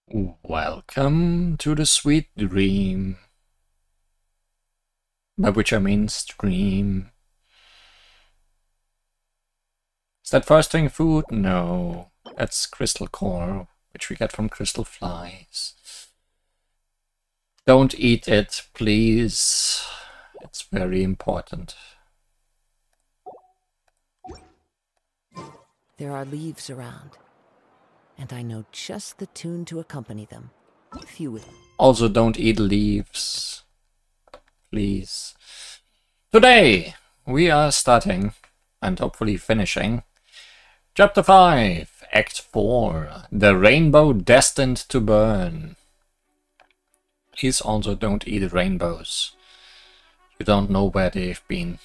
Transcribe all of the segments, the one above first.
Welcome to the sweet dream. By which I mean stream. Is that fasting food? No. That's crystal core, which we get from crystal flies. Don't eat it, please. It's very important. There are leaves around, and I know just the tune to accompany them. If you would. Also, don't eat leaves. Please. Today, we are starting, and hopefully finishing, Chapter 5, Act 4, The Rainbow Destined to Burn. Please also don't eat rainbows. You don't know where they've been.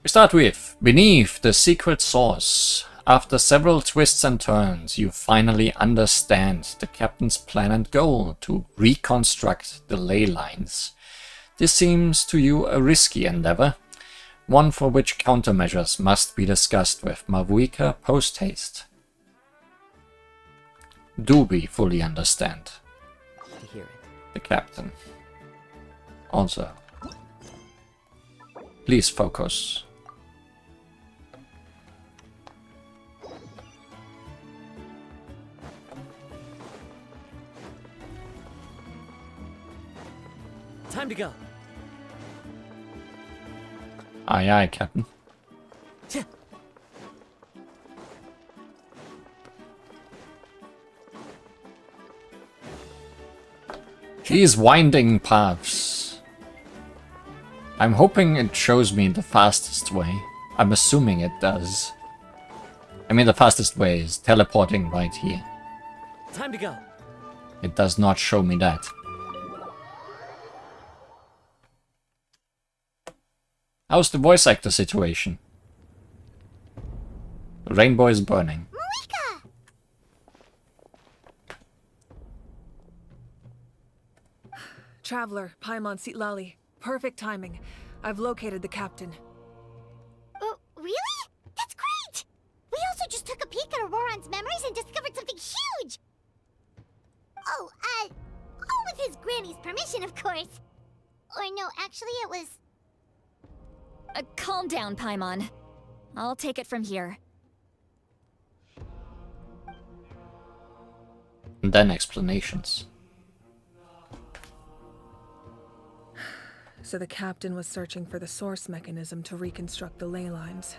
We start with, beneath the secret source. After several twists and turns, you finally understand the captain's plan and goal to reconstruct the ley lines. This seems to you a risky endeavor, one for which countermeasures must be discussed with Mavuika post-haste. Do we fully understand? To hear it. The captain. Also, please focus. Time to go. Aye, aye, Captain. These winding paths. I'm hoping it shows me the fastest way. I'm assuming it does. I mean, the fastest way is teleporting right here. Time to go. It does not show me that. How's the voice actor situation? The rainbow is burning. Malika! Traveler, Paimon Sitlali. Perfect timing. I've located the captain. Oh, really? That's great! We also just took a peek at Auroran's memories and discovered something huge! Oh, all with his granny's permission, of course. Or no, actually it was... Calm down, Paimon. I'll take it from here. And then explanations. So the captain was searching for the source mechanism to reconstruct the ley lines.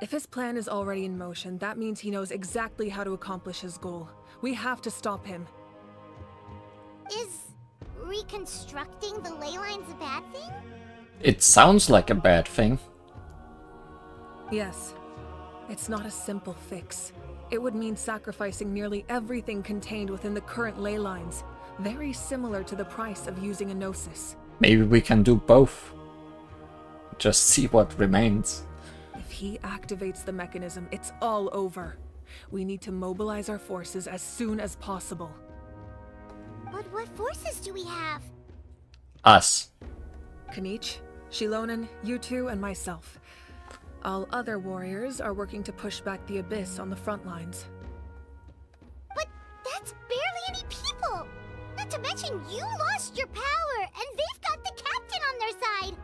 If his plan is already in motion, that means he knows exactly how to accomplish his goal. We have to stop him. Is reconstructing the ley lines a bad thing? It sounds like a bad thing. Yes. It's not a simple fix. It would mean sacrificing nearly everything contained within the current ley lines. Very similar to the price of using a Gnosis. Maybe we can do both. Just see what remains. If he activates the mechanism, it's all over. We need to mobilize our forces as soon as possible. But what forces do we have? Us. Kanich, Shilonen, you two, and myself. All other warriors are working to push back the Abyss on the front lines. But that's barely any people! Not to mention you lost your power, and they've got the captain on their side!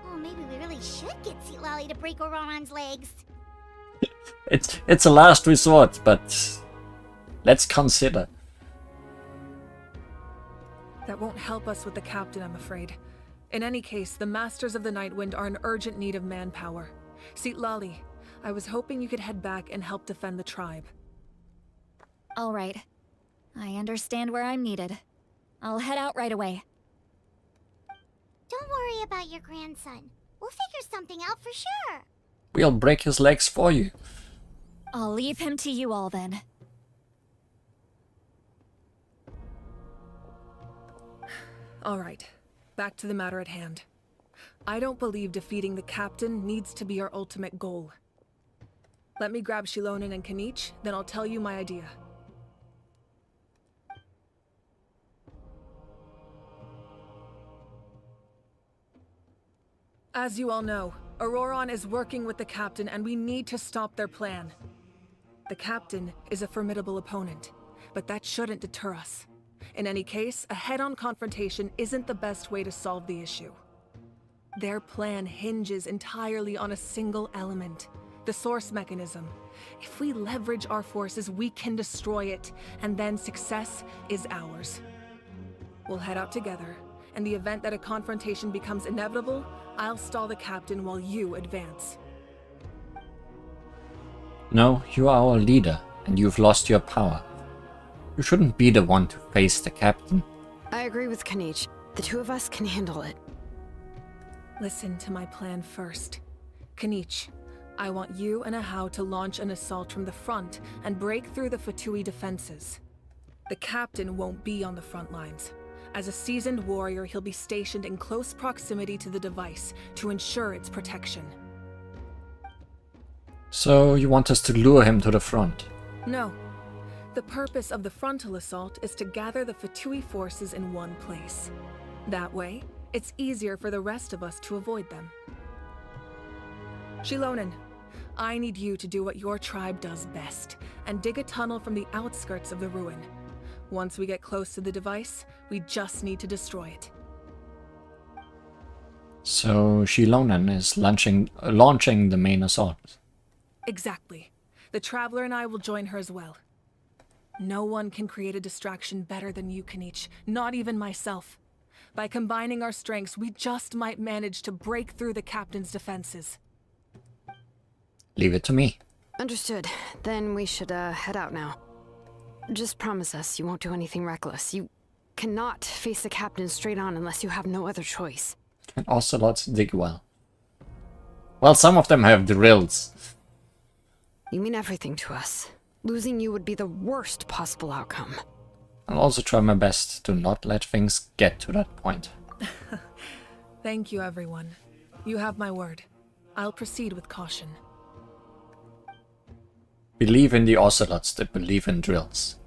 Oh, maybe we really should get Sitlali to break Auroran's legs. It's a last resort, but let's consider. That won't help us with the captain, I'm afraid. In any case, the Masters of the Nightwind are in urgent need of manpower. Sitlali, I was hoping you could head back and help defend the tribe. All right. I understand where I'm needed. I'll head out right away. Don't worry about your grandson. We'll figure something out for sure. We'll break his legs for you. I'll leave him to you all then. All right. Back to the matter at hand. I don't believe defeating the captain needs to be our ultimate goal. Let me grab Shilonen and Kanich, then I'll tell you my idea. As you all know, Auroran is working with the captain and we need to stop their plan. The captain is a formidable opponent, but that shouldn't deter us. In any case, a head-on confrontation isn't the best way to solve the issue. Their plan hinges entirely on a single element, the source mechanism. If we leverage our forces, we can destroy it, and then success is ours. We'll head out together. In the event that a confrontation becomes inevitable, I'll stall the captain while you advance. No, you are our leader, and you've lost your power. You shouldn't be the one to face the captain. I agree with Kanich. The two of us can handle it. Listen to my plan first. Kanich, I want you and Ahau to launch an assault from the front and break through the Fatui defenses. The captain won't be on the front lines. As a seasoned warrior, he'll be stationed in close proximity to the device to ensure its protection. So you want us to lure him to the front? No. The purpose of the frontal assault is to gather the Fatui forces in one place. That way, it's easier for the rest of us to avoid them. Shilonen, I need you to do what your tribe does best, and dig a tunnel from the outskirts of the ruin. Once we get close to the device, we just need to destroy it. So Shilonen is launching the main assault. Exactly. The Traveler and I will join her as well. No one can create a distraction better than you, Kanich, not even myself. By combining our strengths, we just might manage to break through the captain's defenses. Leave it to me. Understood. Then we should head out now. Just promise us you won't do anything reckless. You cannot face the captain straight on unless you have no other choice. And ocelots dig well. Well, some of them have drills. You mean everything to us. Losing you would be the worst possible outcome. I'll also try my best to not let things get to that point. Thank you, everyone. You have my word. I'll proceed with caution. Believe in the ocelots that believe in drills.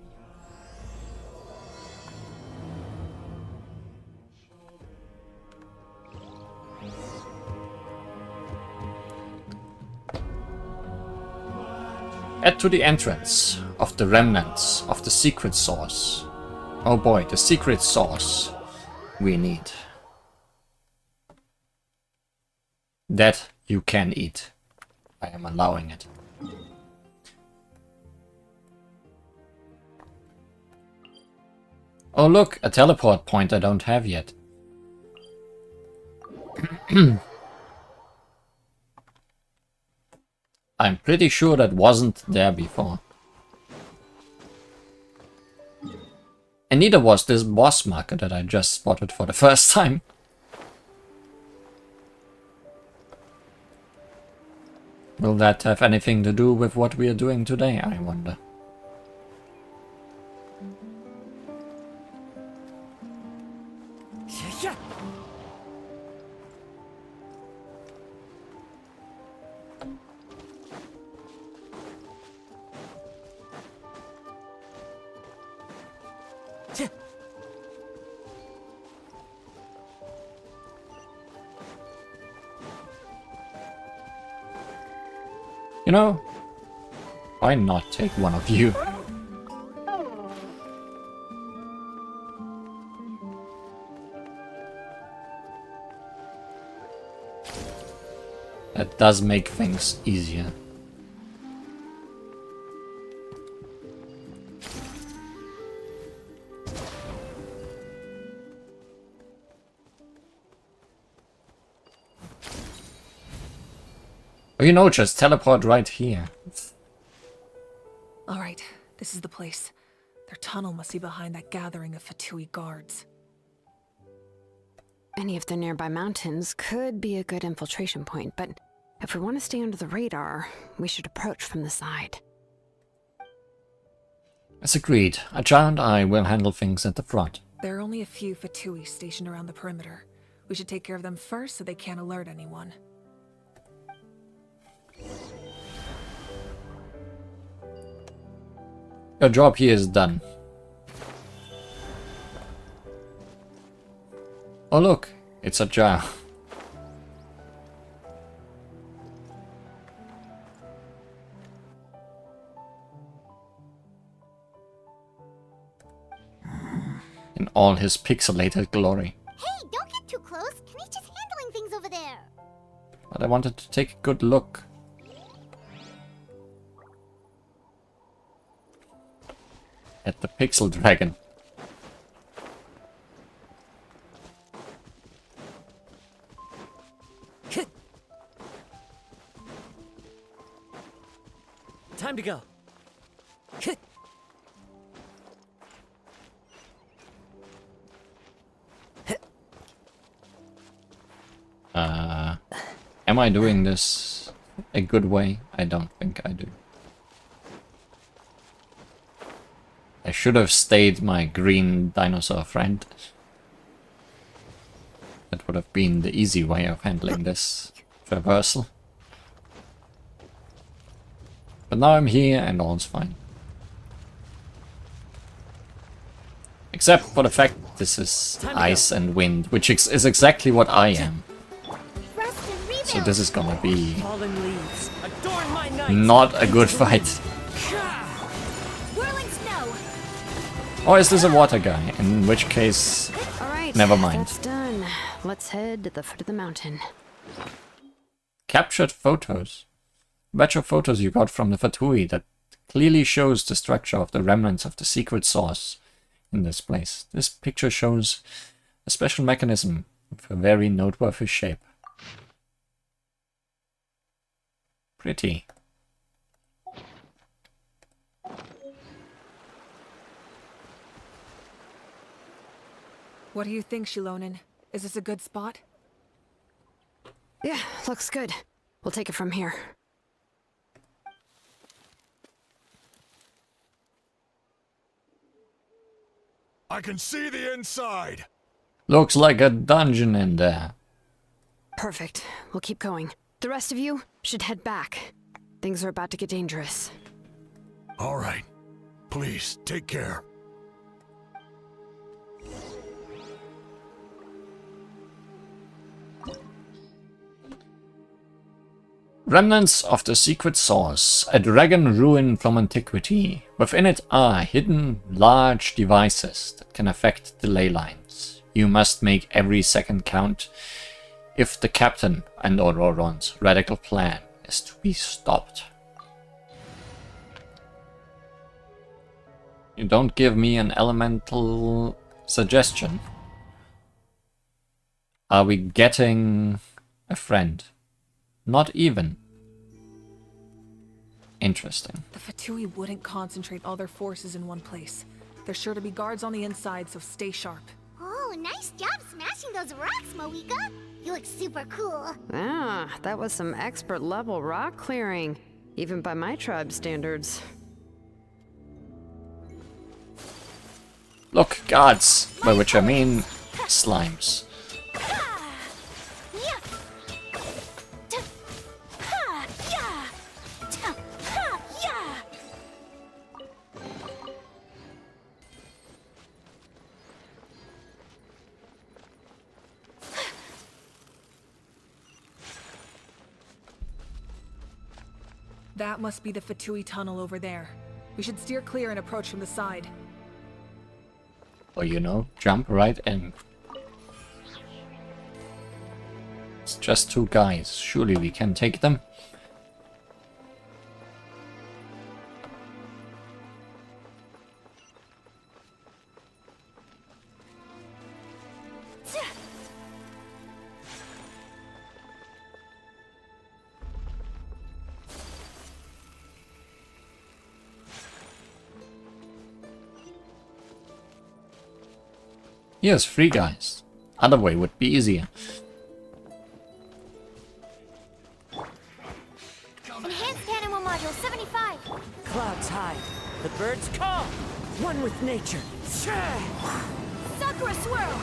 Head to the entrance of the remnants of the secret source. Oh boy, the secret source we need. That you can eat. I am allowing it. Oh look, a teleport point I don't have yet. I'm pretty sure that wasn't there before. And neither was this boss marker that I just spotted for the first time. Will that have anything to do with what we are doing today, I wonder? You know, why not take one of you? That does make things easier. Or, you know, just teleport right here. Alright, this is the place. Their tunnel must be behind that gathering of Fatui guards. Any of the nearby mountains could be a good infiltration point, but if we want to stay under the radar, we should approach from the side. As agreed, Archon and I will handle things at the front. There are only a few Fatui stationed around the perimeter. We should take care of them first so they can't alert anyone. Your job here is done. Oh look, it's a jar. in all his pixelated glory. Hey, don't get too close. Kanish is handling things over there. But I wanted to take a good look. At the pixel dragon. Time to go. Am I doing this a good way? I don't think I do. I should have stayed my green dinosaur friend. That would have been the easy way of handling this traversal. But now I'm here and all's fine. Except for the fact this is ice and wind, which is exactly what I am. Rest and rebuild. So this is gonna be Fallen leaves. Adorn my night. not a good fight. Whirling snow. Or is this a water guy? In which case, All right. never mind. That's done. Let's head to the foot of the mountain. Captured photos. Batch of photos you got from the Fatui that clearly shows the structure of the remnants of the secret source in this place. This picture shows a special mechanism with a very noteworthy shape. Pretty. What do you think, Shilonen? Is this a good spot? Yeah, looks good. We'll take it from here. I can see the inside. Looks like a dungeon in there. Perfect. We'll keep going. The rest of you should head back. Things are about to get dangerous. All right. Please, take care. Remnants of the secret source, a dragon ruin from antiquity. Within it are hidden large devices that can affect the ley lines. You must make every second count if the captain and Auroron's radical plan is to be stopped. You don't give me an elemental suggestion. Are we getting a friend? Not even. Interesting. The Fatui wouldn't concentrate all their forces in one place. There's sure to be guards on the inside, so stay sharp. Oh, nice job smashing those rocks, Moika. You look super cool. Ah, that was some expert level rock clearing. Even by my tribe standards. Look, guards, by which I mean slimes. That must be the Fatui tunnel over there. We should steer clear and approach from the side. Or, you know, jump right in. It's just two guys. Surely we can take them. Yes, free guys. Other way would be easier. Enhanced animal module 75. Clouds high. The birds call. One with nature. Sakura swirl.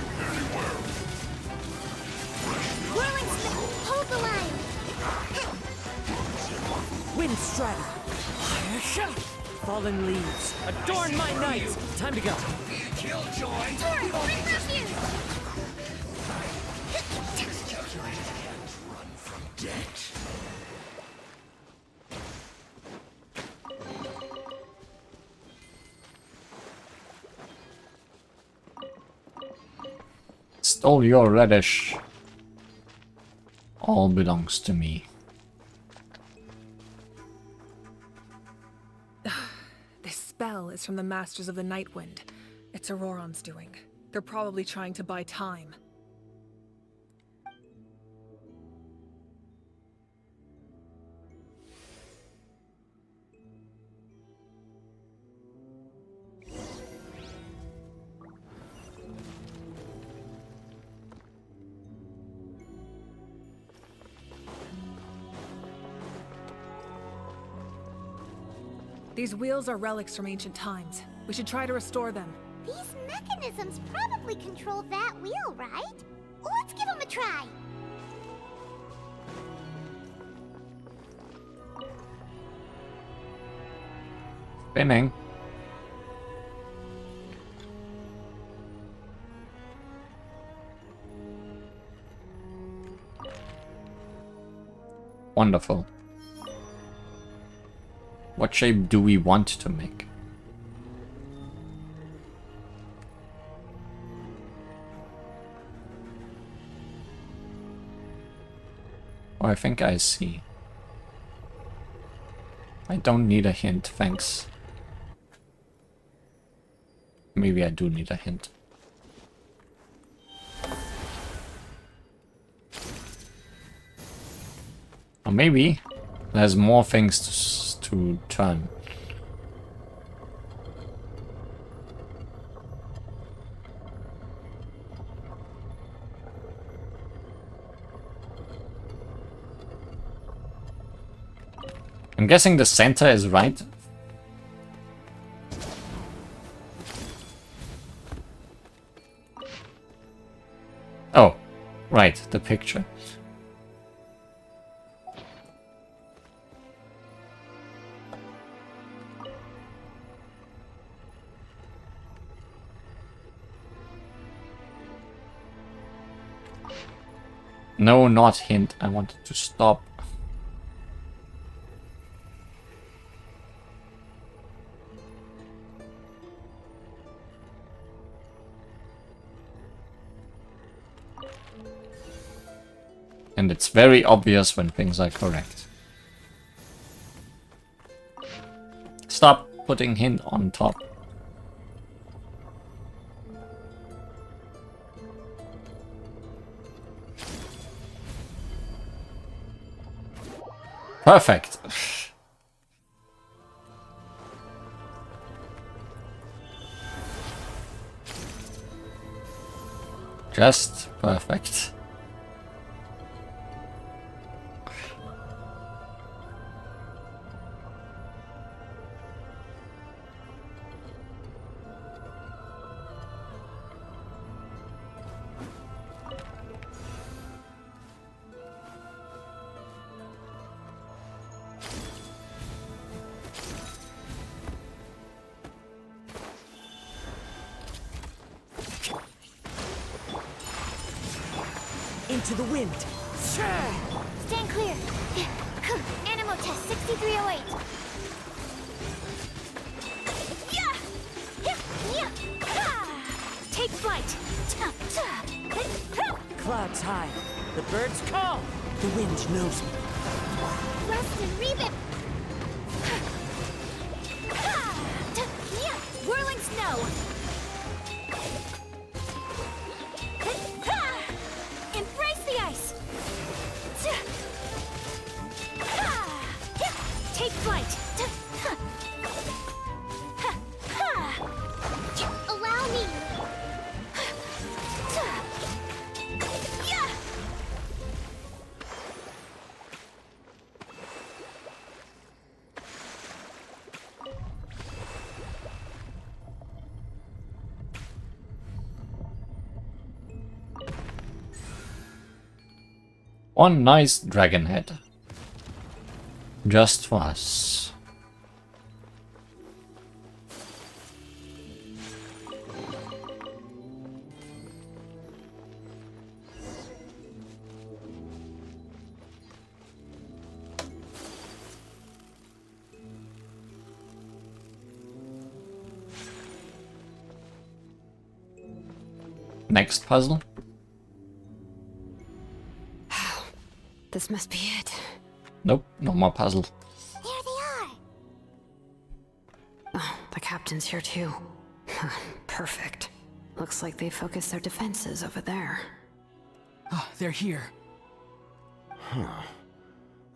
Whirling snow. Hold the line. Wind strata. Fallen leaves. Adorn my night. Time to go. Torrent, bring refuse. stole your radish. All belongs to me. This spell is from the Masters of the Night Wind. It's Auroron's doing. They're probably trying to buy time. These wheels are relics from ancient times. We should try to restore them. These mechanisms probably control that wheel, right? Let's give them a try. Spinning. Wonderful. What shape do we want to make? Oh, I think I see. I don't need a hint, thanks. Maybe I do need a hint. Or maybe there's more things to turn. I'm guessing the center is right. Oh, right, the picture. No, not hint. I wanted to stop. And it's very obvious when things are correct. Stop putting hint on top. Perfect. Just perfect. Into the wind. Stand clear. Animo test 6308. Take flight. Clouds high. The birds call. The wind knows me. Rest and rebit. Whirling snow. Embrace the ice. Take flight. Allow me. One nice dragon head. Just for us. Next puzzle. This must be it. Nope, no more puzzle. There they are. Oh, the captain's here too. Perfect. Looks like they focused their defenses over there. Ah, they're here. Huh.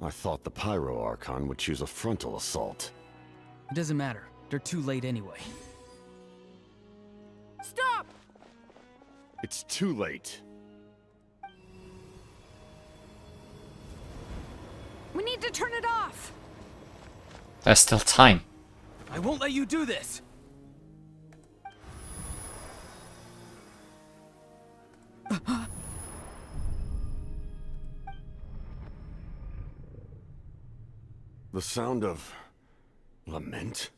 I thought the Pyro Archon would choose a frontal assault. It doesn't matter. They're too late anyway. Stop! It's too late. We need to turn it off! There's still time. I won't let you do this! The sound of lament?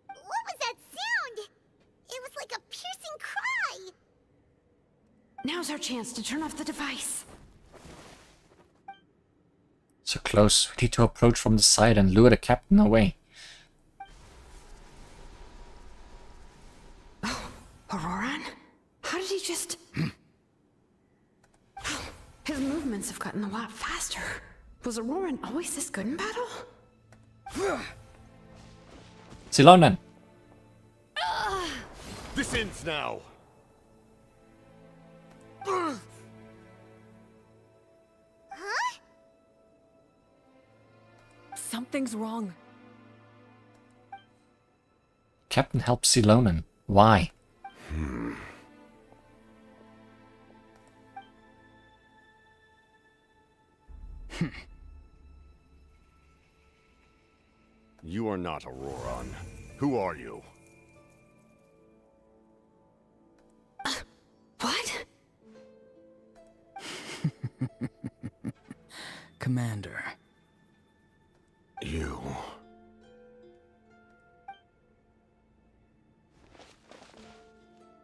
What was that sound? It was like a piercing cry. Now's our chance to turn off the device. So close. We need to approach from the side and lure the captain away. Auroran? How did he just... His movements have gotten a lot faster. Was Auroran always this good in battle? Silonen! This ends now! Huh? Something's wrong. Captain helps Silonen. Why? You are not Auroran. Who are you? What? Commander. You...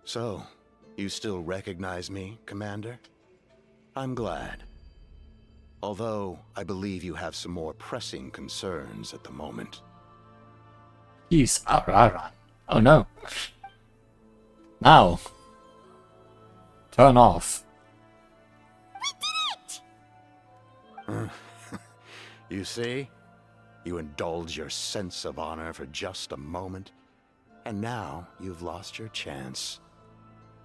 So, you still recognize me, Commander? I'm glad. Although, I believe you have some more pressing concerns at the moment. He's Araran. Oh no. Now. Turn off. You see? You indulge your sense of honor for just a moment, and now you've lost your chance.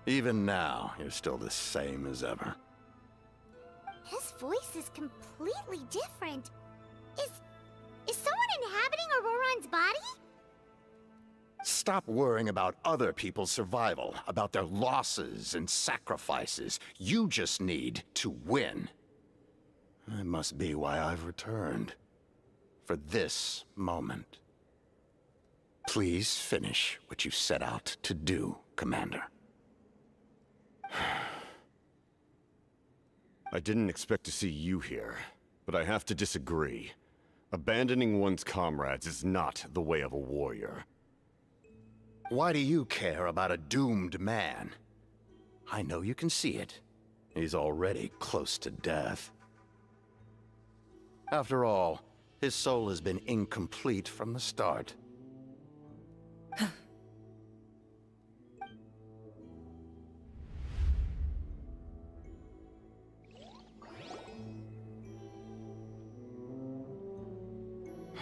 Even now, you're still the same as ever. His voice is completely different. Is someone inhabiting Auroran's body? Stop worrying about other people's survival, about their losses and sacrifices. You just need to win. That must be why I've returned. For this moment. Please finish what you set out to do, Commander. I didn't expect to see you here, but I have to disagree. Abandoning one's comrades is not the way of a warrior. Why do you care about a doomed man? I know you can see it. He's already close to death. After all, his soul has been incomplete from the start.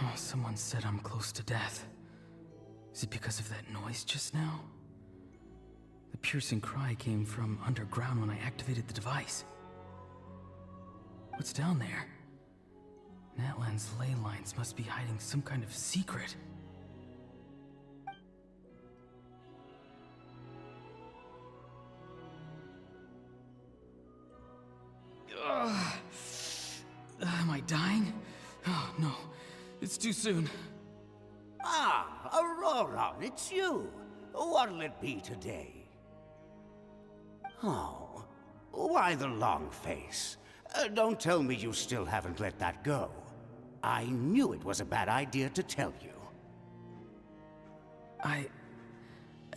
Oh, someone said I'm close to death. Is it because of that noise just now? The piercing cry came from underground when I activated the device. What's down there? Natlan's ley lines must be hiding some kind of secret. Am I dying? Oh, no. It's too soon. Ah, Aurora, it's you. What'll it be today? Oh, why the long face? Don't tell me you still haven't let that go. I knew it was a bad idea to tell you. I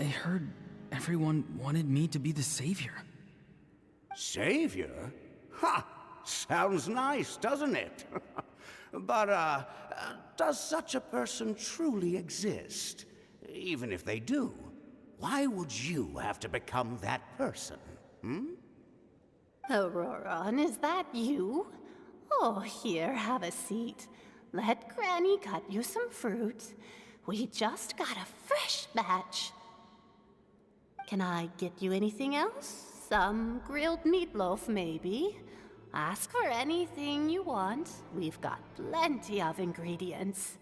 heard everyone wanted me to be the savior. Savior? Ha! Sounds nice, doesn't it? But, does such a person truly exist? Even if they do, why would you have to become that person, hmm? Auroran, is that you? Oh, here, have a seat. Let Granny cut you some fruit. We just got a fresh batch. Can I get you anything else? Some grilled meatloaf, maybe? Ask for anything you want. We've got plenty of ingredients.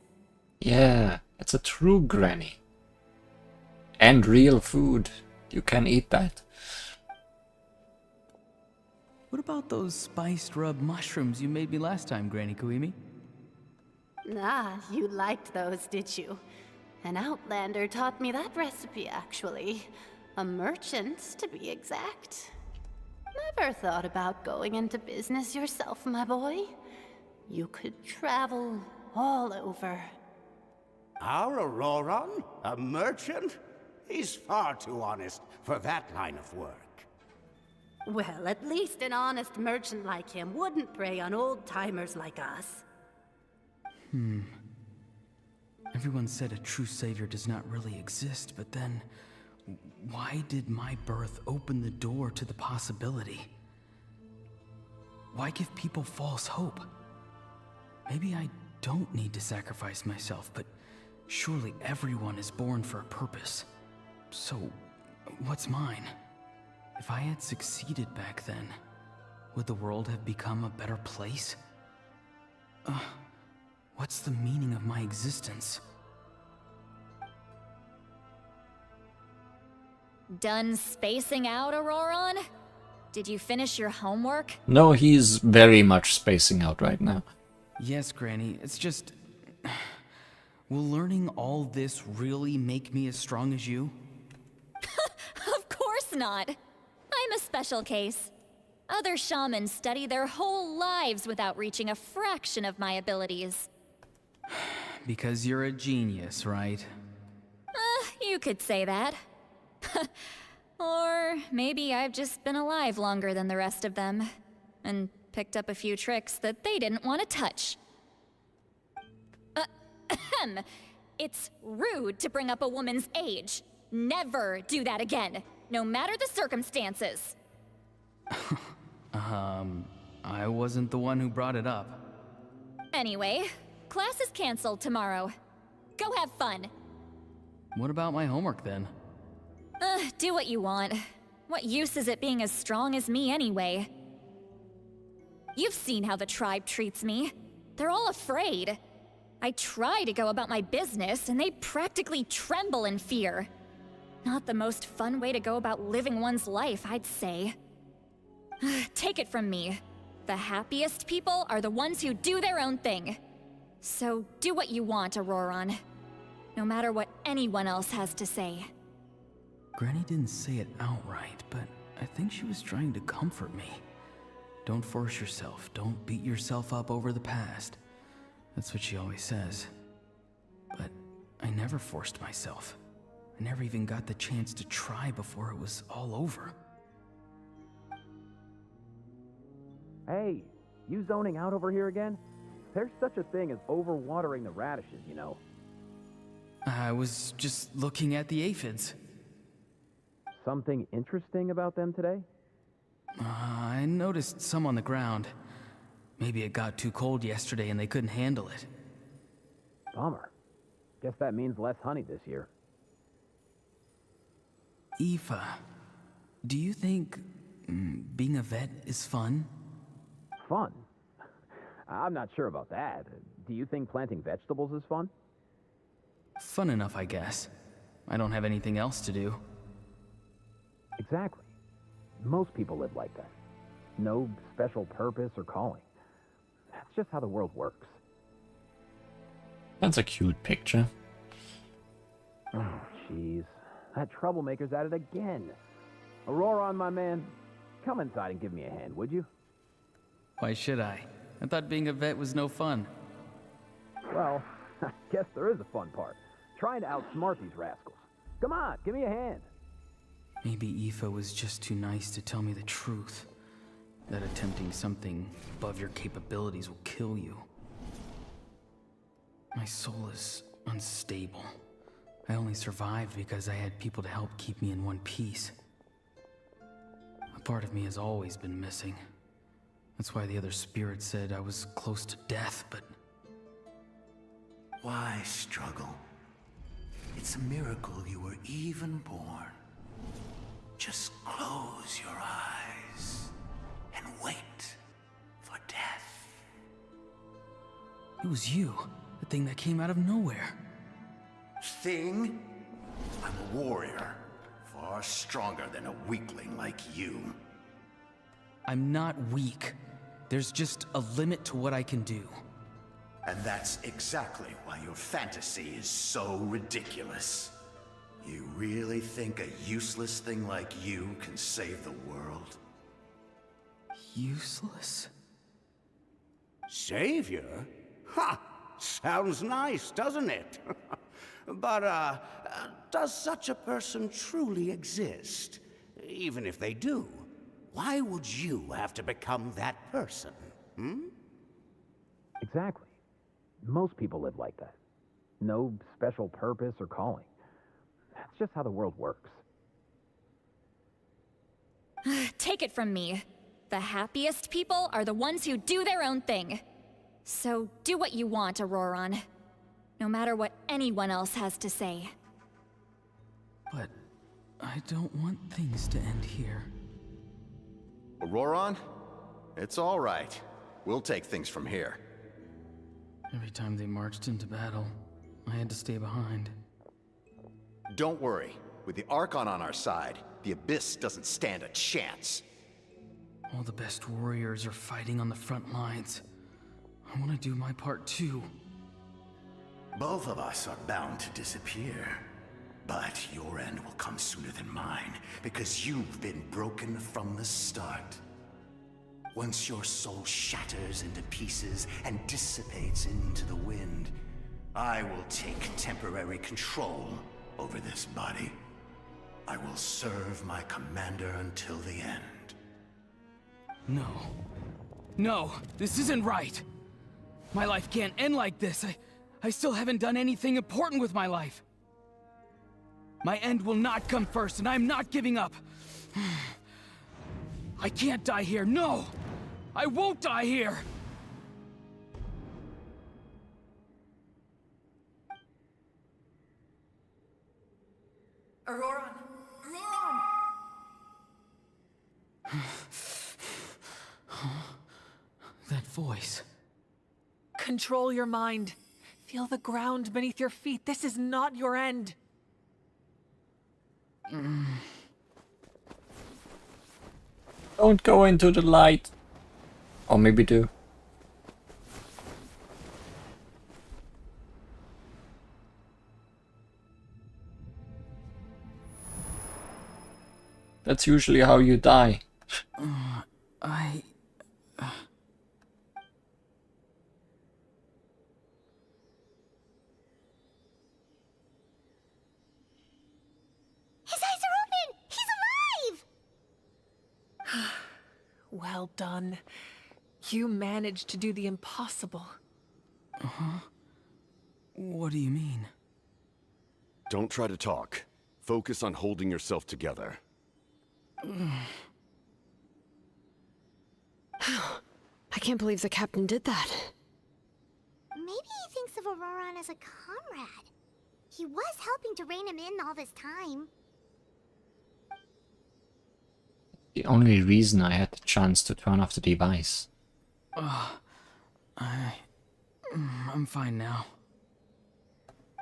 Yeah, it's a true granny. And real food. You can eat that. What about those spiced rub mushrooms you made me last time, Granny Kuimi? Ah, you liked those, did you? An outlander taught me that recipe, actually. A merchant, to be exact. Never thought about going into business yourself, my boy? You could travel all over. Our Auroron? A merchant? He's far too honest for that line of work. Well, at least an honest merchant like him wouldn't prey on old-timers like us. Everyone said a true savior does not really exist, but then why did my birth open the door to the possibility? Why give people false hope? Maybe I don't need to sacrifice myself, but surely everyone is born for a purpose. So, what's mine? If I had succeeded back then, would the world have become a better place? What's the meaning of my existence? Done spacing out, Auroron? Did you finish your homework? No, he's very much spacing out right now. Yes, Granny, it's just... Will learning all this really make me as strong as you? Of course not. I'm a special case. Other shamans study their whole lives without reaching a fraction of my abilities. Because you're a genius, right? You could say that. Or maybe I've just been alive longer than the rest of them, and picked up a few tricks that they didn't want to touch. It's rude to bring up a woman's age. Never do that again, no matter the circumstances. I wasn't the one who brought it up. Anyway, class is canceled tomorrow. Go have fun. What about my homework then? Do what you want. What use is it being as strong as me anyway? You've seen how the tribe treats me. They're all afraid. I try to go about my business, and they practically tremble in fear. Not the most fun way to go about living one's life, I'd say. Take it from me. The happiest people are the ones who do their own thing. So do what you want, Auroron. No matter what anyone else has to say. Granny didn't say it outright, but I think she was trying to comfort me. Don't force yourself. Don't beat yourself up over the past. That's what she always says. But I never forced myself. I never even got the chance to try before it was all over. Hey, you zoning out over here again? There's such a thing as overwatering the radishes, you know. I was just looking at the aphids. Something interesting about them today? I noticed some on the ground. Maybe it got too cold yesterday and they couldn't handle it. Bummer. Guess that means less honey this year. Aoife, do you think being a vet is fun? Fun? I'm not sure about that. Do you think planting vegetables is fun? Fun enough, I guess. I don't have anything else to do. Exactly. Most people live like that. No special purpose or calling. That's just how the world works. That's a cute picture. Oh, jeez. That troublemaker's at it again. Auroron, my man, come inside and give me a hand, would you? Why should I? I thought being a vet was no fun. Well, I guess there is a fun part. Trying to outsmart these rascals. Come on, give me a hand. Maybe Aoife was just too nice to tell me the truth. That attempting something above your capabilities will kill you. My soul is unstable. I only survived because I had people to help keep me in one piece. A part of me has always been missing. That's why the other spirit said I was close to death, but... Why struggle? It's a miracle you were even born. Just close your eyes and wait for death. It was you, the thing that came out of nowhere. Thing? I'm a warrior, far stronger than a weakling like you. I'm not weak. There's just a limit to what I can do. And that's exactly why your fantasy is so ridiculous. You really think a useless thing like you can save the world? Useless? Savior? Ha! Sounds nice, doesn't it? But, does such a person truly exist? Even if they do, why would you have to become that person? Exactly. Most people live like that. No special purpose or calling. That's just how the world works. Take it from me. The happiest people are the ones who do their own thing. So do what you want, Auroron. No matter what anyone else has to say. But I don't want things to end here. Auroron? It's all right. We'll take things from here. Every time they marched into battle, I had to stay behind. Don't worry. With the Archon on our side, the Abyss doesn't stand a chance. All the best warriors are fighting on the front lines. I want to do my part too. Both of us are bound to disappear. But your end will come sooner than mine, because you've been broken from the start. Once your soul shatters into pieces and dissipates into the wind, I will take temporary control over this body. I will serve my commander until the end. No. No, this isn't right. My life can't end like this. I still haven't done anything important with my life. My end will not come first, and I'm not giving up. I can't die here, no! I won't die here! Auroron! That voice. Control your mind. Feel the ground beneath your feet. This is not your end. Don't go into the light. Or maybe do. That's usually how you die. His eyes are open! He's alive! Well done. You managed to do the impossible. Uh-huh. What do you mean? Don't try to talk. Focus on holding yourself together. I can't believe the captain did that. Maybe he thinks of Auroron as a comrade. He was helping to rein him in all this time. The only reason I had the chance to turn off the device. I'm fine now.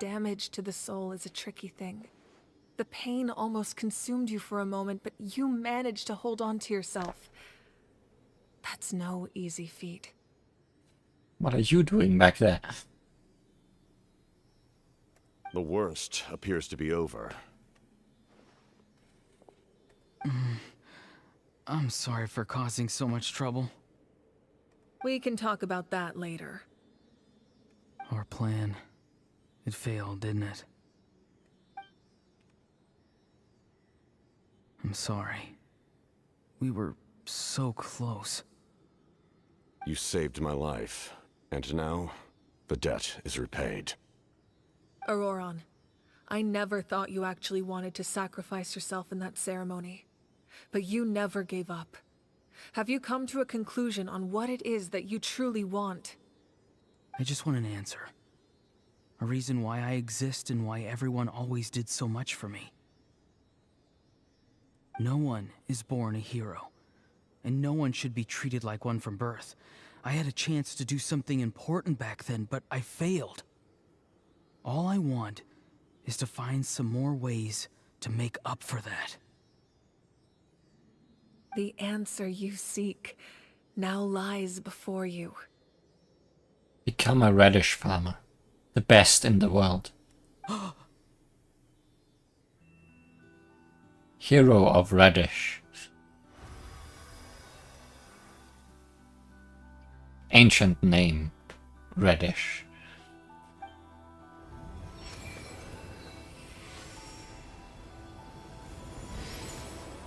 Damage to the soul is a tricky thing. The pain almost consumed you for a moment, but you managed to hold on to yourself. That's no easy feat. What are you doing back there? The worst appears to be over. I'm sorry for causing so much trouble. We can talk about that later. Our plan. It failed, didn't it? I'm sorry. We were so close. You saved my life, and now the debt is repaid. Auroron, I never thought you actually wanted to sacrifice yourself in that ceremony. But you never gave up. Have you come to a conclusion on what it is that you truly want? I just want an answer. A reason why I exist and why everyone always did so much for me. No one is born a hero, and no one should be treated like one from birth. I had a chance to do something important back then, but I failed. All I want is to find some more ways to make up for that. The answer you seek now lies before you. Become a radish farmer. The best in the world. Hero of radish. Ancient name. Radish.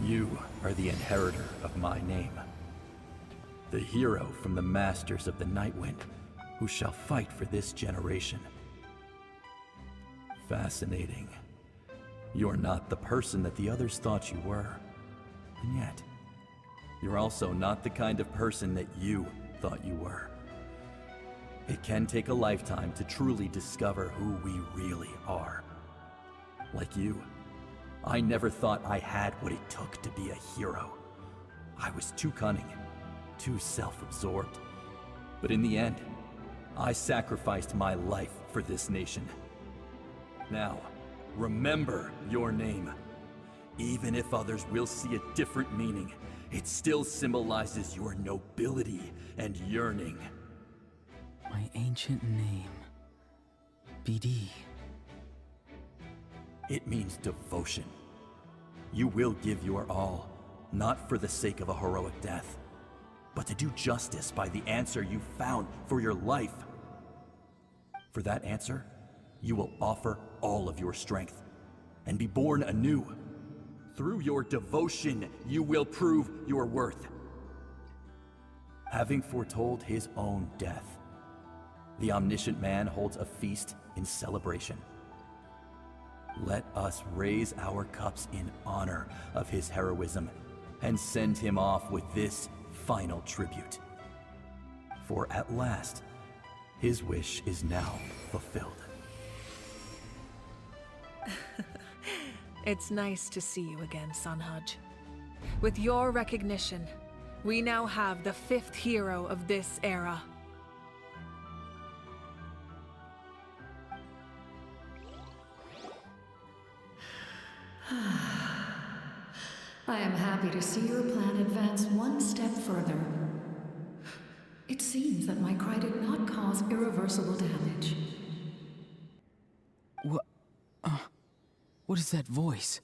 You are the inheritor of my name. The hero from the masters of the Nightwind, who shall fight for this generation. Fascinating. You're not the person that the others thought you were. And yet, you're also not the kind of person that you thought you were. It can take a lifetime to truly discover who we really are. Like you, I never thought I had what it took to be a hero. I was too cunning, too self-absorbed. But in the end, I sacrificed my life for this nation. Now, remember your name. Even if others will see a different meaning, it still symbolizes your nobility and yearning. My ancient name. BD. It means devotion. You will give your all, not for the sake of a heroic death, but to do justice by the answer you found for your life. For that answer, you will offer all of your strength and be born anew. Through your devotion, you will prove your worth. Having foretold his own death, the omniscient man holds a feast in celebration. Let us raise our cups in honor of his heroism and send him off with this final tribute. For at last, his wish is now fulfilled. It's nice to see you again, Sunhudge. With your recognition, we now have the 5th hero of this era. I am happy to see your plan advance one step further. It seems that my cry did not cause irreversible damage. What is that voice?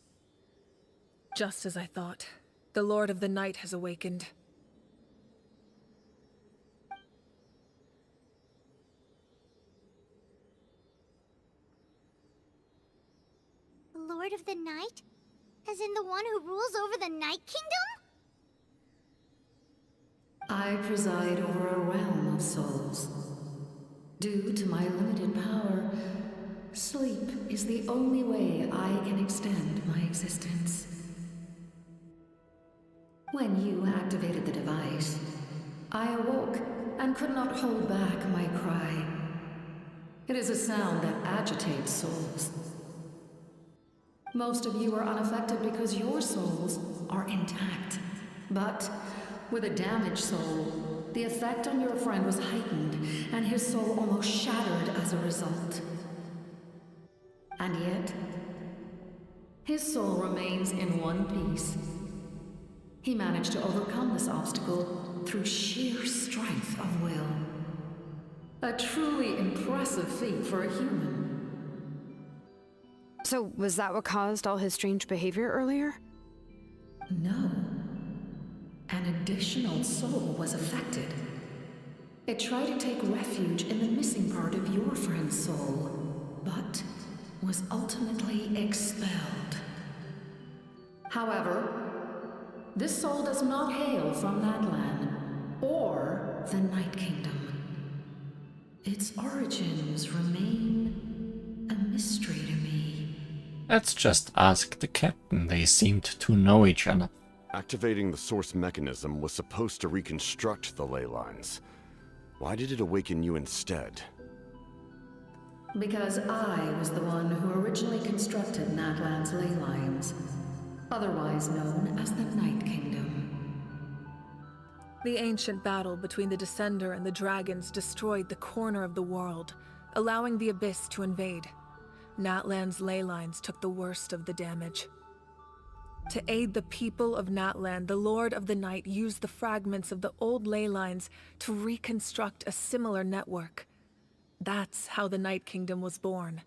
Just as I thought. The Lord of the Night has awakened. The Lord of the Night? As in the one who rules over the Night Kingdom? I preside over a realm of souls. Due to my limited power, sleep is the only way I can extend my existence. When you activated the device, I awoke and could not hold back my cry. It is a sound that agitates souls. Most of you are unaffected because your souls are intact. But with a damaged soul, the effect on your friend was heightened, and his soul almost shattered as a result. And yet, his soul remains in one piece. He managed to overcome this obstacle through sheer strength of will. A truly impressive feat for a human. So, was that what caused all his strange behavior earlier? No. An additional soul was affected. It tried to take refuge in the missing part of your friend's soul, but was ultimately expelled. However, this soul does not hail from Natlan or the Night Kingdom. Its origins remain a mystery to me. Let's just ask the captain. They seemed to know each other. Activating the source mechanism was supposed to reconstruct the ley lines. Why did it awaken you instead? Because I was the one who originally constructed Natlan's ley lines, otherwise known as the Night Kingdom. The ancient battle between the Descender and the dragons destroyed the corner of the world, allowing the Abyss to invade. Natlan's ley lines took the worst of the damage. To aid the people of Natlan, the Lord of the Night used the fragments of the old ley lines to reconstruct a similar network. That's how the Night Kingdom was born.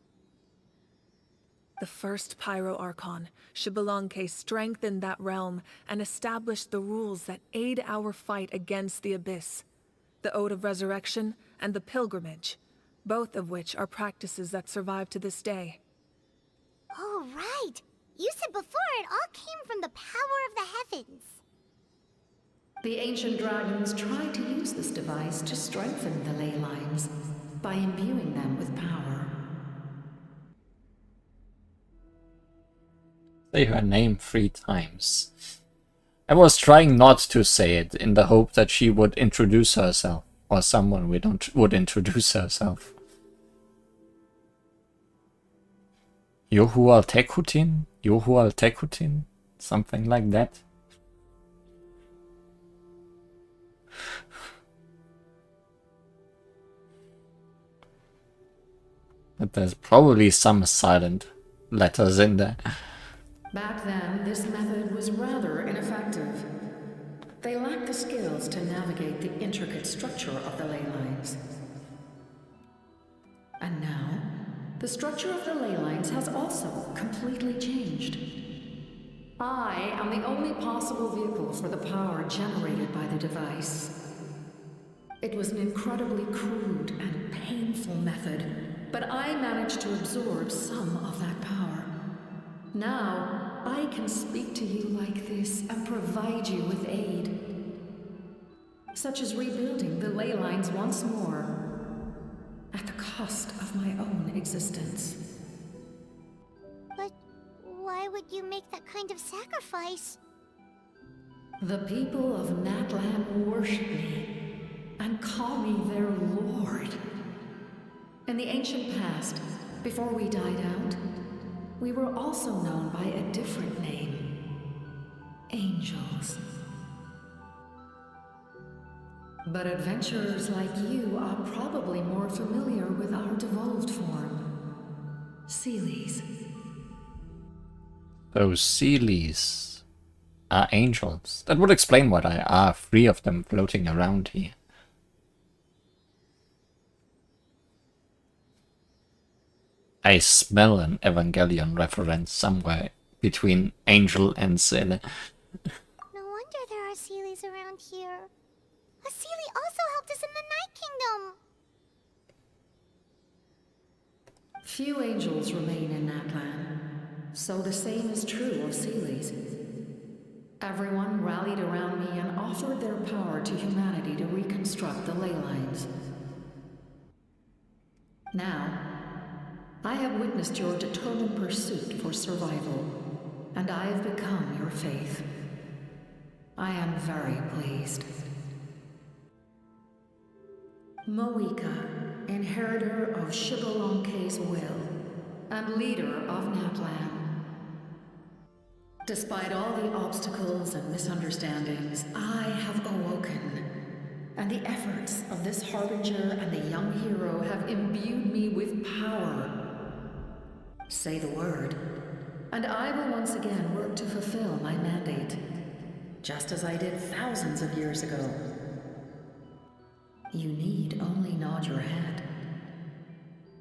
The first Pyro Archon, Xbalanque, strengthened that realm and established the rules that aid our fight against the Abyss. The Ode of Resurrection and the Pilgrimage, both of which are practices that survive to this day. Oh, right! You said before it all came from the power of the heavens. The ancient dragons tried to use this device to strengthen the ley lines by imbuing them with power. Say her name 3 times. I was trying not to say it in the hope that she would introduce herself, or someone would introduce herself. Yohual Tekutin? Yohual Tekutin? Something like that. But there's probably some silent letters in there. Back then, this method was rather ineffective. They lacked the skills to navigate the intricate structure of the ley lines. And now, the structure of the ley lines has also completely changed. I am the only possible vehicle for the power generated by the device. It was an incredibly crude and painful method, but I managed to absorb some of that power. Now, I can speak to you like this and provide you with aid. Such as rebuilding the ley lines once more, at the cost of my own existence. But why would you make that kind of sacrifice? The people of Natlan worship me and call me their lord. In the ancient past, before we died out, we were also known by a different name. Angels. But adventurers like you are probably more familiar with our devolved form. Seelies. Those Seelies are angels. That would explain why there are 3 of them floating around here. I smell an Evangelion reference somewhere between Angel and Seele. No wonder there are Seelies around here. A Seelie also helped us in the Night Kingdom. Few angels remain in Natlan, so the same is true of Seelies. Everyone rallied around me and offered their power to humanity to reconstruct the ley lines. Now, I have witnessed your determined pursuit for survival, and I have become your faith. I am very pleased. Moika, inheritor of Xbalanque's will, and leader of Natlan. Despite all the obstacles and misunderstandings, I have awoken, and the efforts of this harbinger and the young hero have imbued me with power. Say the word, and I will once again work to fulfill my mandate, just as I did thousands of years ago. You need only nod your head.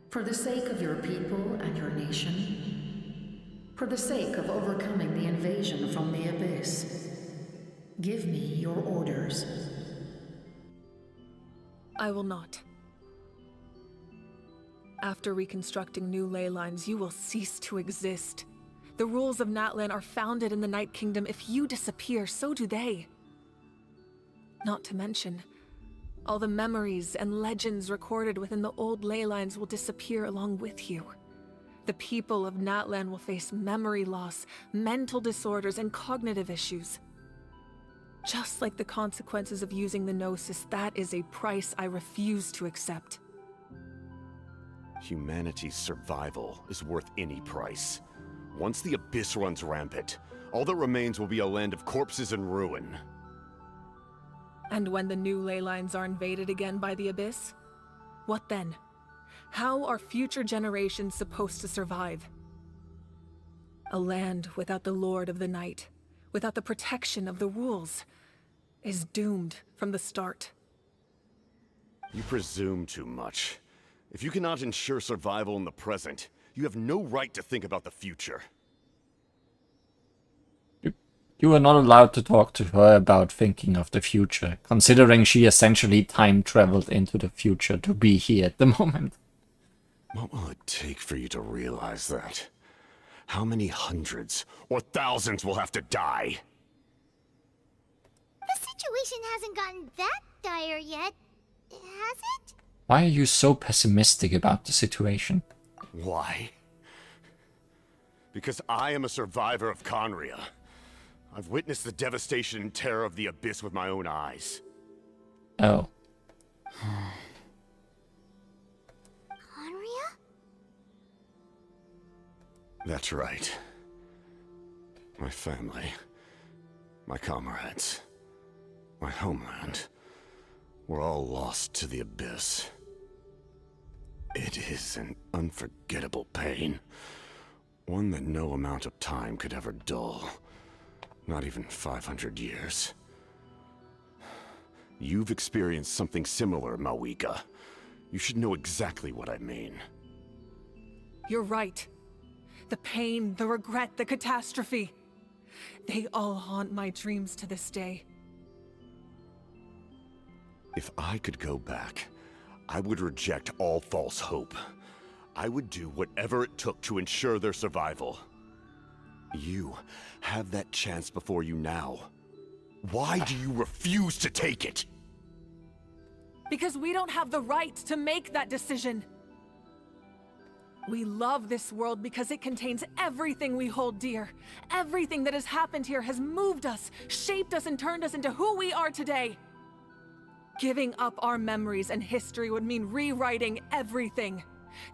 For the sake of your people and your nation, for the sake of overcoming the invasion from the Abyss, give me your orders. I will not. After reconstructing new ley lines, you will cease to exist. The rules of Natlan are founded in the Night Kingdom. If you disappear, so do they. Not to mention, all the memories and legends recorded within the old ley lines will disappear along with you. The people of Natlan will face memory loss, mental disorders, and cognitive issues. Just like the consequences of using the Gnosis, that is a price I refuse to accept. Humanity's survival is worth any price. Once the Abyss runs rampant, all that remains will be a land of corpses and ruin. And when the new ley lines are invaded again by the Abyss? What then? How are future generations supposed to survive? A land without the Lord of the Night, without the protection of the rules, is doomed from the start. You presume too much. If you cannot ensure survival in the present, you have no right to think about the future. You are not allowed to talk to her about thinking of the future, considering she essentially time-traveled into the future to be here at the moment. What will it take for you to realize that? How many hundreds or thousands will have to die? The situation hasn't gotten that dire yet, has it? Why are you so pessimistic about the situation? Why? Because I am a survivor of Conria. I've witnessed the devastation and terror of the Abyss with my own eyes. Oh. Conria? That's right. My family, my comrades, my homeland, were all lost to the Abyss. It is an unforgettable pain, one that no amount of time could ever dull. Not even 500 years. You've experienced something similar, Mawika. You should know exactly what I mean. You're right. The pain, the regret, the catastrophe. They all haunt my dreams to this day. If I could go back, I would reject all false hope. I would do whatever it took to ensure their survival. You have that chance before you now. Why do you refuse to take it? Because we don't have the right to make that decision. We love this world because it contains everything we hold dear. Everything that has happened here has moved us, shaped us, and turned us into who we are today. Giving up our memories and history would mean rewriting everything.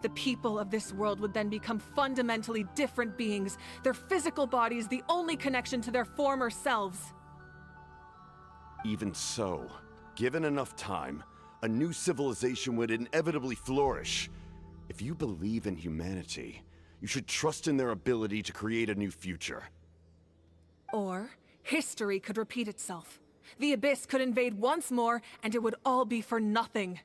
The people of this world would then become fundamentally different beings, their physical bodies the only connection to their former selves. Even so, given enough time, a new civilization would inevitably flourish. If you believe in humanity, you should trust in their ability to create a new future. Or, history could repeat itself. The Abyss could invade once more, and it would all be for nothing.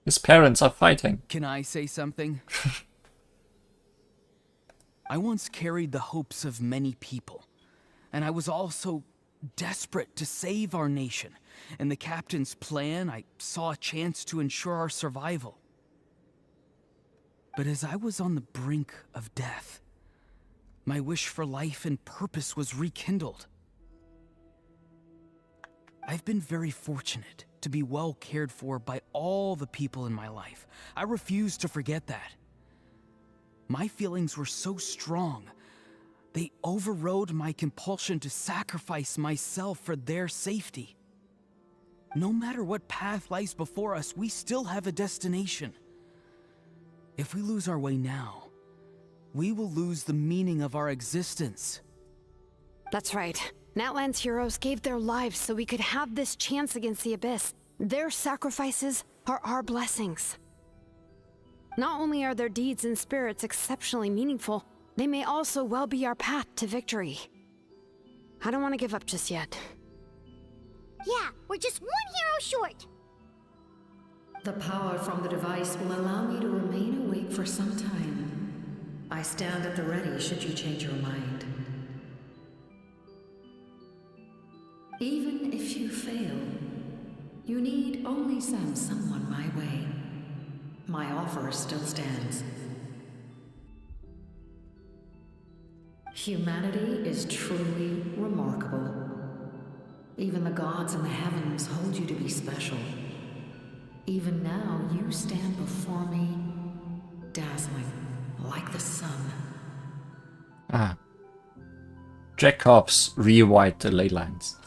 His parents are fighting. Can I say something? I once carried the hopes of many people, and I was also desperate to save our nation. In the captain's plan, I saw a chance to ensure our survival. But as I was on the brink of death, my wish for life and purpose was rekindled. I've been very fortunate to be well cared for by all the people in my life. I refuse to forget that. My feelings were so strong, they overrode my compulsion to sacrifice myself for their safety. No matter what path lies before us, we still have a destination. If we lose our way now, we will lose the meaning of our existence. That's right. Natlan's heroes gave their lives so we could have this chance against the Abyss. Their sacrifices are our blessings. Not only are their deeds and spirits exceptionally meaningful, they may also well be our path to victory. I don't want to give up just yet. Yeah, we're just one hero short. The power from the device will allow me to remain awake for some time. I stand at the ready should you change your mind. Even if you fail, you need only send someone my way. My offer still stands. Humanity is truly remarkable. Even the gods in the heavens hold you to be special. Even now, you stand before me, dazzling like the sun. Ah. Jacobs rewrite the ley lines.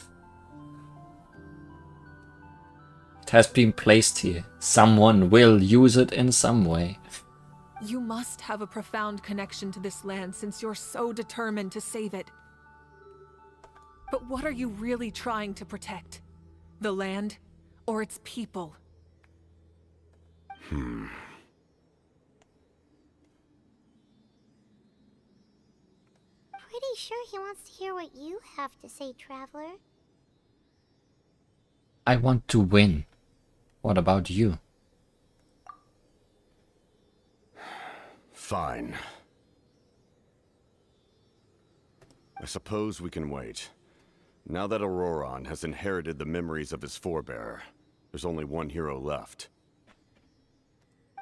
It has been placed here. Someone will use it in some way. You must have a profound connection to this land since you're so determined to save it. But what are you really trying to protect? The land or its people? Pretty sure he wants to hear what you have to say, Traveler. I want to win. What about you? Fine. I suppose we can wait. Now that Auroron has inherited the memories of his forebear, there's only one hero left.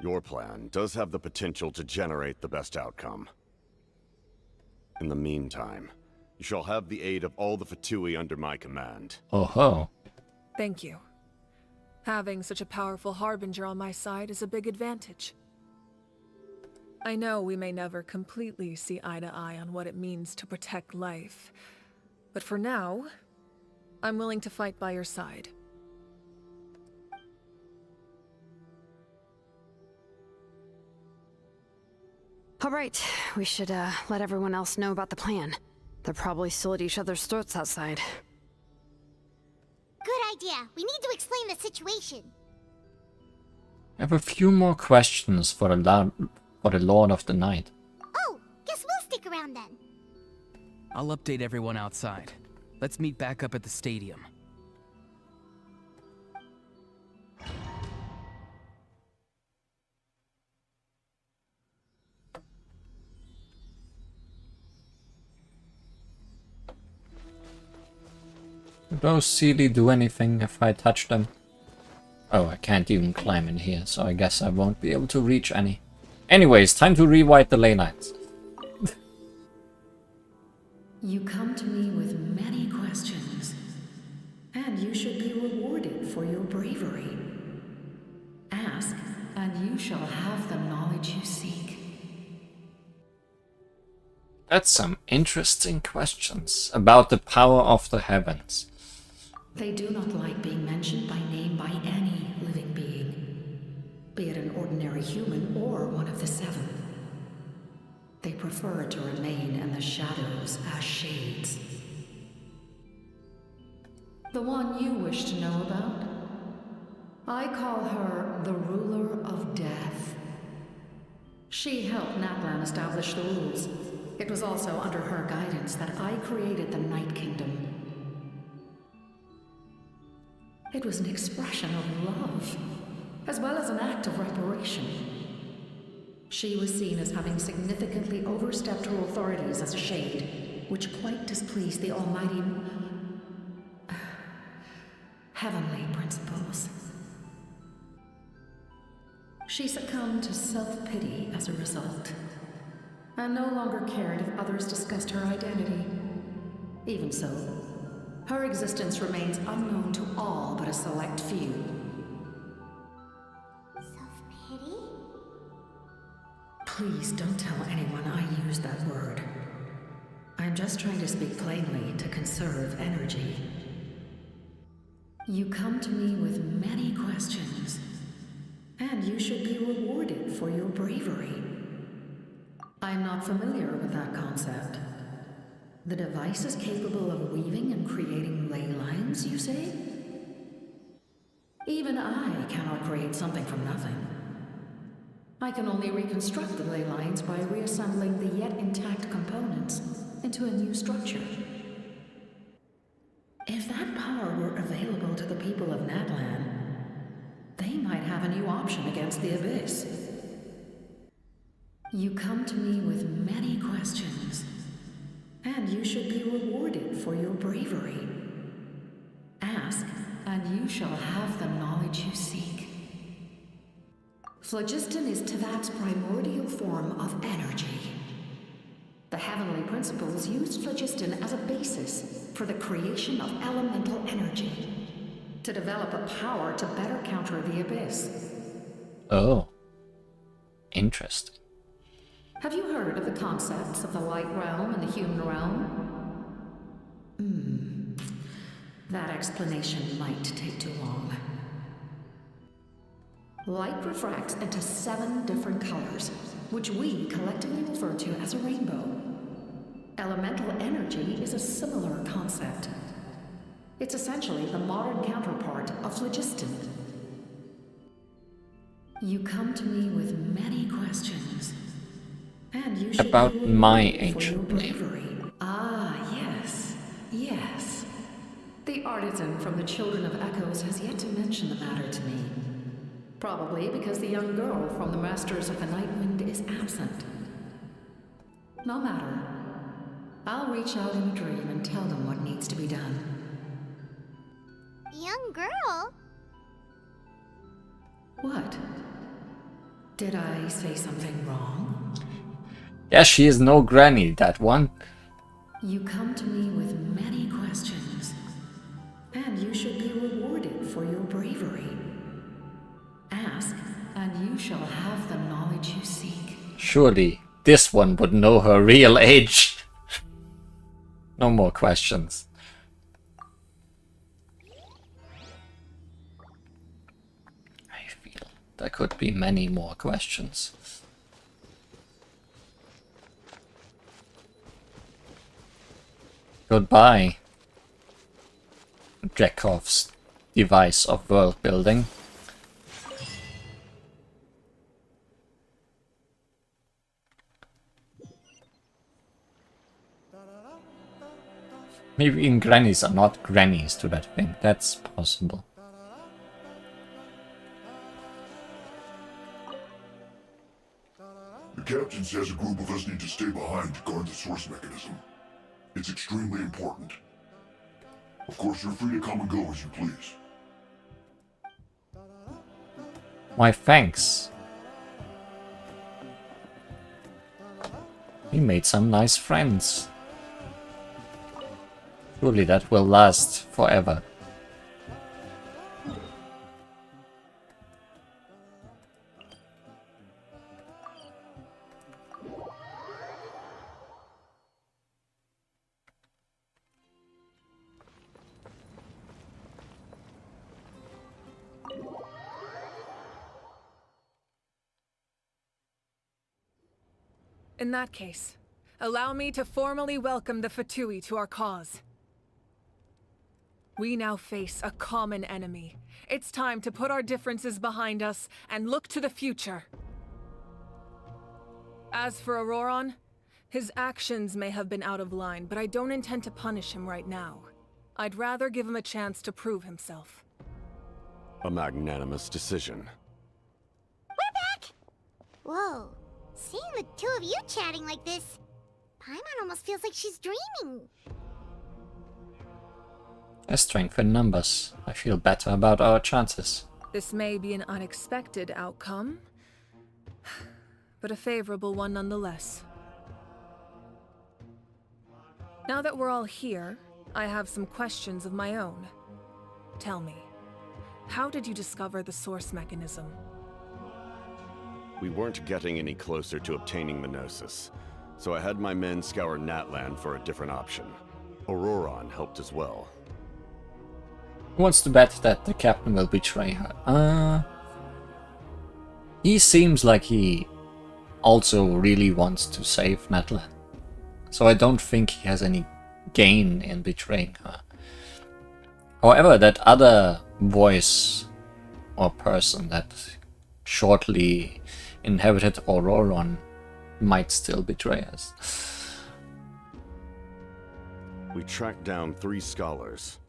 Your plan does have the potential to generate the best outcome. In the meantime, you shall have the aid of all the Fatui under my command. Oh ho. Thank you. Having such a powerful harbinger on my side is a big advantage. I know we may never completely see eye to eye on what it means to protect life, but for now, I'm willing to fight by your side. All right, we should let everyone else know about the plan. They're probably still at each other's throats outside. Good idea. We need to explain the situation. I have a few more questions for the Lord of the Night. Oh, guess we'll stick around then. I'll update everyone outside. Let's meet back up at the stadium. Do those really do anything if I touch them? Oh, I can't even climb in here, so I guess I won't be able to reach any. Anyways, time to rewrite the ley lines. You come to me with many questions, and you should be rewarded for your bravery. Ask, and you shall have the knowledge you seek. That's some interesting questions about the power of the heavens. They do not like being mentioned by name by any living being, be it an ordinary human or one of the seven. They prefer to remain in the shadows as shades. The one you wish to know about? I call her the Ruler of Death. She helped Natlan establish the rules. It was also under her guidance that I created the Night Kingdom. It was an expression of love, as well as an act of reparation. She was seen as having significantly overstepped her authorities as a shade, which quite displeased the almighty heavenly principles. She succumbed to self-pity as a result, and no longer cared if others discussed her identity. Even so, her existence remains unknown to all but a select few. Self-pity? Please don't tell anyone I used that word. I'm just trying to speak plainly to conserve energy. You come to me with many questions, and you should be rewarded for your bravery. I'm not familiar with that concept. The device is capable of weaving and creating ley lines, you say? Even I cannot create something from nothing. I can only reconstruct the ley lines by reassembling the yet intact components into a new structure. If that power were available to the people of Natlan, they might have a new option against the Abyss. You come to me with many questions, and you should be rewarded for your bravery. Ask, and you shall have the knowledge you seek. Phlogiston is Teyvat's primordial form of energy. The heavenly principles used phlogiston as a basis for the creation of elemental energy, to develop a power to better counter the Abyss. Oh. Interesting. Have you heard of the concepts of the light realm and the human realm? That explanation might take too long. Light refracts into 7 different colors, which we collectively refer to as a rainbow. Elemental energy is a similar concept. It's essentially the modern counterpart of phlogiston. You come to me with many questions, and you should About be my rewarded for your ancient name. bravery. Ah, yes, yes. The artisan from the Children of Echoes has yet to mention the matter to me. Probably because the young girl from the Masters of the Nightwind is absent. No matter. I'll reach out in a dream and tell them what needs to be done. Young girl? What? Did I say something wrong? Yeah, she is no granny, that one. You come to me with many questions, and you should be rewarded for your bravery. Ask, and you shall have the knowledge you seek. Surely this one would know her real age. No more questions. I feel there could be many more questions. Goodbye, Chekhov's device of world building. Maybe even grannies are not grannies to that thing. That's possible. The captain says a group of us need to stay behind to guard the source mechanism. It's extremely important. Of course, you're free to come and go as you please. Why, thanks. We made some nice friends. Surely that will last forever. In that case, allow me to formally welcome the Fatui to our cause. We now face a common enemy. It's time to put our differences behind us and look to the future. As for Auroron, his actions may have been out of line, but I don't intend to punish him right now. I'd rather give him a chance to prove himself. A magnanimous decision. We're back! Whoa, seeing the two of you chatting like this, Paimon almost feels like she's dreaming. A strength in numbers. I feel better about our chances. This may be an unexpected outcome, but a favorable one nonetheless. Now that we're all here, I have some questions of my own. Tell me, how did you discover the source mechanism? We weren't getting any closer to obtaining the Gnosis, so I had my men scour Natlan for a different option. Auroron helped as well. Who wants to bet that the captain will betray her? He seems like he also really wants to save Natlan. So I don't think he has any gain in betraying her. However, that other voice or person that shortly inhabited Auroron might still betray us. We tracked down 3 scholars,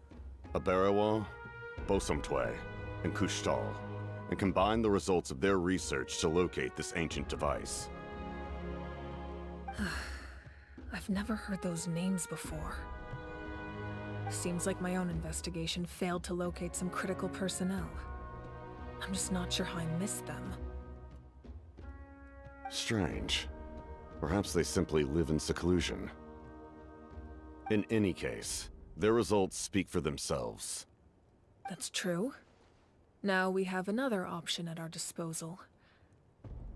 Aberawa, Bosomtwe, and Kushtal, and combined the results of their research to locate this ancient device. I've never heard those names before. Seems like my own investigation failed to locate some critical personnel. I'm just not sure how I missed them. Strange. Perhaps they simply live in seclusion. In any case, their results speak for themselves. That's true. Now we have another option at our disposal.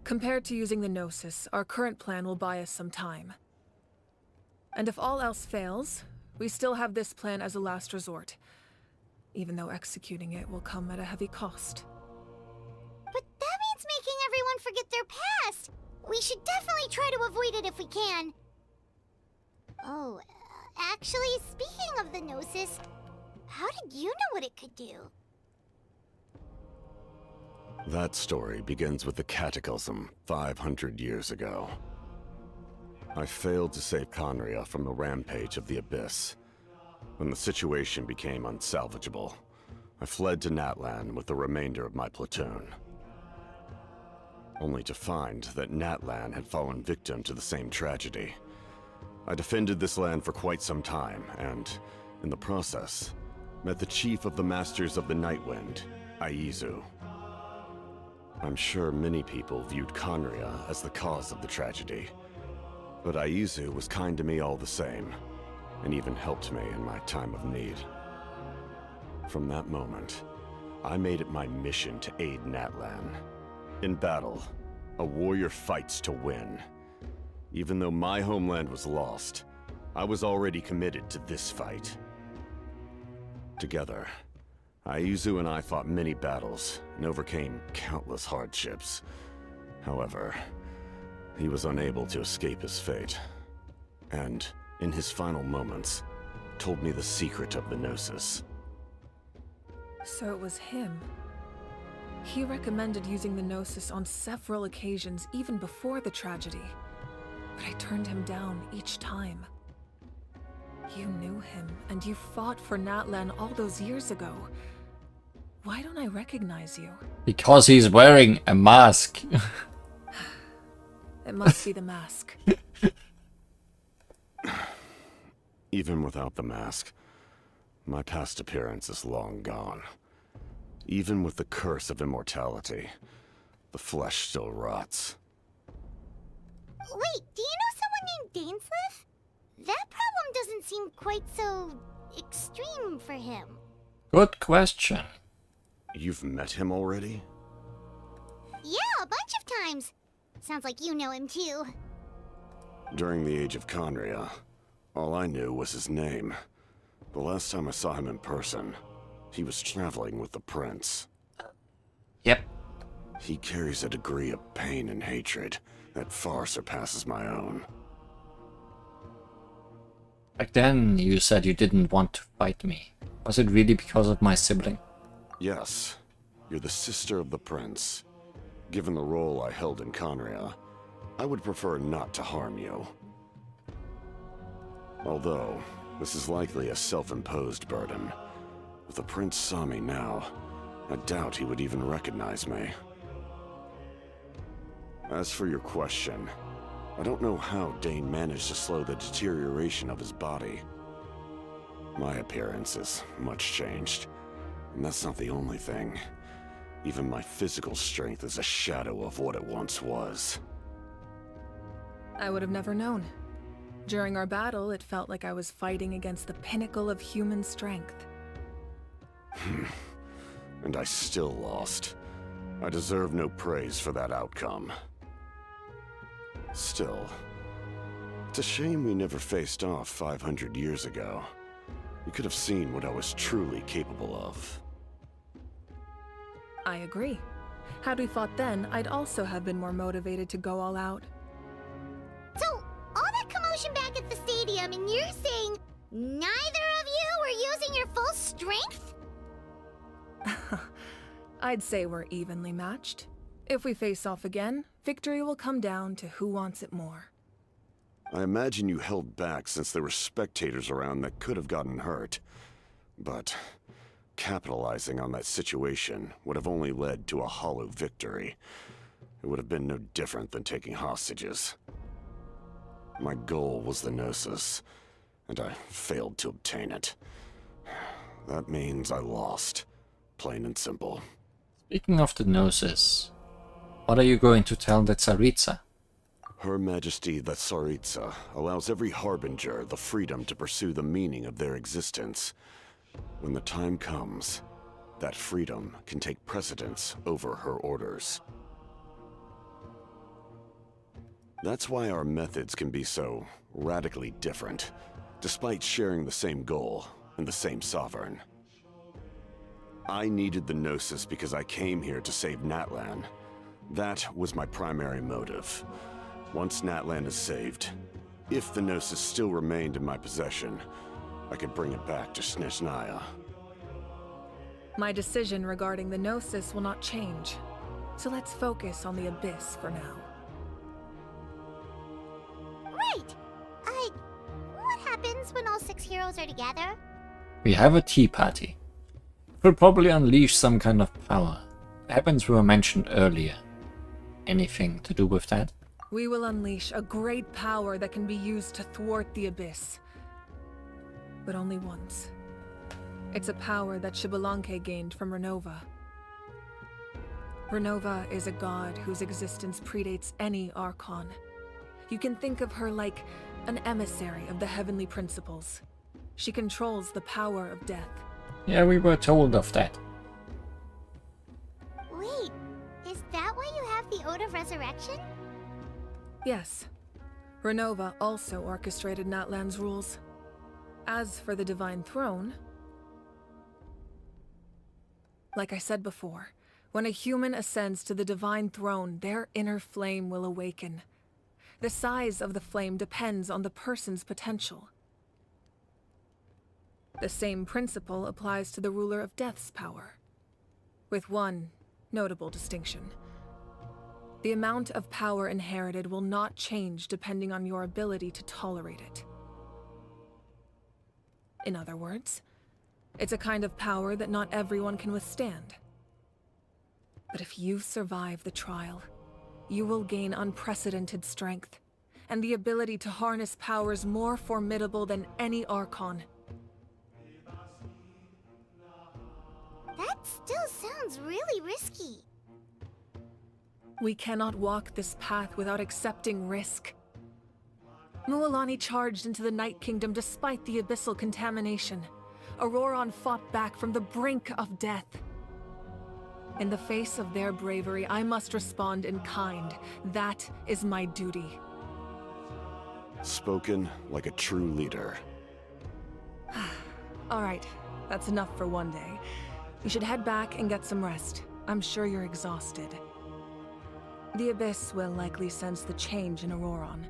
Compared to using the Gnosis, our current plan will buy us some time. And if all else fails, we still have this plan as a last resort, even though executing it will come at a heavy cost. But that means making everyone forget their past! We should definitely try to avoid it if we can. Oh, actually, speaking of the Gnosis, how did you know what it could do? That story begins with the Cataclysm 500 years ago. I failed to save Conria from the rampage of the Abyss. When the situation became unsalvageable, I fled to Natlan with the remainder of my platoon. Only to find that Natlan had fallen victim to the same tragedy. I defended this land for quite some time, and, in the process, met the chief of the Masters of the Nightwind, Aizu. I'm sure many people viewed Conria as the cause of the tragedy, but Aizu was kind to me all the same, and even helped me in my time of need. From that moment, I made it my mission to aid Natlan. In battle, a warrior fights to win. Even though my homeland was lost, I was already committed to this fight. Together, Aizu and I fought many battles and overcame countless hardships. However, he was unable to escape his fate, and, in his final moments, told me the secret of the Gnosis. So it was him. He recommended using the Gnosis on several occasions, even before the tragedy. But I turned him down each time. You knew him, and you fought for Natlan all those years ago. Why don't I recognize you? Because he's wearing a mask. It must be the mask. Even without the mask, my past appearance is long gone. Even with the curse of immortality, the flesh still rots. Wait, do you know someone named Dainsleif? That problem doesn't seem quite so extreme for him. Good question. You've met him already? Yeah, a bunch of times. Sounds like you know him too. During the Age of Conria, all I knew was his name. The last time I saw him in person, he was traveling with the prince. Yep. He carries a degree of pain and hatred that far surpasses my own. Back then, you said you didn't want to fight me. Was it really because of my sibling? Yes, you're the sister of the prince. Given the role I held in Conria, I would prefer not to harm you. Although, this is likely a self-imposed burden. If the prince saw me now, I doubt he would even recognize me. As for your question, I don't know how Dane managed to slow the deterioration of his body. My appearance is much changed, and that's not the only thing. Even my physical strength is a shadow of what it once was. I would have never known. During our battle, it felt like I was fighting against the pinnacle of human strength. And I still lost. I deserve no praise for that outcome. Still, it's a shame we never faced off 500 years ago. You could have seen what I was truly capable of. I agree. Had we fought then, I'd also have been more motivated to go all out. So, all that commotion back at the stadium, and you're saying neither of you were using your full strength? I'd say we're evenly matched. If we face off again, victory will come down to who wants it more. I imagine you held back since there were spectators around that could have gotten hurt. But capitalizing on that situation would have only led to a hollow victory. It would have been no different than taking hostages. My goal was the Gnosis, and I failed to obtain it. That means I lost, plain and simple. Speaking of the Gnosis, what are you going to tell the Tsaritsa? Her Majesty the Tsaritsa allows every Harbinger the freedom to pursue the meaning of their existence. When the time comes, that freedom can take precedence over her orders. That's why our methods can be so radically different, despite sharing the same goal and the same sovereign. I needed the Gnosis because I came here to save Natlan. That was my primary motive. Once Natlan is saved, if the Gnosis still remained in my possession, I could bring it back to Snezhnaya. My decision regarding the Gnosis will not change, so let's focus on the Abyss for now. Right! What happens when all 6 heroes are together? We have a tea party. We'll probably unleash some kind of power. The weapons were mentioned earlier. Anything to do with that? We will unleash a great power that can be used to thwart the Abyss. But only once. It's a power that Xbalanque gained from Renova. Renova is a god whose existence predates any Archon. You can think of her like an emissary of the heavenly principles. She controls the power of death. Yeah, we were told of that. Wait, is that why you have the Ode of Resurrection? Yes. Renova also orchestrated Natlan's rules. As for the Divine Throne, like I said before, when a human ascends to the Divine Throne, their inner flame will awaken. The size of the flame depends on the person's potential. The same principle applies to the Ruler of Death's power, with one notable distinction. The amount of power inherited will not change depending on your ability to tolerate it. In other words, it's a kind of power that not everyone can withstand. But if you survive the trial, you will gain unprecedented strength, and the ability to harness powers more formidable than any Archon. That still sounds really risky. We cannot walk this path without accepting risk. Mualani charged into the Night Kingdom despite the abyssal contamination. Auroron fought back from the brink of death. In the face of their bravery, I must respond in kind. That is my duty. Spoken like a true leader. All right, that's enough for one day. You should head back and get some rest. I'm sure you're exhausted. The Abyss will likely sense the change in Auroron.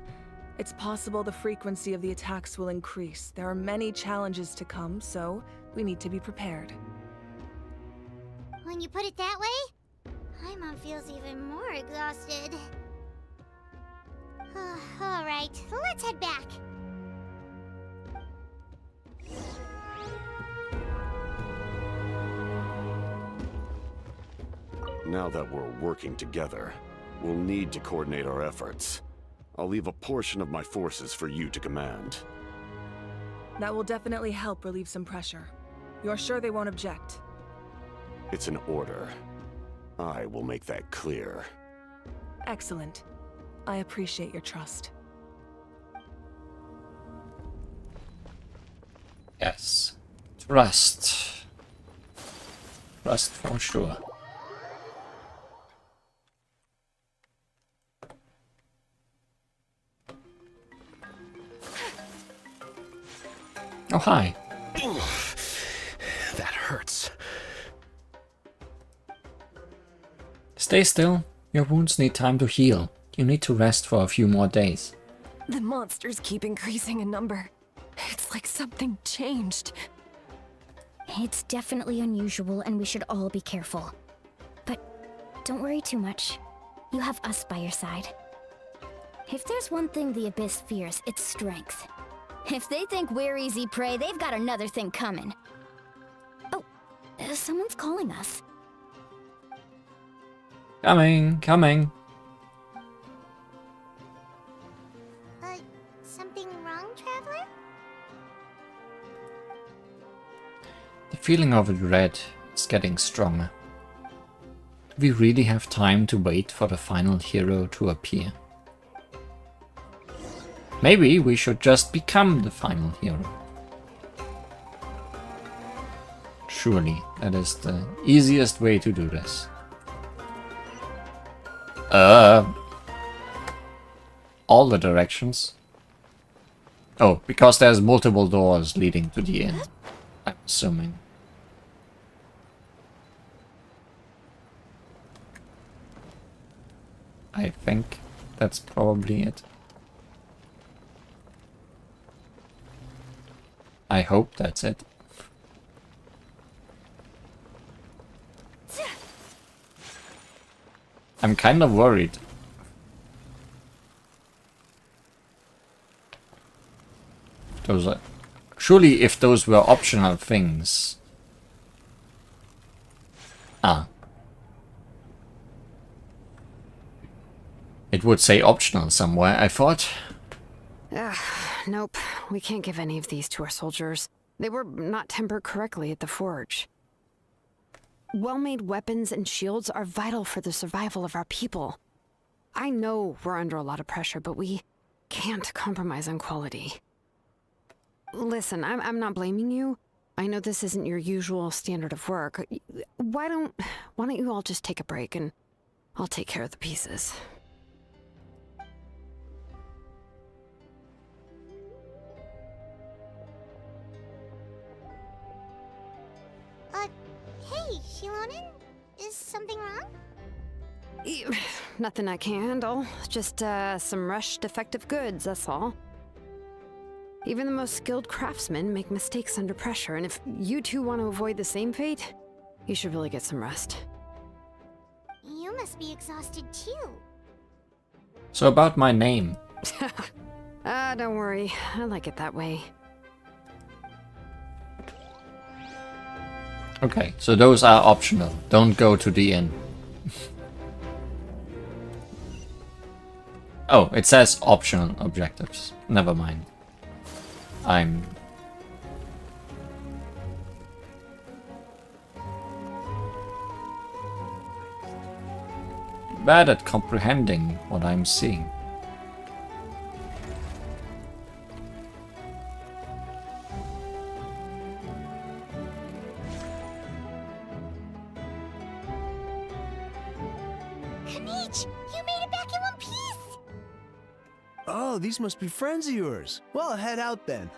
It's possible the frequency of the attacks will increase. There are many challenges to come, so we need to be prepared. When you put it that way, Paimon feels even more exhausted. Alright, let's head back. Now that we're working together, we'll need to coordinate our efforts. I'll leave a portion of my forces for you to command. That will definitely help relieve some pressure. You're sure they won't object? It's an order. I will make that clear. Excellent. I appreciate your trust. Yes. Trust. Trust for sure. Oh, hi. That hurts. Stay still. Your wounds need time to heal. You need to rest for a few more days. The monsters keep increasing in number. It's like something changed. It's definitely unusual and we should all be careful. But don't worry too much. You have us by your side. If there's one thing the Abyss fears, it's strength. If they think we're easy prey, they've got another thing coming. Oh, someone's calling us. Coming, coming. Something wrong, Traveler? The feeling of dread is getting stronger. Do we really have time to wait for the final hero to appear? Maybe we should just become the final hero. Surely, that is the easiest way to do this. all the directions. Oh, because there's multiple doors leading to the inn, I'm assuming. I think that's probably it. I hope that's it. I'm kind of worried. Those are... Surely if those were optional things... Ah. It would say optional somewhere, I thought. Nope, we can't give any of these to our soldiers. They were not tempered correctly at the forge. Well-made weapons and shields are vital for the survival of our people. I know we're under a lot of pressure, but we can't compromise on quality. Listen, I'm not blaming you. I know this isn't your usual standard of work. Why don't you all just take a break and I'll take care of the pieces. Hey, Shilonen? Is something wrong? Nothing I can handle. Just some rushed defective goods, that's all. Even the most skilled craftsmen make mistakes under pressure, and if you two want to avoid the same fate, you should really get some rest. You must be exhausted too. So about my name. Don't worry. I like it that way. Okay, so those are optional. Don't go to the inn. Oh, it says optional objectives. Never mind. I'm... bad at comprehending what I'm seeing. Oh, these must be friends of yours. Well, head out then.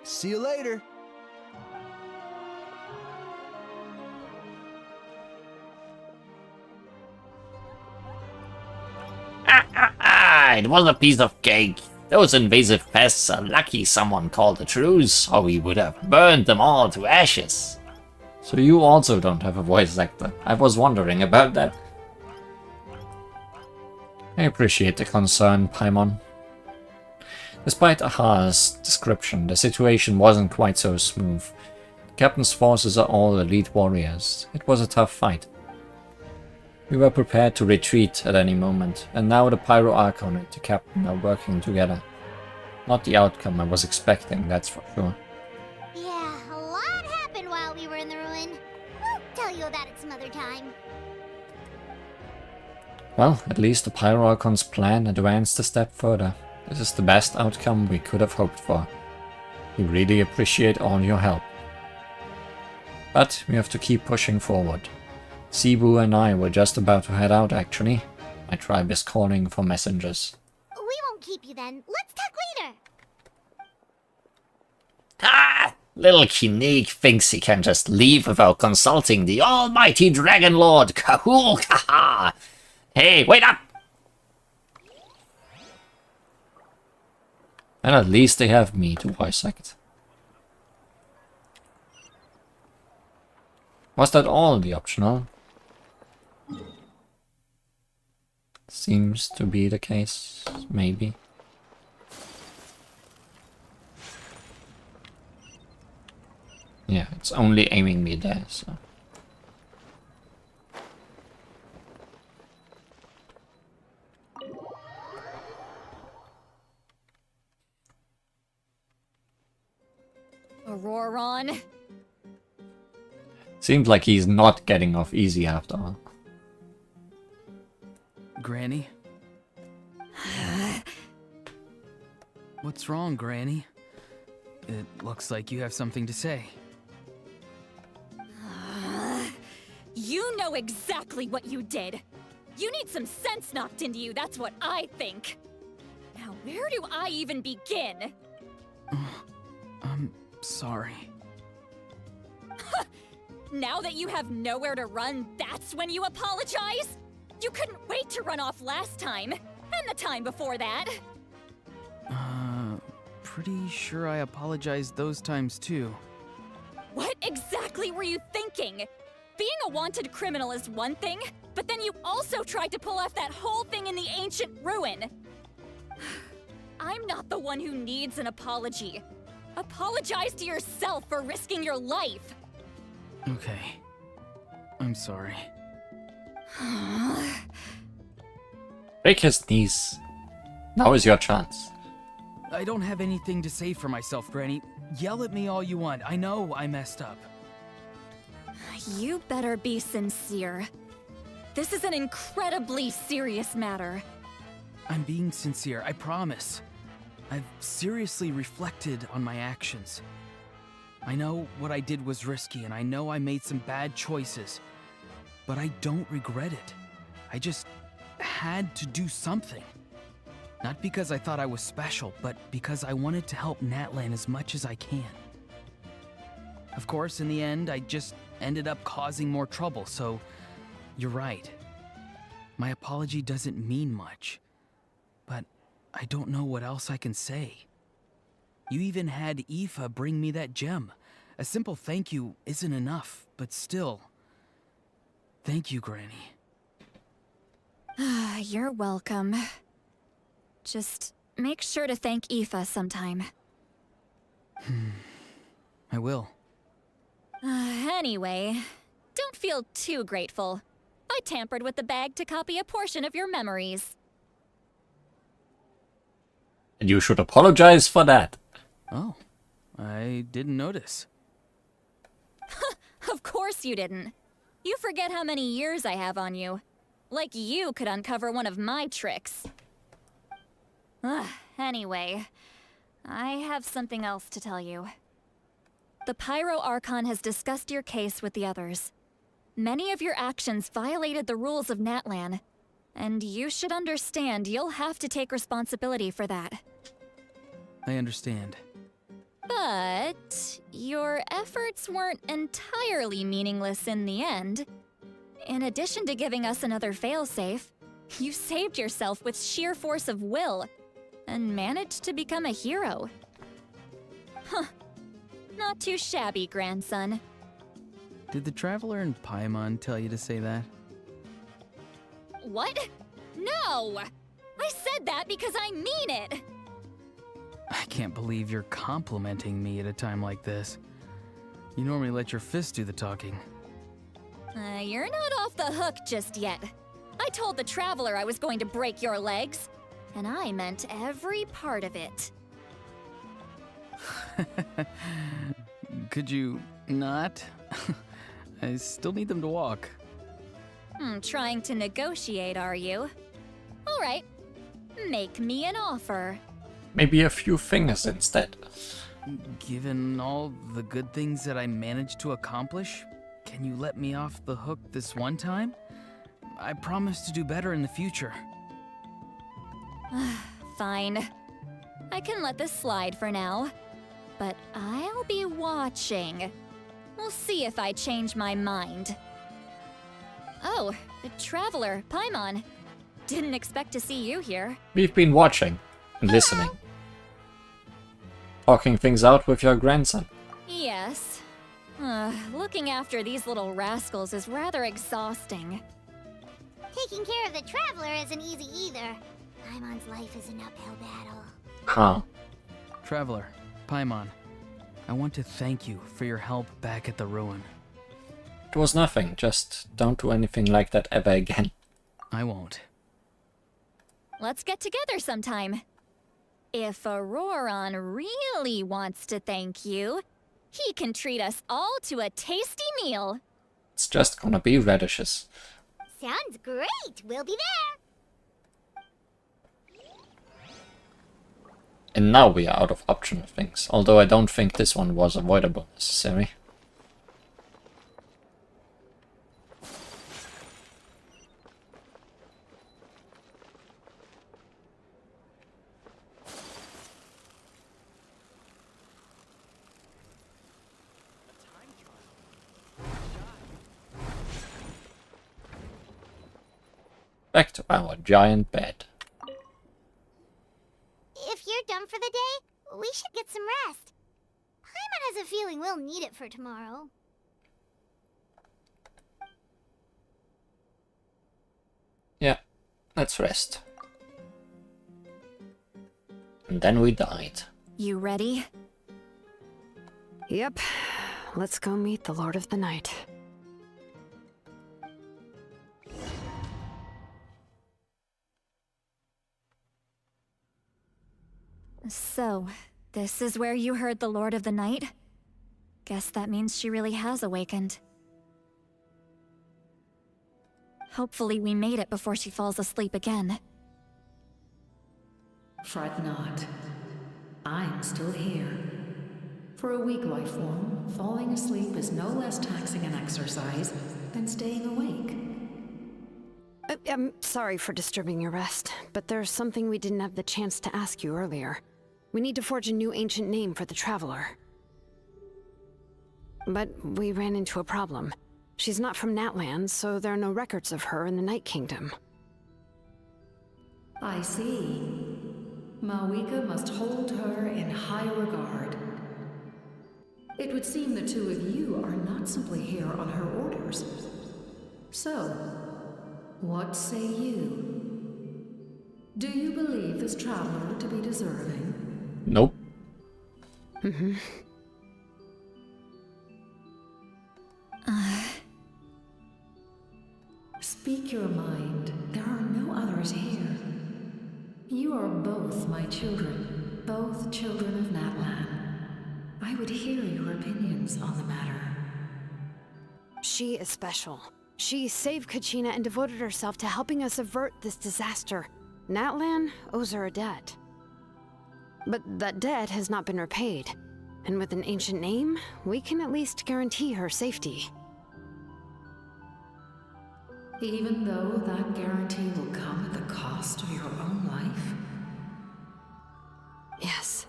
See you later. It was a piece of cake. Those invasive pests are lucky someone called a truce, or we would have burned them all to ashes. So you also don't have a voice actor. I was wondering about that. I appreciate the concern, Paimon. Despite Aha's description, the situation wasn't quite so smooth. The captain's forces are all elite warriors. It was a tough fight. We were prepared to retreat at any moment, and now the Pyro Archon and the captain are working together. Not the outcome I was expecting, that's for sure. Yeah, a lot happened while we were in the ruin. We'll tell you about it some other time. Well, at least the Pyro Archon's plan advanced a step further. This is the best outcome we could have hoped for. We really appreciate all your help. But we have to keep pushing forward. Cebu and I were just about to head out, actually. My tribe is calling for messengers. We won't keep you then. Let's talk later. Ah! Little Kinnick thinks he can just leave without consulting the almighty Dragon Lord. Kahul Kaha! Hey, wait up! And at least they have me to voice act. Was that all the optional? Seems to be the case, maybe. Yeah, it's only aiming me there, so... Auroron. Seems like he's not getting off easy after all. Granny? What's wrong, Granny? It looks like you have something to say. You know exactly what you did. You need some sense knocked into you, that's what I think. Now, where do I even begin? I'm sorry. Now that you have nowhere to run, that's when you apologize? You couldn't wait to run off last time, and the time before that. Pretty sure I apologized those times too. What exactly were you thinking? Being a wanted criminal is one thing, but then you also tried to pull off that whole thing in the ancient ruin. I'm not the one who needs an apology. Apologize to yourself for risking your life. Okay. I'm sorry. Break his knees. Now is your chance. I don't have anything to say for myself, Granny. Yell at me all you want. I know I messed up. You better be sincere. This is an incredibly serious matter. I'm being sincere, I promise. I've seriously reflected on my actions. I know what I did was risky, and I know I made some bad choices. But I don't regret it. I just had to do something. Not because I thought I was special, but because I wanted to help Natlan as much as I can. Of course, in the end, I just ended up causing more trouble, so you're right. My apology doesn't mean much, but I don't know what else I can say. You even had Aoife bring me that gem. A simple thank you isn't enough, but still. Thank you, Granny. You're welcome. Just make sure to thank Aoife sometime. I will. Anyway, don't feel too grateful. I tampered with the bag to copy a portion of your memories. And you should apologize for that. Oh, I didn't notice. Of course you didn't. You forget how many years I have on you. Like you could uncover one of my tricks. Anyway, I have something else to tell you. The Pyro Archon has discussed your case with the others. Many of your actions violated the rules of Natlan, and you should understand you'll have to take responsibility for that. I understand. But your efforts weren't entirely meaningless in the end. In addition to giving us another failsafe, you saved yourself with sheer force of will and managed to become a hero. Huh. Not too shabby, grandson. Did the Traveler and Paimon tell you to say that? What? No! I said that because I mean it! I can't believe you're complimenting me at a time like this. You normally let your fist do the talking. You're not off the hook just yet. I told the Traveler I was going to break your legs, and I meant every part of it. Could you not? I still need them to walk. Trying to negotiate, are you? All right. Make me an offer. Maybe a few fingers instead. Given all the good things that I managed to accomplish, can you let me off the hook this one time? I promise to do better in the future. Fine. I can let this slide for now. But I'll be watching. We'll see if I change my mind. Oh, the Traveler, Paimon. Didn't expect to see you here. We've been watching and listening. Talking things out with your grandson. Yes. Looking after these little rascals is rather exhausting. Taking care of the Traveler isn't easy either. Paimon's life is an uphill battle. Huh. Traveler, Paimon, I want to thank you for your help back at the ruin. It was nothing, just don't do anything like that ever again. I won't. Let's get together sometime. If Auroron really wants to thank you, he can treat us all to a tasty meal. It's just gonna be radishes. Sounds great! We'll be there! And now we are out of optional things, although I don't think this one was avoidable necessarily. Back to our giant bed. If you're done for the day, we should get some rest. Paimon has a feeling we'll need it for tomorrow. Yeah, let's rest. And then we died. You ready? Yep. Let's go meet the Lord of the Night. So, this is where you heard the Lord of the Night? Guess that means she really has awakened. Hopefully we made it before she falls asleep again. Fret not. I'm still here. For a weak life form, falling asleep is no less taxing an exercise than staying awake. I'm sorry for disturbing your rest, but there's something we didn't have the chance to ask you earlier. We need to forge a new ancient name for the Traveler. But we ran into a problem. She's not from Natlan, so there are no records of her in the Night Kingdom. I see. Mawika must hold her in high regard. It would seem the two of you are not simply here on her orders. So, what say you? Do you believe this traveler to be deserving? Nope. Mm-hmm. Speak your mind. There are no others here. You are both my children, both children of Natlan. I would hear your opinions on the matter. She is special. She saved Kachina and devoted herself to helping us avert this disaster. Natlan owes her a debt. But that debt has not been repaid. And with an ancient name, we can at least guarantee her safety. Even though that guarantee will come at the cost of your own life? Yes.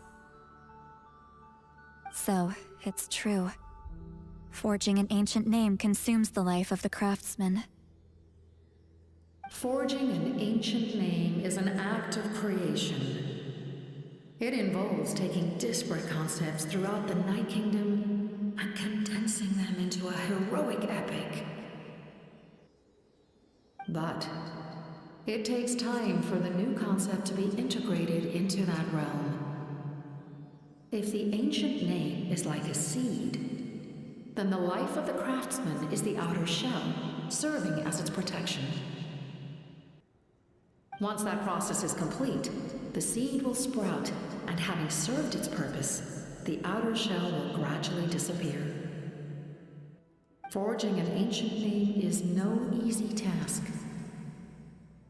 So, it's true. Forging an ancient name consumes the life of the craftsman. Forging an ancient name is an act of creation. It involves taking disparate concepts throughout the Night Kingdom and condensing them into a heroic epic. But it takes time for the new concept to be integrated into that realm. If the ancient name is like a seed, then the life of the craftsman is the outer shell, serving as its protection. Once that process is complete, the seed will sprout, and having served its purpose, the outer shell will gradually disappear. Forging an ancient name is no easy task,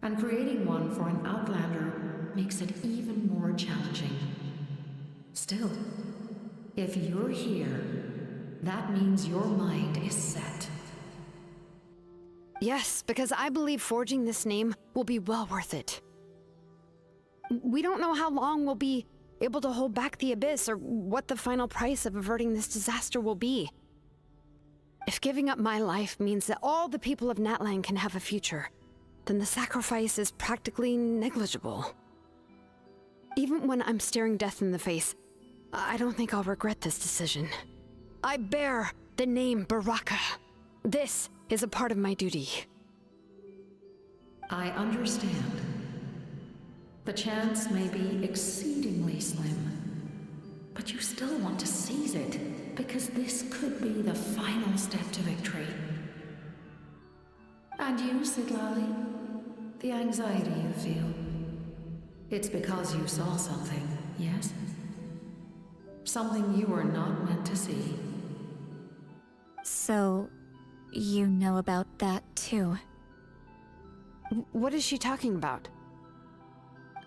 and creating one for an outlander makes it even more challenging. Still, if you're here, that means your mind is set. Yes, because I believe forging this name will be well worth it. We don't know how long we'll be able to hold back the Abyss or what the final price of averting this disaster will be. If giving up my life means that all the people of Natlan can have a future, then the sacrifice is practically negligible. Even when I'm staring death in the face, I don't think I'll regret this decision. I bear the name Baraka. This is a part of my duty. I understand. The chance may be exceedingly slim, but you still want to seize it, because this could be the final step to victory. And you, Sidlali? The anxiety you feel, it's because you saw something, yes? Something you were not meant to see. So, you know about that too? What is she talking about?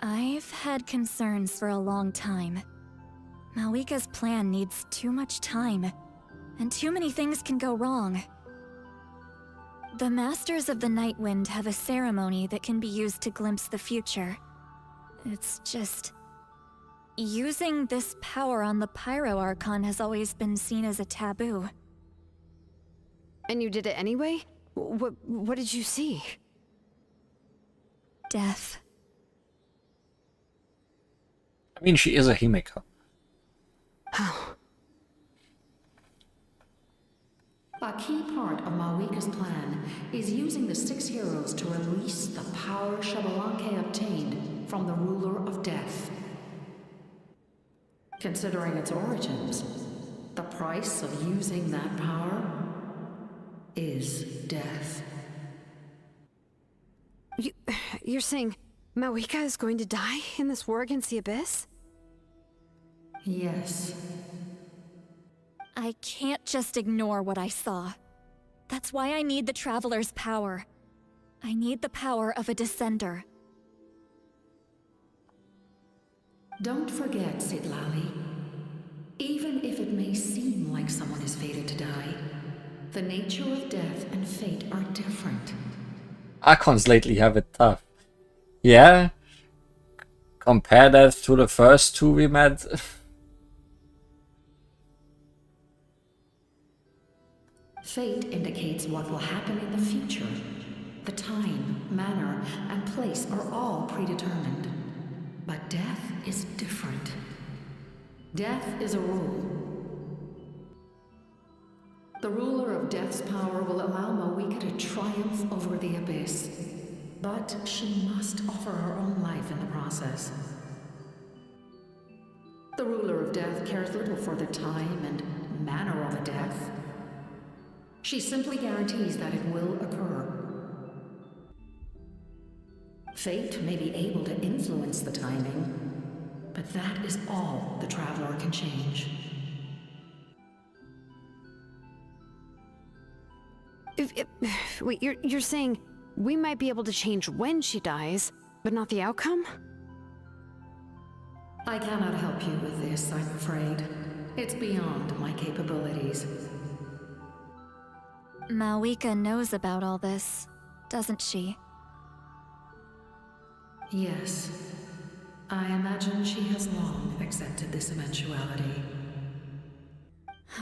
I've had concerns for a long time. Mawika's plan needs too much time, and too many things can go wrong. The Masters of the Night Wind have a ceremony that can be used to glimpse the future. It's just... using this power on the Pyro Archon has always been seen as a taboo. And you did it anyway? What did you see? Death. I mean, she is a Himiko. How? A key part of Mawika's plan is using the 6 heroes to release the power Xbalanque obtained from the ruler of death. Considering its origins, the price of using that power is death. You're saying Mawika is going to die in this war against the Abyss? Yes. I can't just ignore what I saw. That's why I need the Traveler's power. I need the power of a Descender. Don't forget, Citlali. Even if it may seem like someone is fated to die, the nature of death and fate are different. Archons lately have it tough. Yeah? Compare that to the first 2 we met. Fate indicates what will happen in the future. The time, manner, and place are all predetermined. But death is different. Death is a rule. The ruler of death's power will allow Mawika to triumph over the Abyss. But she must offer her own life in the process. The ruler of death cares little for the time and manner of a death. She simply guarantees that it will occur. Fate may be able to influence the timing, but that is all the Traveler can change. Wait, you're saying we might be able to change when she dies, but not the outcome? I cannot help you with this, I'm afraid. It's beyond my capabilities. Mawika knows about all this, doesn't she? Yes. I imagine she has long accepted this eventuality.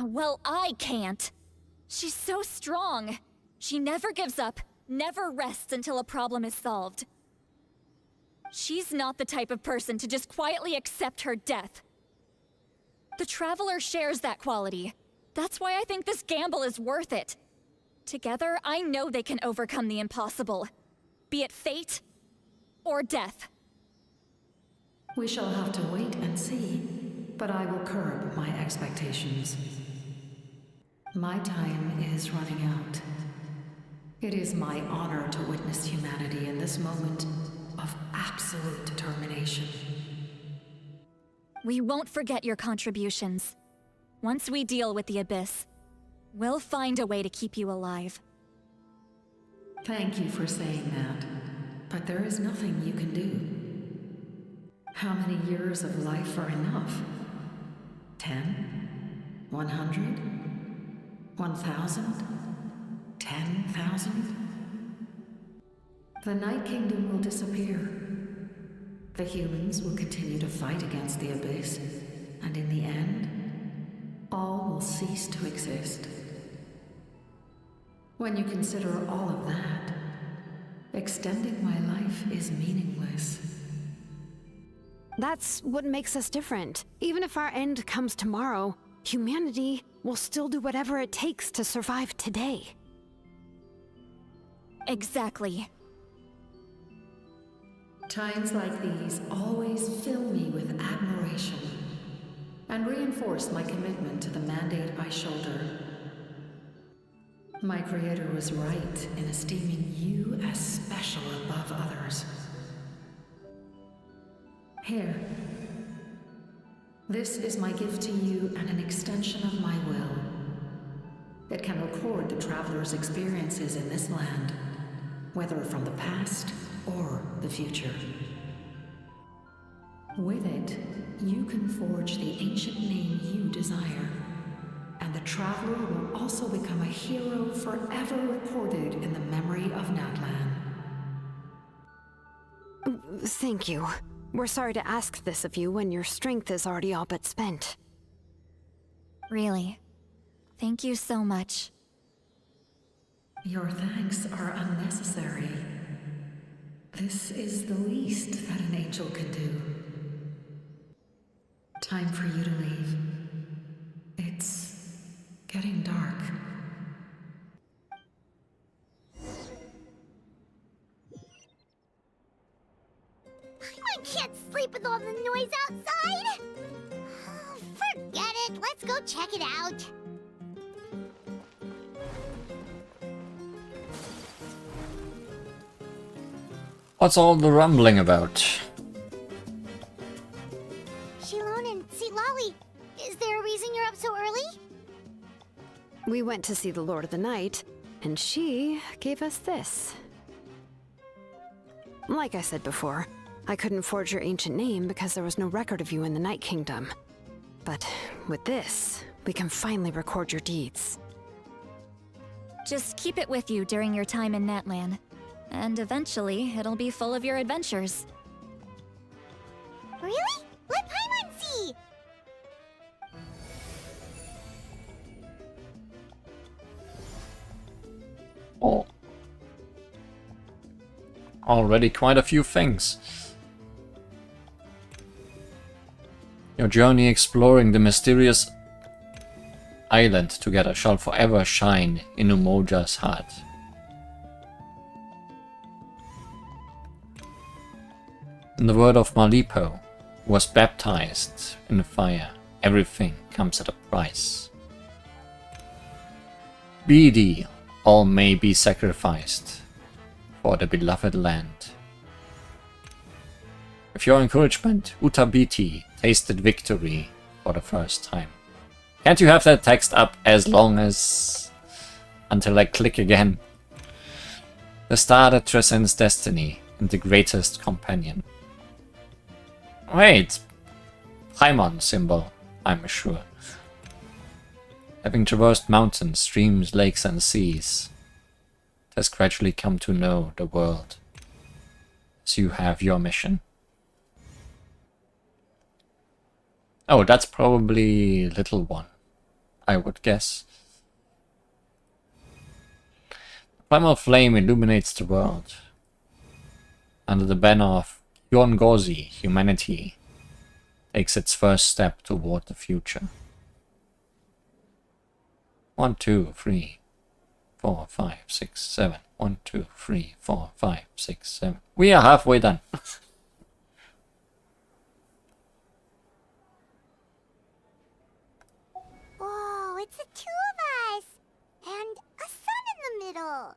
Well, I can't. She's so strong. She never gives up, never rests until a problem is solved. She's not the type of person to just quietly accept her death. The Traveler shares that quality. That's why I think this gamble is worth it. Together, I know they can overcome the impossible. Be it fate or death. We shall have to wait and see, but I will curb my expectations. My time is running out. It is my honor to witness humanity in this moment of absolute determination. We won't forget your contributions. Once we deal with the Abyss, we'll find a way to keep you alive. Thank you for saying that, but there is nothing you can do. How many years of life are enough? 10? 100? 1,000? 10,000? The Night Kingdom will disappear. The humans will continue to fight against the Abyss, and in the end, all will cease to exist. When you consider all of that, extending my life is meaningless. That's what makes us different. Even if our end comes tomorrow, humanity will still do whatever it takes to survive today. Exactly. Times like these always fill me with admiration and reinforce my commitment to the mandate I shoulder. My Creator was right in esteeming you as special above others. Here. This is my gift to you and an extension of my will. It can record the Traveler's experiences in this land, whether from the past or the future. With it, you can forge the ancient name you desire, and the Traveler will also become a hero forever recorded in the memory of Natlan. Thank you. We're sorry to ask this of you when your strength is already all but spent. Really. Thank you so much. Your thanks are unnecessary. This is the least that an angel can do. Time for you to leave. It's getting dark. I can't sleep with all the noise outside! Oh, forget it, let's go check it out. What's all the rumbling about? Shilon and Lolly, is there a reason you're up so early? We went to see the Lord of the Night, and she gave us this. Like I said before, I couldn't forge your ancient name because there was no record of you in the Night Kingdom. But with this, we can finally record your deeds. Just keep it with you during your time in Natlan. And eventually, it'll be full of your adventures. Really? Let Paimon see! Oh. Already quite a few things. Your journey exploring the mysterious island together shall forever shine in Umoja's heart. In the word of Malipo, who was baptized in the fire, everything comes at a price. Be thee, all may be sacrificed for the beloved land. With your encouragement, Utabiti tasted victory for the first time. Can't you have that text up as long as... until I click again? The star that transcends destiny and the greatest companion. Wait, Paimon symbol, I'm sure. Having traversed mountains, streams, lakes and seas, it has gradually come to know the world as you have your mission. Oh, that's probably Little One, I would guess. The primal flame illuminates the world. Under the banner of Yongozi, humanity takes its first step toward the future. 1, 2, 3, 4, 5, 6, 7. 1, 2, 3, 4, 5, 6, 7. We are halfway done. Whoa, it's the two of us! And a sun in the middle!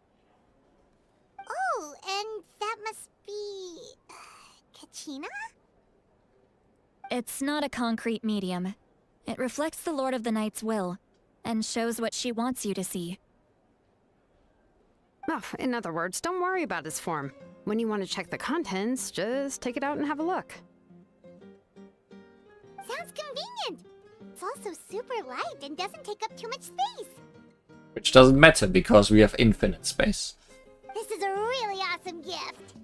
Oh, and that must be... Kachina? It's not a concrete medium. It reflects the Lord of the Night's will, and shows what she wants you to see. Oh, in other words, don't worry about his form. When you want to check the contents, just take it out and have a look. Sounds convenient! It's also super light and doesn't take up too much space. Which doesn't matter because we have infinite space. This is a really awesome gift!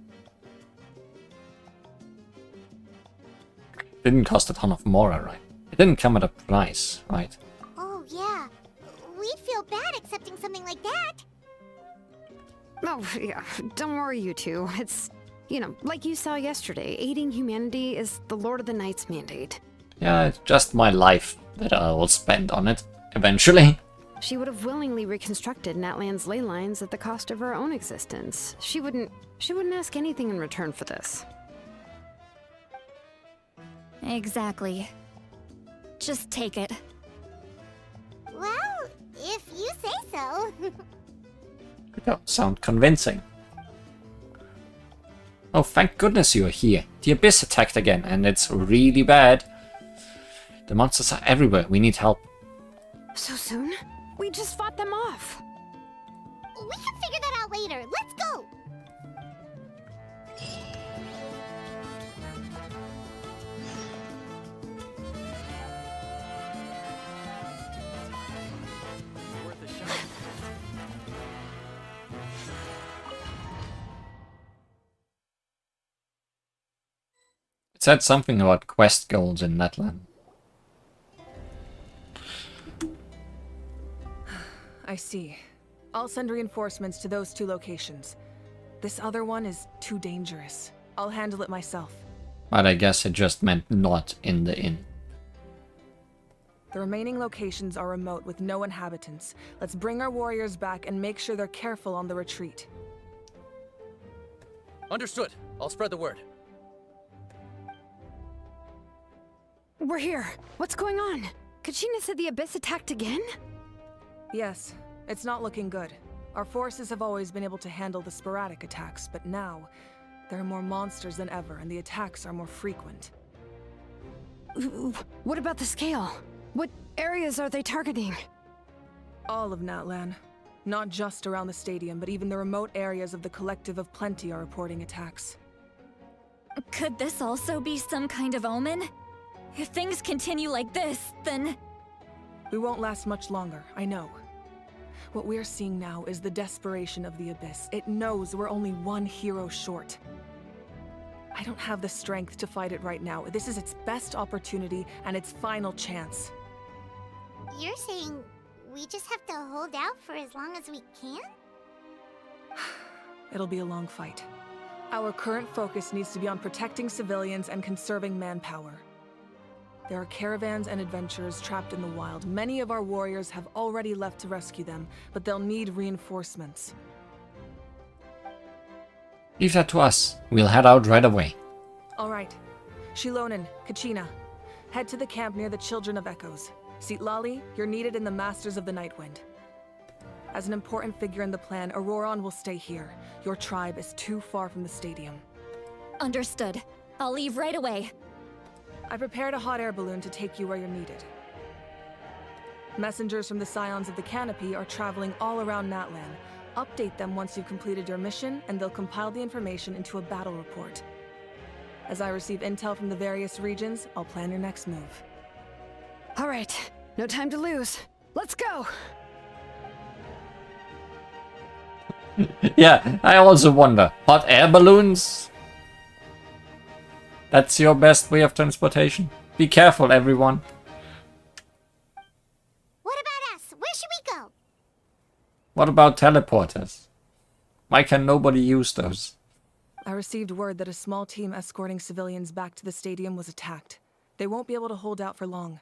Didn't cost a ton of Mora, right? It didn't come at a price, right? Oh yeah, we'd feel bad accepting something like that. Oh, yeah, don't worry, you two. It's, you know, like you saw yesterday, aiding humanity is the Lord of the Night's mandate. Yeah, it's just my life that I will spend on it, eventually. She would have willingly reconstructed Natlan's ley lines at the cost of her own existence. She wouldn't ask anything in return for this. Exactly. Just take it. Well, if you say so. You don't sound convincing. Oh, thank goodness you're here. The Abyss attacked again, and it's really bad. The monsters are everywhere. We need help. So soon? We just fought them off. We can figure that out later. Let's go! It said something about quest goals in Natlan. I see. I'll send reinforcements to those two locations. This other one is too dangerous. I'll handle it myself. But I guess it just meant not in the inn. The remaining locations are remote with no inhabitants. Let's bring our warriors back and make sure they're careful on the retreat. Understood. I'll spread the word. We're here. What's going on? Kachina said the Abyss attacked again? Yes, it's not looking good. Our forces have always been able to handle the sporadic attacks, but now there are more monsters than ever, and the attacks are more frequent. What about the scale? What areas are they targeting? All of Natlan. Not just around the stadium, but even the remote areas of the Collective of Plenty are reporting attacks. Could this also be some kind of omen? If things continue like this, then... We won't last much longer, I know. What we're seeing now is the desperation of the Abyss. It knows we're only one hero short. I don't have the strength to fight it right now. This is its best opportunity and its final chance. You're saying we just have to hold out for as long as we can? It'll be a long fight. Our current focus needs to be on protecting civilians and conserving manpower. There are caravans and adventurers trapped in the wild. Many of our warriors have already left to rescue them, but they'll need reinforcements. Leave that to us. We'll head out right away. All right. Shilonen, Kachina, head to the camp near the Children of Echoes. Lali, you're needed in the Masters of the Nightwind. As an important figure in the plan, Auroron will stay here. Your tribe is too far from the stadium. Understood. I'll leave right away. I prepared a hot air balloon to take you where you're needed. Messengers from the Scions of the Canopy are traveling all around Natlan. Update them once you've completed your mission, and they'll compile the information into a battle report. As I receive intel from the various regions, I'll plan your next move. All right, no time to lose. Let's go! Yeah, I also wonder. Hot air balloons? That's your best way of transportation? Be careful, everyone. What about us? Where should we go? What about teleporters? Why can nobody use those? I received word that a small team escorting civilians back to the stadium was attacked. They won't be able to hold out for long.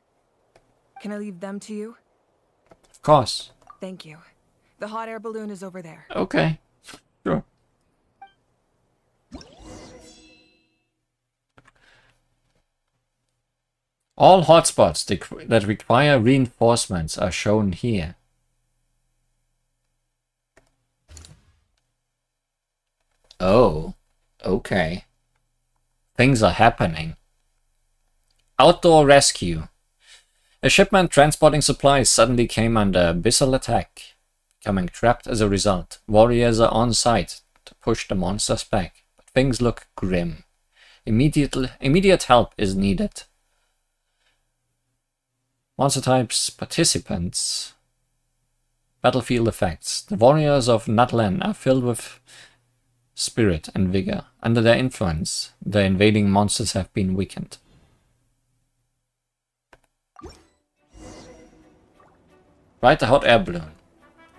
Can I leave them to you? Of course. Thank you. The hot air balloon is over there. Okay. Sure. All hotspots that require reinforcements are shown here. Oh, okay. Things are happening. Outdoor rescue. A shipment transporting supplies suddenly came under abyssal attack, becoming trapped as a result. Warriors are on site to push the monsters back, but things look grim. Immediate help is needed. Monster types, participants. Battlefield effects. The warriors of Natlan are filled with spirit and vigor. Under their influence, the invading monsters have been weakened. Ride the hot air balloon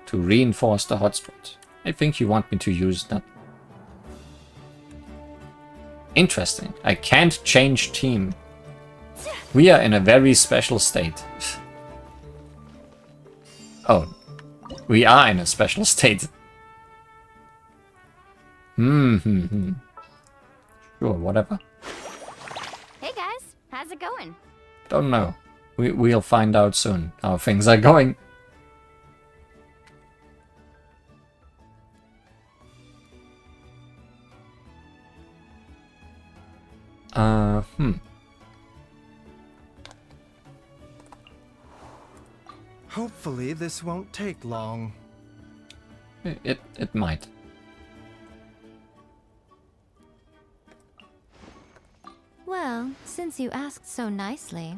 to reinforce the hotspot. I think you want me to use that. Interesting. I can't change team. We are in a very special state. Oh, we are in a special state. Sure, whatever. Hey guys, how's it going? Don't know. We'll find out soon how things are going. Hopefully this won't take long. It might. Well, since you asked so nicely.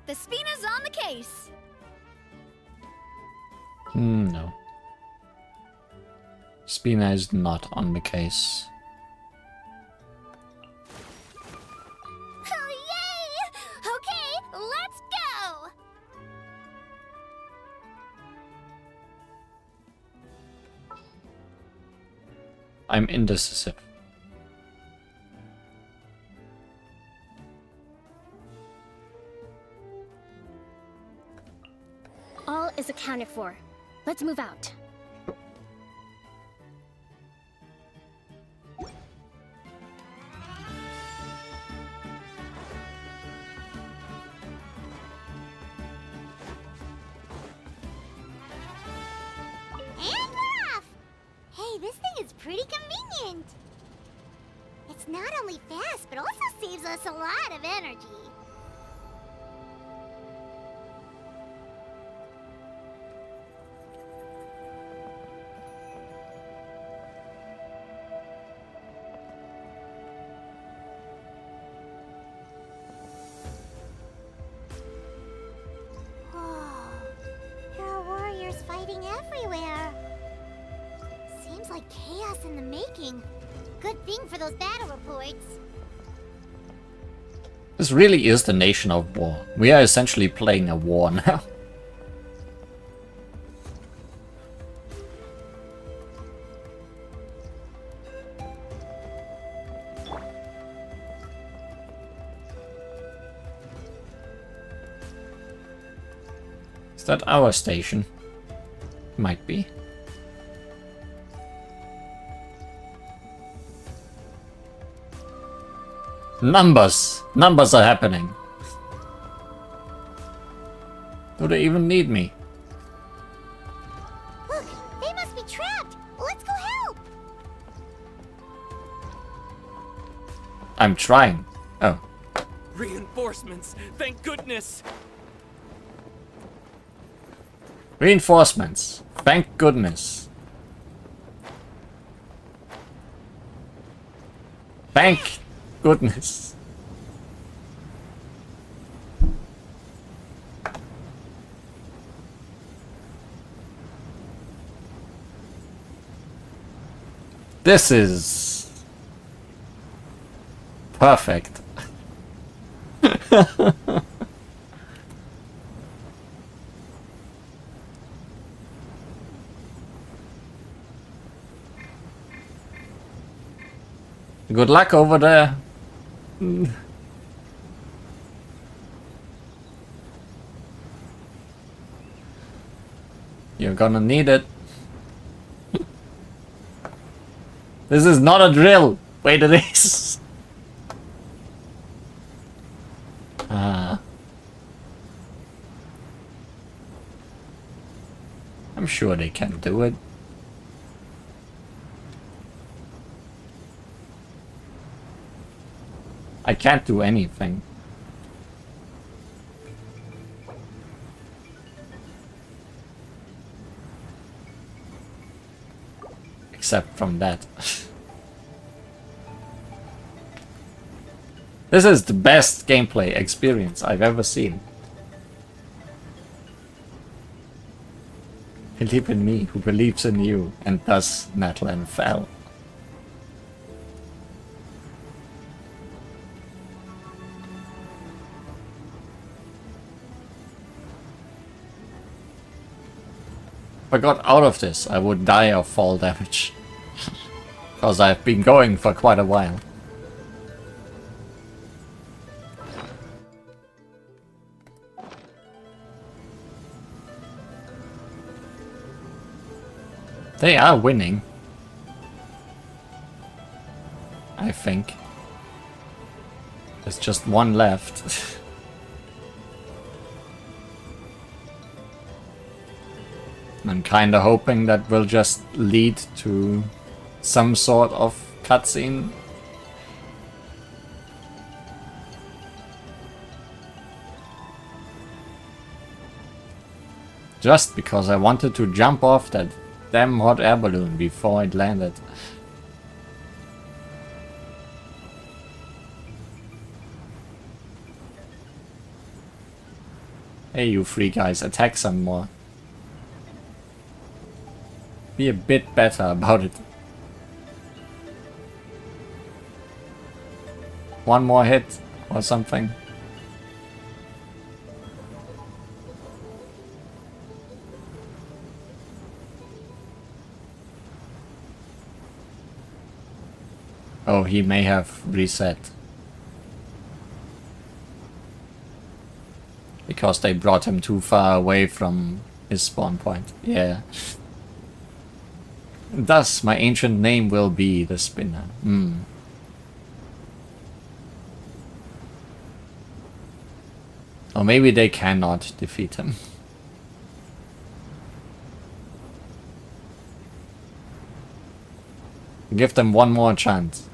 The Spina's on the case. No. Spina is not on the case. Oh, yay! Okay, let's go! I'm indecisive. All is accounted for. Let's move out. And we're off! Hey, this thing is pretty convenient. It's not only fast, but also saves us a lot of energy. There are warriors fighting everywhere. Seems like chaos in the making. Good thing for those battle reports. This really is the nation of war. We are essentially playing a war now. Is that our station? Might be. Numbers! Numbers are happening. Do they even need me? Look, they must be trapped. Let's go help. I'm trying. Oh. Reinforcements! Thank goodness! Reinforcements. Thank goodness. Thank goodness. This is perfect. Good luck over there. You're gonna need it. This is not a drill. Wait, it is. I'm sure they can do it. I can't do anything. Except from that. This is the best gameplay experience I've ever seen. Believe in me who believes in you, and thus Natlan fell. If I got out of this, I would die of fall damage. Because I've been going for quite a while. They are winning. I think. There's just one left. I'm kinda hoping that will just lead to some sort of cutscene. Just because I wanted to jump off that damn hot air balloon before it landed. Hey, you three guys, attack some more. Be a bit better about it. One more hit or something. Oh, he may have reset. Because they brought him too far away from his spawn point. Yeah. Thus, my ancient name will be the Spinner. Or maybe they cannot defeat him. Give them one more chance.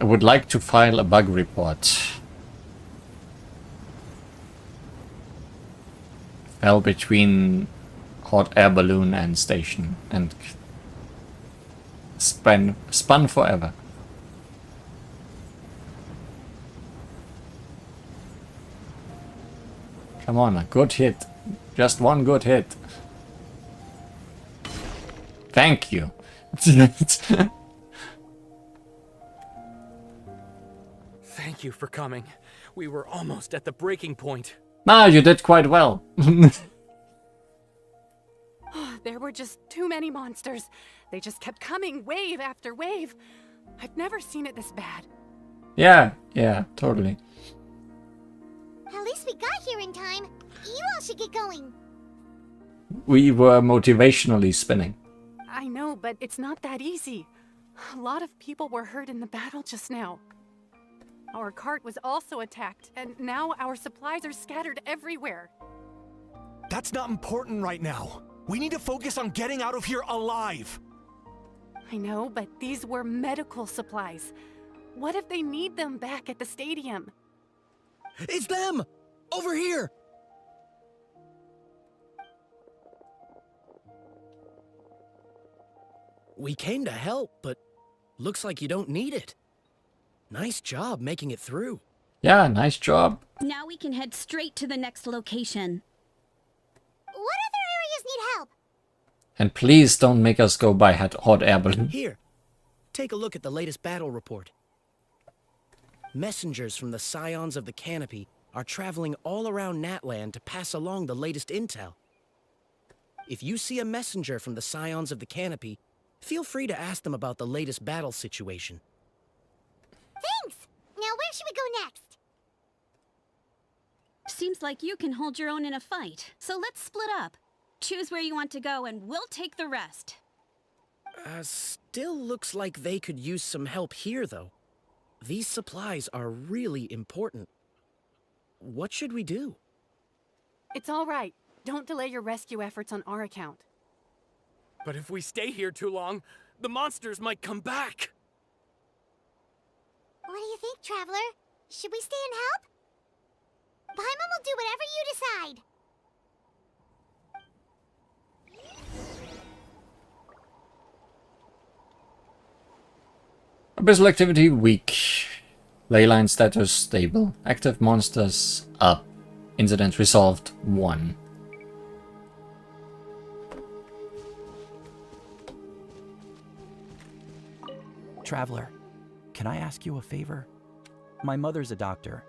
I would like to file a bug report. Fell between hot air balloon and station and spun forever. Come on, a good hit. Just one good hit. Thank you. Thank you for coming. We were almost at the breaking point. Nah, you did quite well. There were just too many monsters. They just kept coming, wave after wave. I've never seen it this bad. Yeah, totally. At least we got here in time. You all should get going. We were motivationally spinning. I know, but it's not that easy. A lot of people were hurt in the battle just now. Our cart was also attacked, and now our supplies are scattered everywhere. That's not important right now. We need to focus on getting out of here alive. I know, but these were medical supplies. What if they need them back at the stadium? It's them! Over here! We came to help, but looks like you don't need it. Nice job making it through. Yeah, nice job. Now we can head straight to the next location. What other areas need help? And please don't make us go by hot air balloon. Here, take a look at the latest battle report. Messengers from the Scions of the Canopy are traveling all around Natlan to pass along the latest intel. If you see a messenger from the Scions of the Canopy, feel free to ask them about the latest battle situation. Thanks! Now where should we go next? Seems like you can hold your own in a fight, so let's split up. Choose where you want to go and we'll take the rest. Still looks like they could use some help here, though. These supplies are really important. What should we do? It's all right. Don't delay your rescue efforts on our account. But if we stay here too long, the monsters might come back. What do you think, Traveler? Should we stay and help? Paimon will do whatever you decide. Abyssal activity weak. Leyline status stable. Active monsters up. Incident resolved 1. Traveler, can I ask you a favor? My mother's a doctor.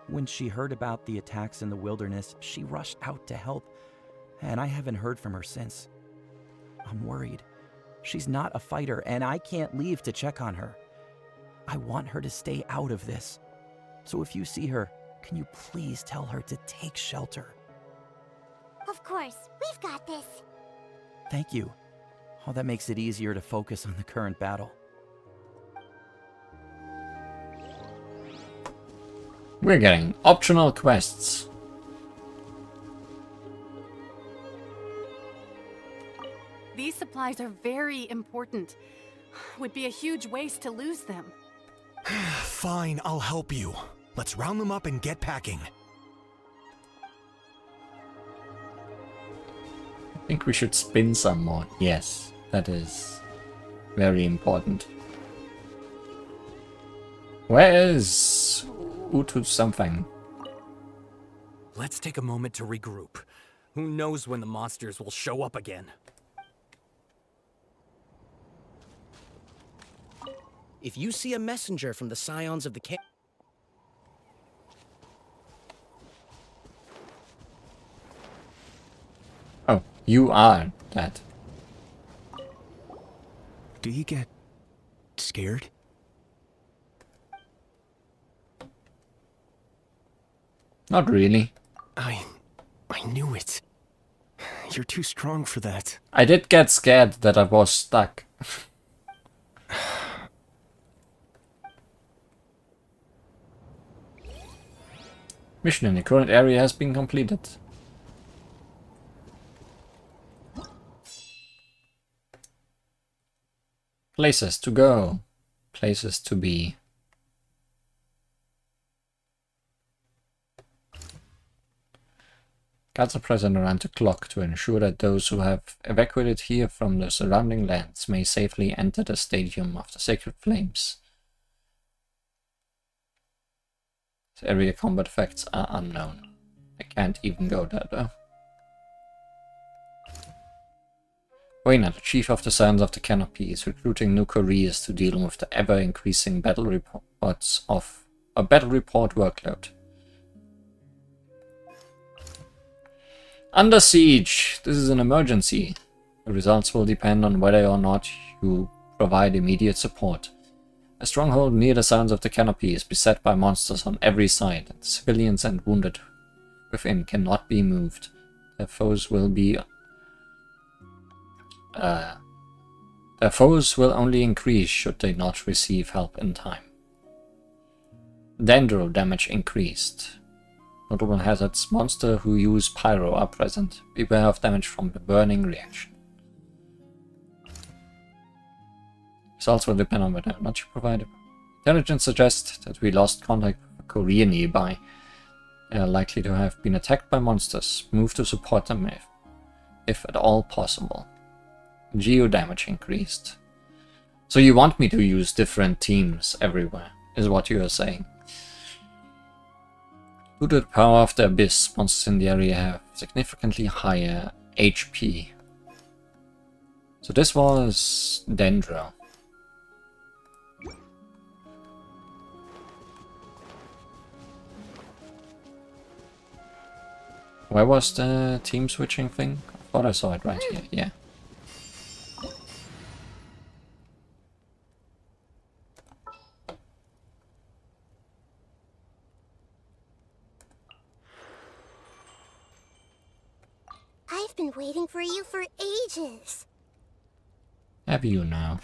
When she heard about the attacks in the wilderness, she rushed out to help, and I haven't heard from her since. I'm worried. She's not a fighter, and I can't leave to check on her. I want her to stay out of this. So if you see her, can you please tell her to take shelter? Of course, we've got this. Thank you. Oh, that makes it easier to focus on the current battle. We're getting optional quests. These supplies are very important. Would be a huge waste to lose them. Fine, I'll help you. Let's round them up and get packing. I think we should spin some more. Yes, that is very important. Where is Utu something? Let's take a moment to regroup. Who knows when the monsters will show up again? If you see a messenger from the Scions of the Canopy... Oh, you are that. Do you get scared? Not really. I knew it. You're too strong for that. I did get scared that I was stuck. Mission in the current area has been completed. Places to go. Places to be. Guards are present around the clock to ensure that those who have evacuated here from the surrounding lands may safely enter the Stadium of the Sacred Flames. This area combat effects are unknown. I can't even go there though. Wayne, the chief of the Scions of the Canopy, is recruiting new couriers to deal with the ever-increasing battle report workload. Under siege! This is an emergency. The results will depend on whether or not you provide immediate support. A stronghold near the Scions of the Canopy is beset by monsters on every side, and civilians and wounded within cannot be moved. Their foes will only increase should they not receive help in time. Dendro damage increased. Notable hazards: monsters who use pyro are present. Beware of damage from the burning reaction. Results will depend on whether or not you provide. Intelligence suggests that we lost contact with a courier nearby. They are likely to have been attacked by monsters. Move to support them if at all possible. Geo damage increased. So you want me to use different teams everywhere, is what you are saying. Due to the power of the Abyss, monsters in the area have significantly higher HP. So this was Dendro. Where was the team switching thing? I thought I saw it right here, yeah. I've been waiting for you for ages. Have you now?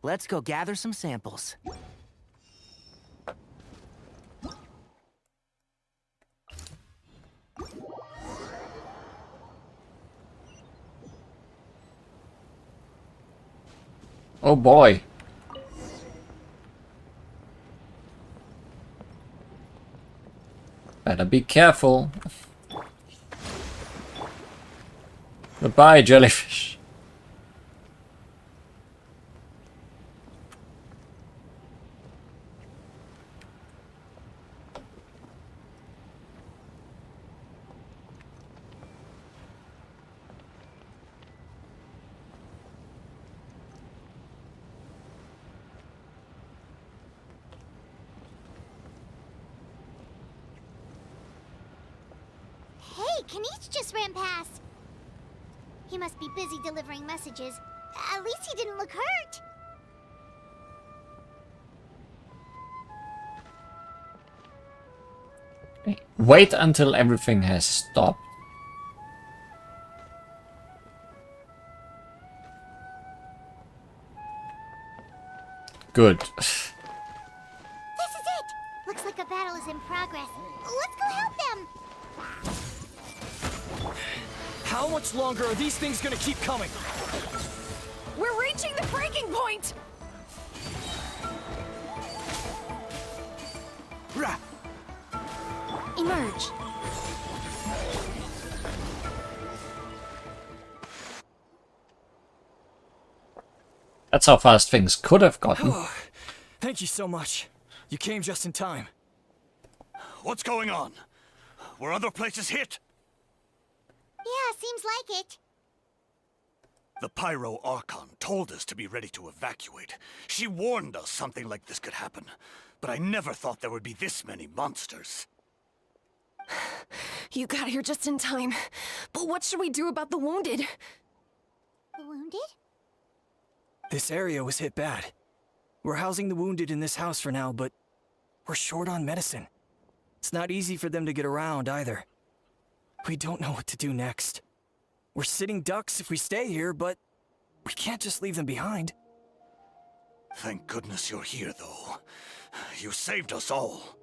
Let's go gather some samples. Oh boy. Better be careful. Goodbye, jellyfish. Hey, Kanich just ran past. He must be busy delivering messages. At least he didn't look hurt. Wait until everything has stopped. Good. This is it. Looks like a battle is in progress. Let's go help them. How much longer are these things gonna keep coming? We're reaching the breaking point! Emerge. That's how fast things could have gotten. Thank you so much. You came just in time. What's going on? Were other places hit? Yeah, seems like it. The Pyro Archon told us to be ready to evacuate. She warned us something like this could happen. But I never thought there would be this many monsters. You got here just in time. But what should we do about the wounded? The wounded? This area was hit bad. We're housing the wounded in this house for now, but we're short on medicine. It's not easy for them to get around either. We don't know what to do next. We're sitting ducks if we stay here, but we can't just leave them behind. Thank goodness you're here, though. You saved us all.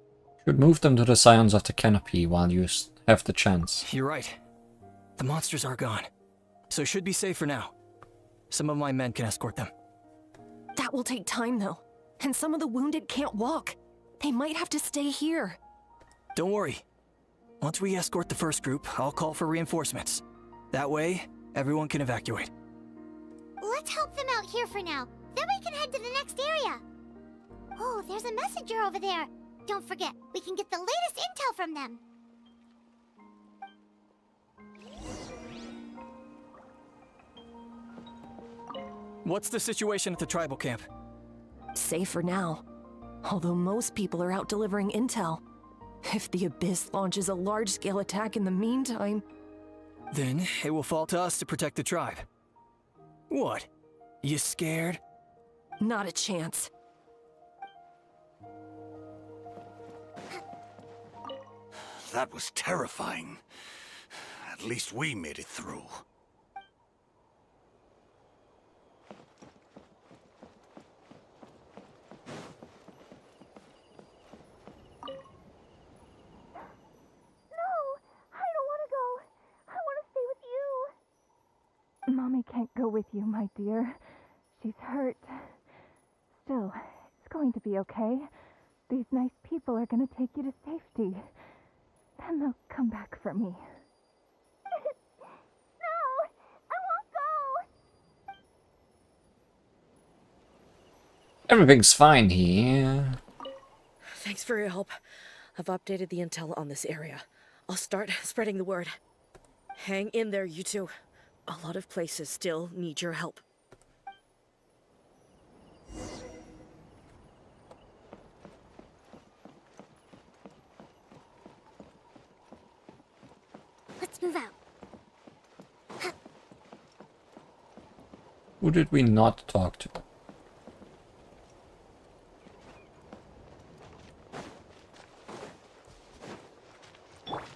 Should move them to the Scions of the Canopy while you have the chance. You're right. The monsters are gone, so should be safe for now. Some of my men can escort them. That will take time, though. And some of the wounded can't walk. They might have to stay here. Don't worry. Once we escort the first group, I'll call for reinforcements. That way, everyone can evacuate. Let's help them out here for now. Then we can head to the next area. Oh, there's a messenger over there. Don't forget, we can get the latest intel from them. What's the situation at the tribal camp? Safe for now. Although most people are out delivering intel. If the Abyss launches a large-scale attack in the meantime... Then it will fall to us to protect the tribe. What? You scared? Not a chance. That was terrifying. At least we made it through. Mommy can't go with you, my dear. She's hurt. Still, it's going to be okay. These nice people are going to take you to safety. Then they'll come back for me. No! I won't go! Everything's fine here. Thanks for your help. I've updated the intel on this area. I'll start spreading the word. Hang in there, you two. A lot of places still need your help. Let's move out. Who did we not talk to?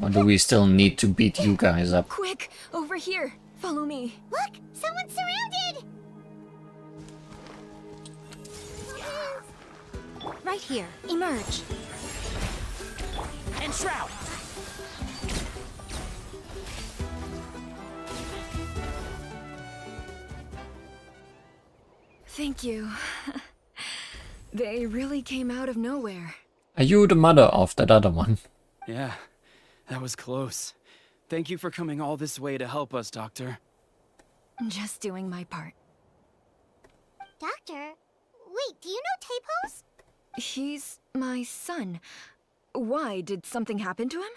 Or do we still need to beat you guys up? Quick! Over here! Follow me. Look! Someone's surrounded! Right here. Emerge. And shroud! Thank you. They really came out of nowhere. Are you the mother of that other one? Yeah, that was close. Thank you for coming all this way to help us, Doctor. Just doing my part. Doctor? Wait, do you know Tapos? He's my son. Why? Did something happen to him?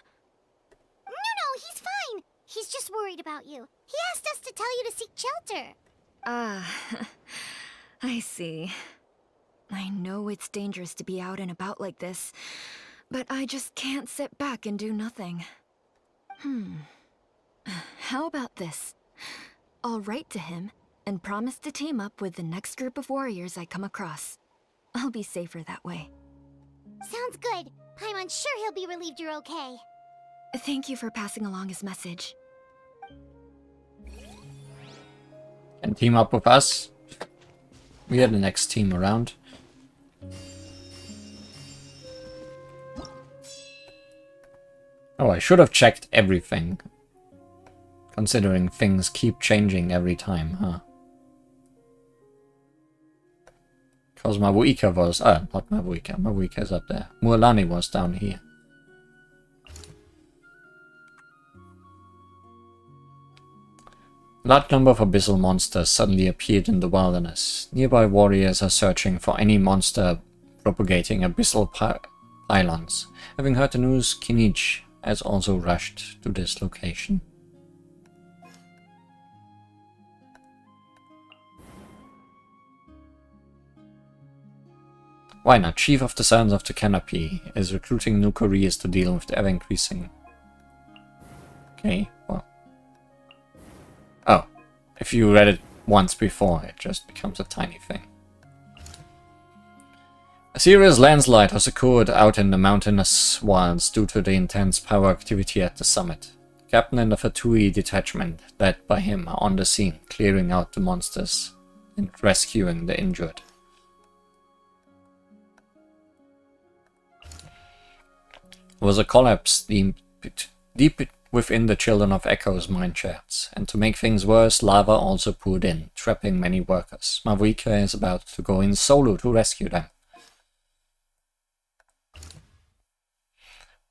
No, he's fine. He's just worried about you. He asked us to tell you to seek shelter. Ah, I see. I know it's dangerous to be out and about like this, but I just can't sit back and do nothing. How about this? I'll write to him and promise to team up with the next group of warriors I come across. I'll be safer that way. Sounds good. I'm sure he'll be relieved you're okay. Thank you for passing along his message. And team up with us. We are the next team around. Oh, I should have checked everything. Considering things keep changing every time, huh? Because Mabuika was... not Mabuika. Mabuika's up there. Mualani was down here. A large number of abyssal monsters suddenly appeared in the wilderness. Nearby warriors are searching for any monster propagating abyssal pylons. Having heard the news, Kinich has also rushed to this location. Why not? Chief of the Sons of the Canopy is recruiting new couriers to deal with the ever-increasing... Okay, well... Oh, if you read it once before, it just becomes a tiny thing. A serious landslide has occurred out in the mountainous wilds due to the intense power activity at the summit. The captain and the Fatui detachment, led by him, are on the scene, clearing out the monsters and rescuing the injured. There was a collapse deep within the Children of Echo's mine shafts, and to make things worse, lava also poured in, trapping many workers. Mavrika is about to go in solo to rescue them.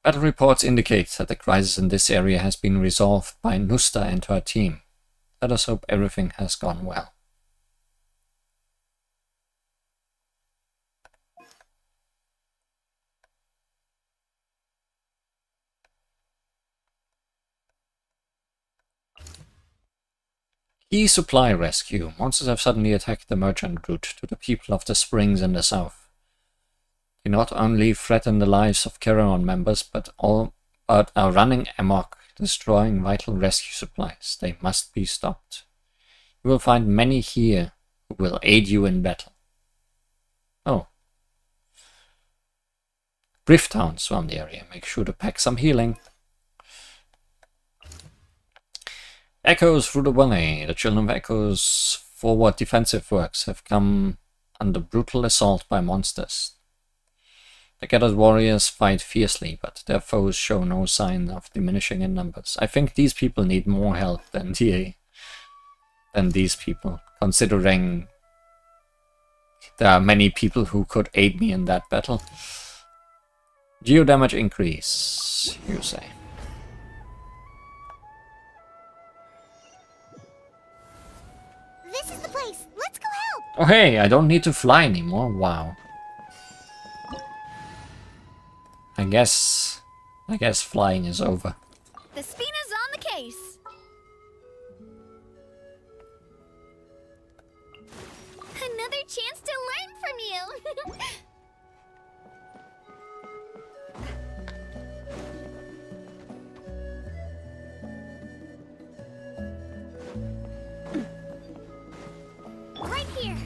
Battle reports indicate that the crisis in this area has been resolved by Nusta and her team. Let us hope everything has gone well. Key supply rescue. Monsters have suddenly attacked the merchant route to the people of the springs in the south. They not only threaten the lives of Caravan members, but are running amok, destroying vital rescue supplies. They must be stopped. You will find many here who will aid you in battle. Oh. Rift Hounds around the area. Make sure to pack some healing. Echoes through the valley. The Children of Echo's forward defensive works have come under brutal assault by monsters. The gathered warriors fight fiercely, but their foes show no sign of diminishing in numbers. I think these people need more help than these people, considering there are many people who could aid me in that battle. Geo damage increase, you say. This is the place. Let's go help. Oh hey, I don't need to fly anymore. Wow. I guess flying is over. The Spina's on the case. Another chance to learn from you. Right here.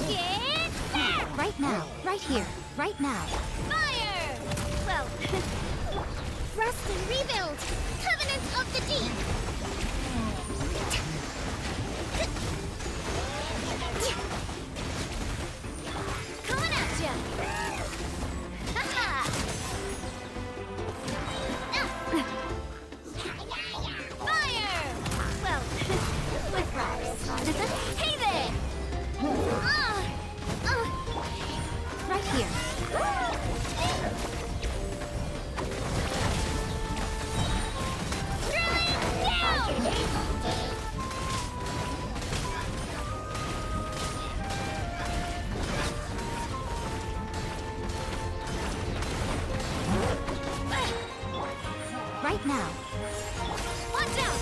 Get back! Right now. Right here. Right now. Fire! Well, rest and rebuild. Covenant of the Deep. Coming at ya. Ha-ha! Fire! Well, with rocks. Hey there! Right here. Right now. Watch out!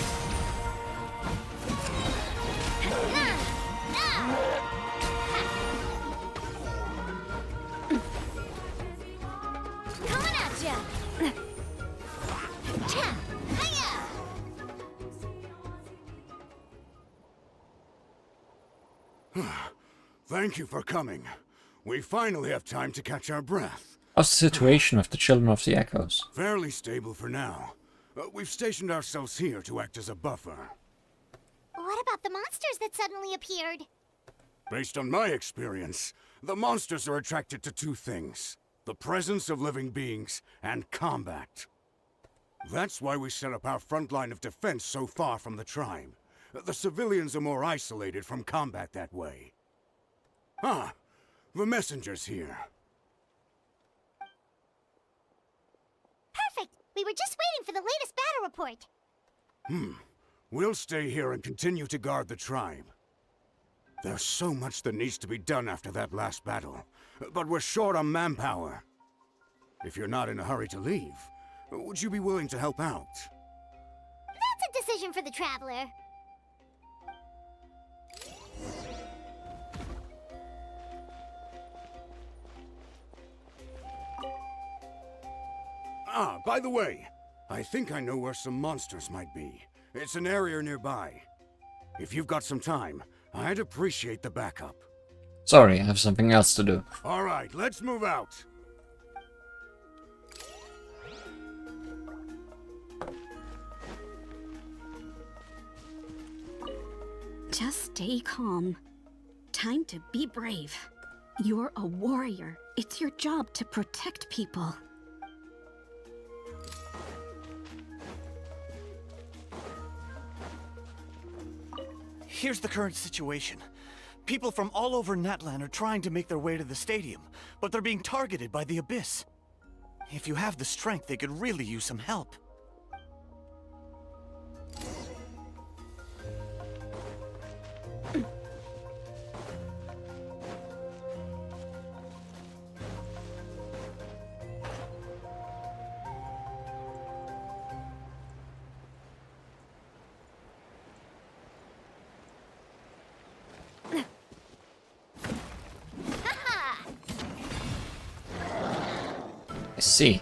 Coming at ya! Thank you for coming. We finally have time to catch our breath. How's the situation with the Children of the Echoes? Fairly stable for now. We've stationed ourselves here to act as a buffer. What about the monsters that suddenly appeared? Based on my experience, the monsters are attracted to two things: the presence of living beings and combat. That's why we set up our front line of defense so far from the tribe. The civilians are more isolated from combat that way. Ah, the messenger's here. Perfect! We were just waiting for the latest battle report. We'll stay here and continue to guard the tribe. There's so much that needs to be done after that last battle, but we're short on manpower. If you're not in a hurry to leave, Would you be willing to help out? That's a decision for the traveler. Ah, by the way, I think I know where some monsters might be. It's an area nearby. If you've got some time, I'd appreciate the backup. Sorry, I have something else to do. All right, let's move out. Just stay calm. Time to be brave. You're a warrior. It's your job to protect people. Here's the current situation. People from all over Natlan are trying to make their way to the stadium, but they're being targeted by the Abyss. If you have the strength, they could really use some help. I see.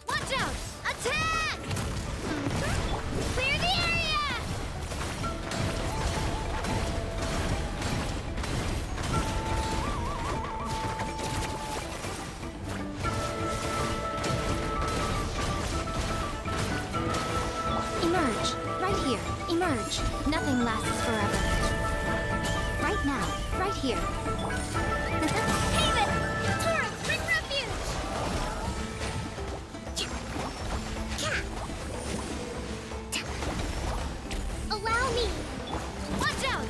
Watch out! Attack! Clear the area! Emerge. Right here. Emerge. Nothing lasts forever. Right now. Right here. Haven! Torrent, bring refuge! Allow me! Watch out!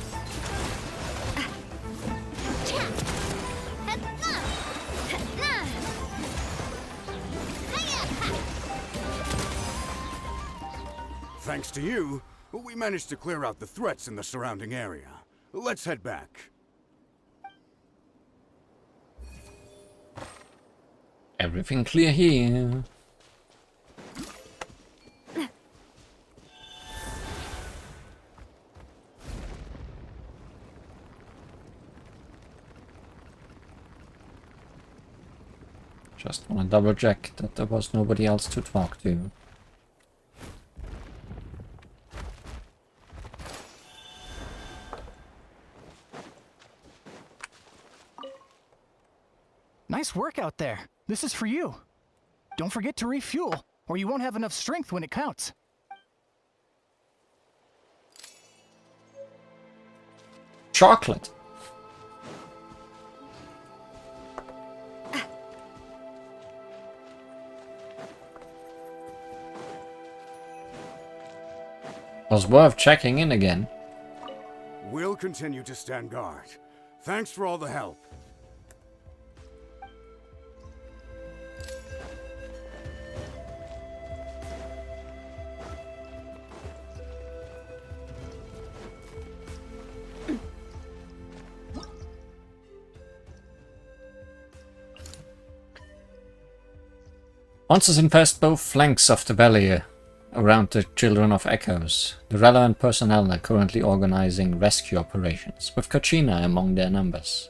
Thanks to you, we managed to clear out the threats in the surrounding area. Let's head back. Everything clear here. Just want to double check that there was nobody else to talk to. Nice work out there. This is for you. Don't forget to refuel, or you won't have enough strength when it counts. Chocolate. Was worth checking in again. We'll continue to stand guard. Thanks for all the help. Monsters infest both flanks of the valley around the Children of Echoes. The relevant personnel are currently organizing rescue operations, with Kachina among their numbers.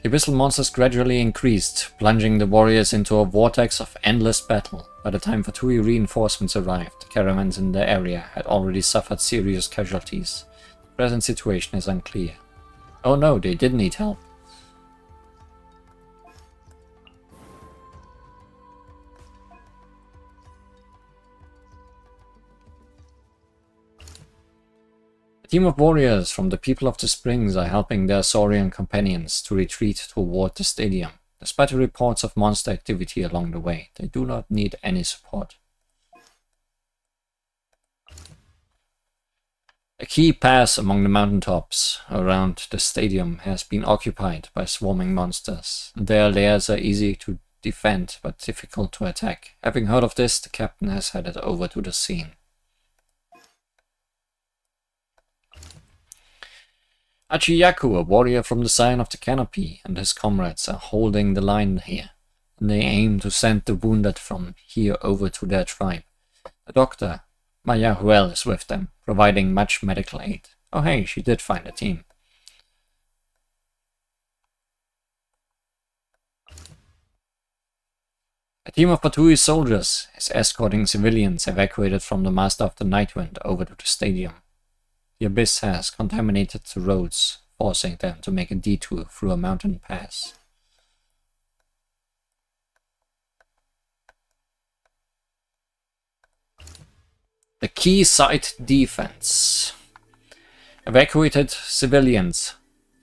The abyssal monsters gradually increased, plunging the warriors into a vortex of endless battle. By the time Fatui reinforcements arrived, the caravans in the area had already suffered serious casualties. The present situation is unclear. Oh no, they did need help. A team of warriors from the people of the Springs are helping their Saurian companions to retreat toward the stadium. Despite the reports of monster activity along the way, they do not need any support. A key pass among the mountaintops around the stadium has been occupied by swarming monsters. Their lairs are easy to defend but difficult to attack. Having heard of this, the captain has headed over to the scene. Achiyaku, a warrior from the Scion of the Canopy, and his comrades are holding the line here, and they aim to send the wounded from here over to their tribe. The doctor, Mayahuel, is with them, providing much medical aid. Oh hey, she did find a team. A team of Batui soldiers is escorting civilians evacuated from the Master of the Nightwind over to the stadium. The Abyss has contaminated the roads, forcing them to make a detour through a mountain pass. The Quayside defense. Evacuated civilians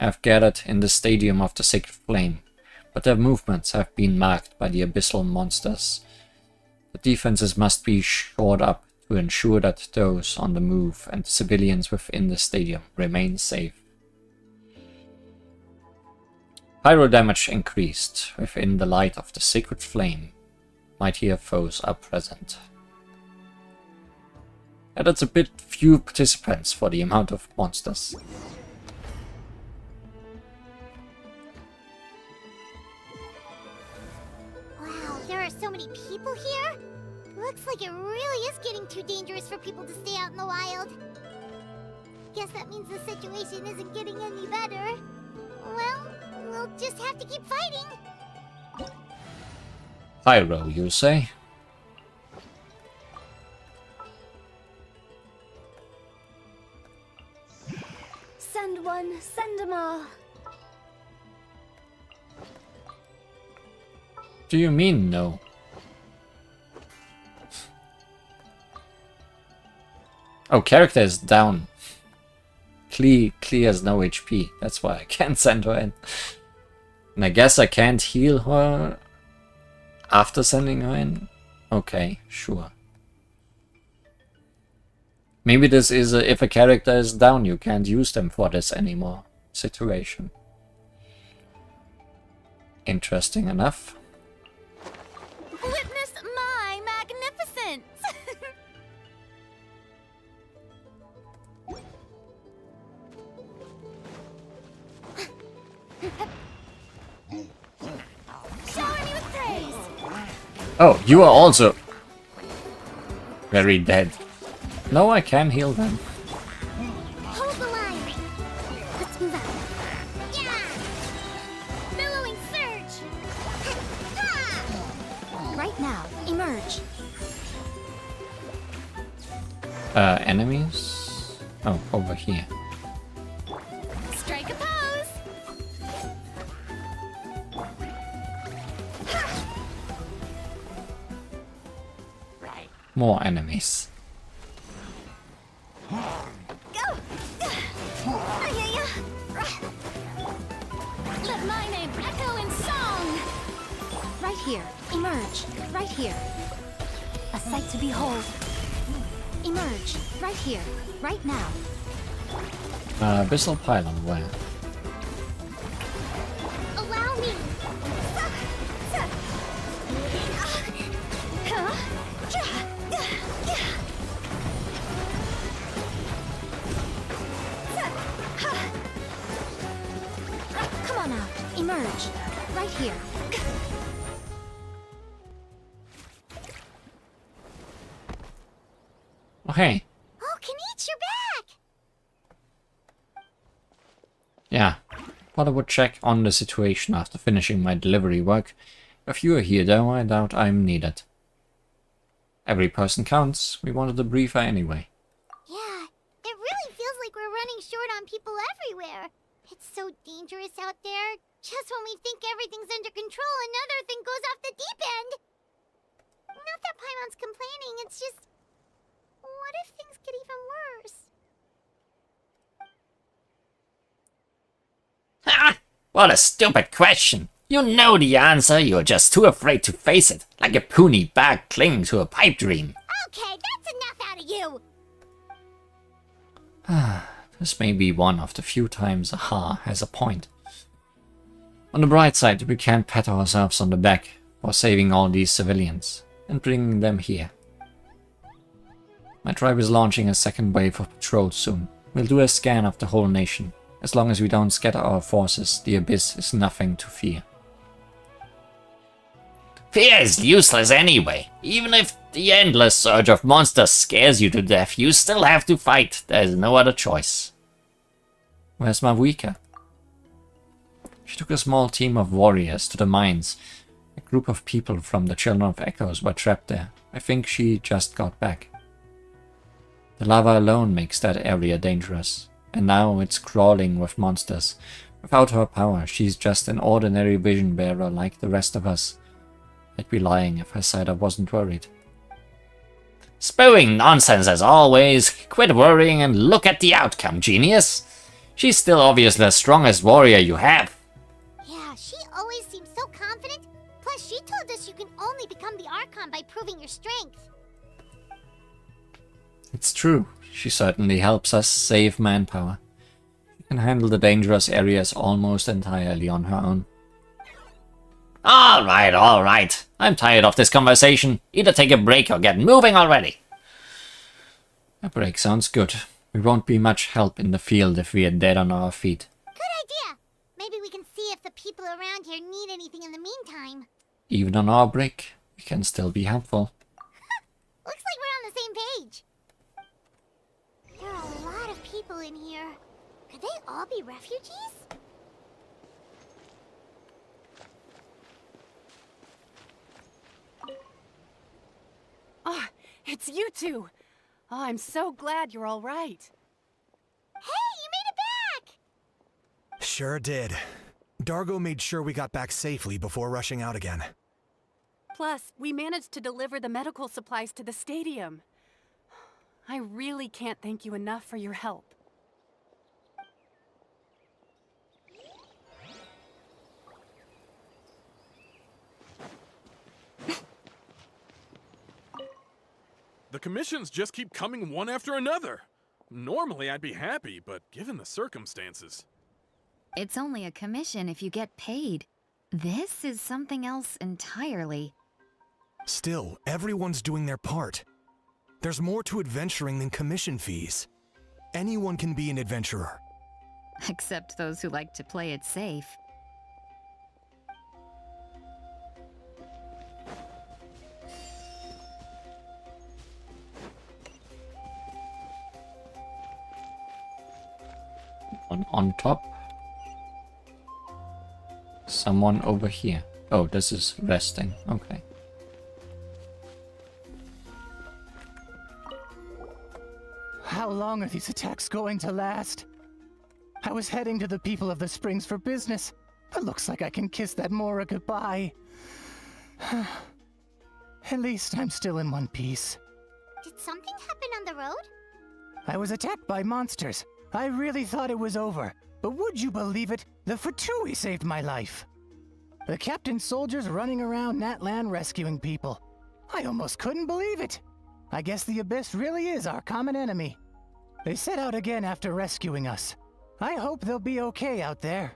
have gathered in the Stadium of the Sacred Flame, but their movements have been marked by the abyssal monsters. The defenses must be shored up to ensure that those on the move and the civilians within the stadium remain safe. Pyro damage increased. Within the light of the Sacred Flame, mightier foes are present. And that's a bit few participants for the amount of monsters. Wow, there are so many people here? Looks like it really is getting too dangerous for people to stay out in the wild. Guess that means the situation isn't getting any better. Well, we'll just have to keep fighting. Pyro, you say? Send one, send them all. Do you mean no? Oh, character is down. Klee has no HP. That's why I can't send her in. And I guess I can't heal her after sending her in? Okay, sure. Maybe this is a, if a character is down, you can't use them for this anymore situation. Interesting enough. Witness my magnificence! Shower me with praise! Oh, you are also very dead. No, I can heal them. Hold the line. Let's move out. Yeah! Billowing surge! Right now, emerge. Enemies? Oh, over here. Strike a pose! More enemies. Let my name echo in song! Right here, emerge. Right here. A sight to behold. Emerge. Right here. Right now. Abyssal Pylon, where? Allow me. Come on out. Emerge. Right here. Okay. Oh, Kanich, you're back! Yeah. Thought I would check on the situation after finishing my delivery work. If you are here though, I doubt I'm needed. Every person counts. We wanted a briefer anyway. Yeah, it really feels like we're running short on people everywhere. It's so dangerous out there. Just when we think everything's under control, another thing goes off the deep end. Not that Paimon's complaining, it's just... What if things get even worse? Ha! What a stupid question. You know the answer, you're just too afraid to face it, like a puny bag clinging to a pipe dream. Okay, that's enough out of you! This may be one of the few times Aha has a point. On the bright side, we can't pat ourselves on the back for saving all these civilians and bringing them here. My tribe is launching a second wave of patrols soon. We'll do a scan of the whole nation. As long as we don't scatter our forces, the Abyss is nothing to fear. Fear is useless anyway. Even if the endless surge of monsters scares you to death, you still have to fight. There's no other choice. Where's Mavuika? She took a small team of warriors to the mines. A group of people from the Children of Echoes were trapped there. I think she just got back. The lava alone makes that area dangerous. And now it's crawling with monsters. Without her power, she's just an ordinary vision bearer like the rest of us. I'd be lying if I said I wasn't worried. Spewing nonsense as always. Quit worrying and look at the outcome, genius. She's still obviously the strongest warrior you have. Yeah, she always seems so confident. Plus, she told us you can only become the Archon by proving your strength. It's true. She certainly helps us save manpower. She can handle the dangerous areas almost entirely on her own. Alright. I'm tired of this conversation. Either take a break or get moving already. A break sounds good. We won't be much help in the field if we are dead on our feet. Good idea. Maybe we can see if the people around here need anything in the meantime. Even on our break, we can still be helpful. Looks like we're on the same page. There are a lot of people in here. Could they all be refugees? Oh, it's you two. Oh, I'm so glad you're all right. Hey, you made it back! Sure did. Dargo made sure we got back safely before rushing out again. Plus, we managed to deliver the medical supplies to the stadium. I really can't thank you enough for your help. The commissions just keep coming one after another. Normally I'd be happy, but given the circumstances... It's only a commission if you get paid. This is something else entirely. Still, everyone's doing their part. There's more to adventuring than commission fees. Anyone can be an adventurer. Except those who like to play it safe. On top. Someone over here. Oh, this is resting. Okay. How long are these attacks going to last? I was heading to the people of the Springs for business, but looks like I can kiss that Mora goodbye. At least I'm still in one piece. Did something happen on the road? I was attacked by monsters. I really thought it was over, but would you believe it? The Fatui saved my life. The captain's soldiers running around Natlan rescuing people. I almost couldn't believe it. I guess the Abyss really is our common enemy. They set out again after rescuing us. I hope they'll be okay out there.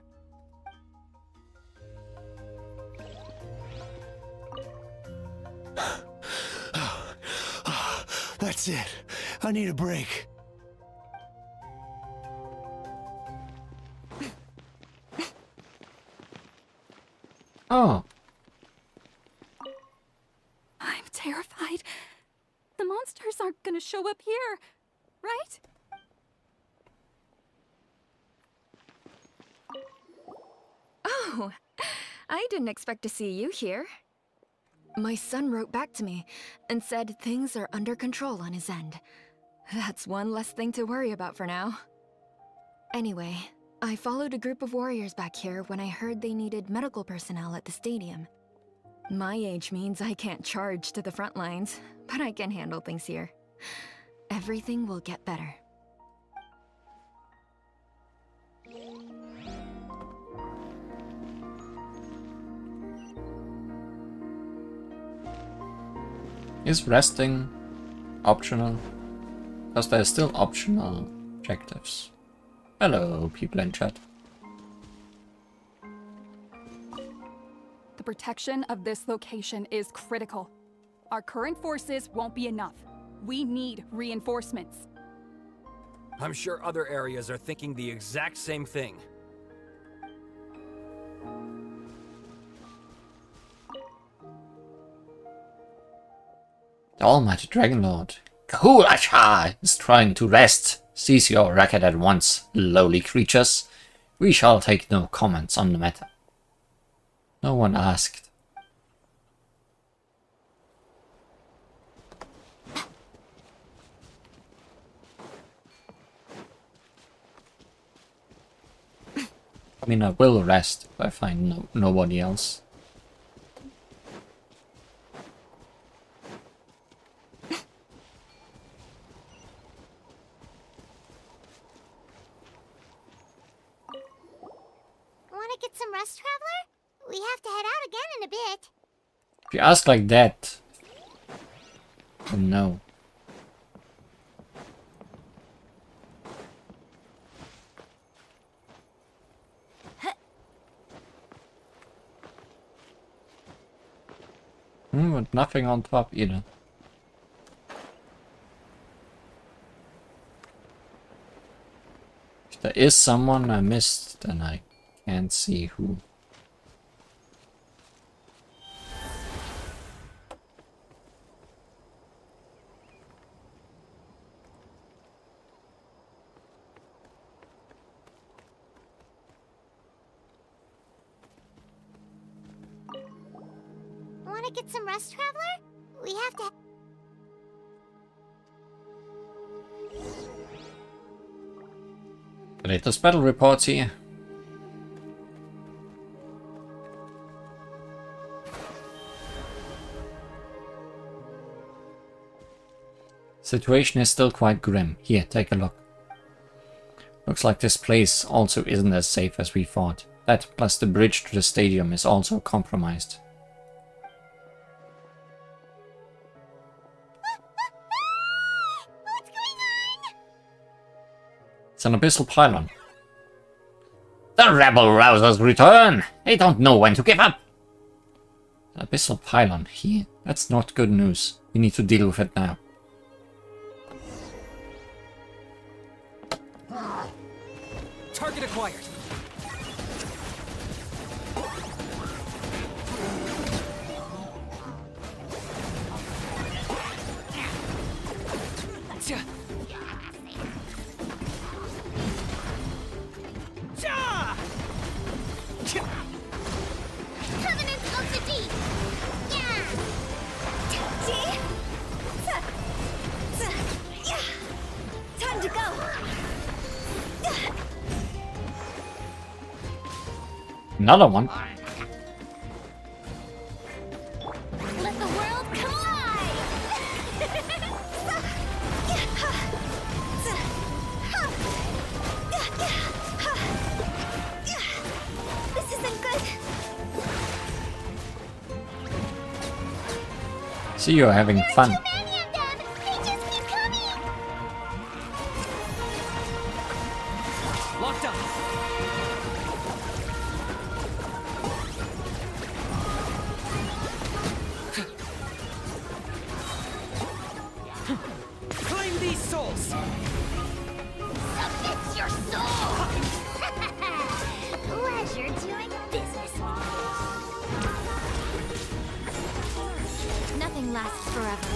That's it. I need a break. Oh. I'm terrified. The monsters aren't gonna show up here, right? Oh, I didn't expect to see you here. My son wrote back to me and said things are under control on his end. That's one less thing to worry about for now. Anyway, I followed a group of warriors back here when I heard they needed medical personnel at the stadium. My age means I can't charge to the front lines, but I can handle things here. Everything will get better. Is resting optional? Because there's still optional objectives. Hello, people in chat. The protection of this location is critical. Our current forces won't be enough. We need reinforcements. I'm sure other areas are thinking the exact same thing. The almighty Dragon Lord, Kahul-Ashar, is trying to rest. Cease your racket at once, lowly creatures. We shall take no comments on the matter. No one asked. I mean, I will rest if I find nobody else. Wanna get some rest, Traveler? We have to head out again in a bit. If you ask like that, then no. But nothing on top either. If there is someone I missed, then I can't see who. Wanna get some rest, Traveler? We have to... Latest battle reports here. Situation is still quite grim. Here, take a look. Looks like this place also isn't as safe as we thought. That plus the bridge to the stadium is also compromised. It's an abyssal pylon. The rebel rousers return! They don't know when to give up! An abyssal pylon here. That's not good news. We need to deal with it now. Target acquired. Covenant of the Deep! Time to go! Another one. Let the world collide! This isn't good. See, you're having fun. Locked up. Claim these souls. Submit your soul! Pleasure doing business. Nothing lasts forever.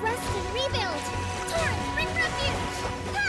Rest and rebuild! Torrent, bring refuge! Ha!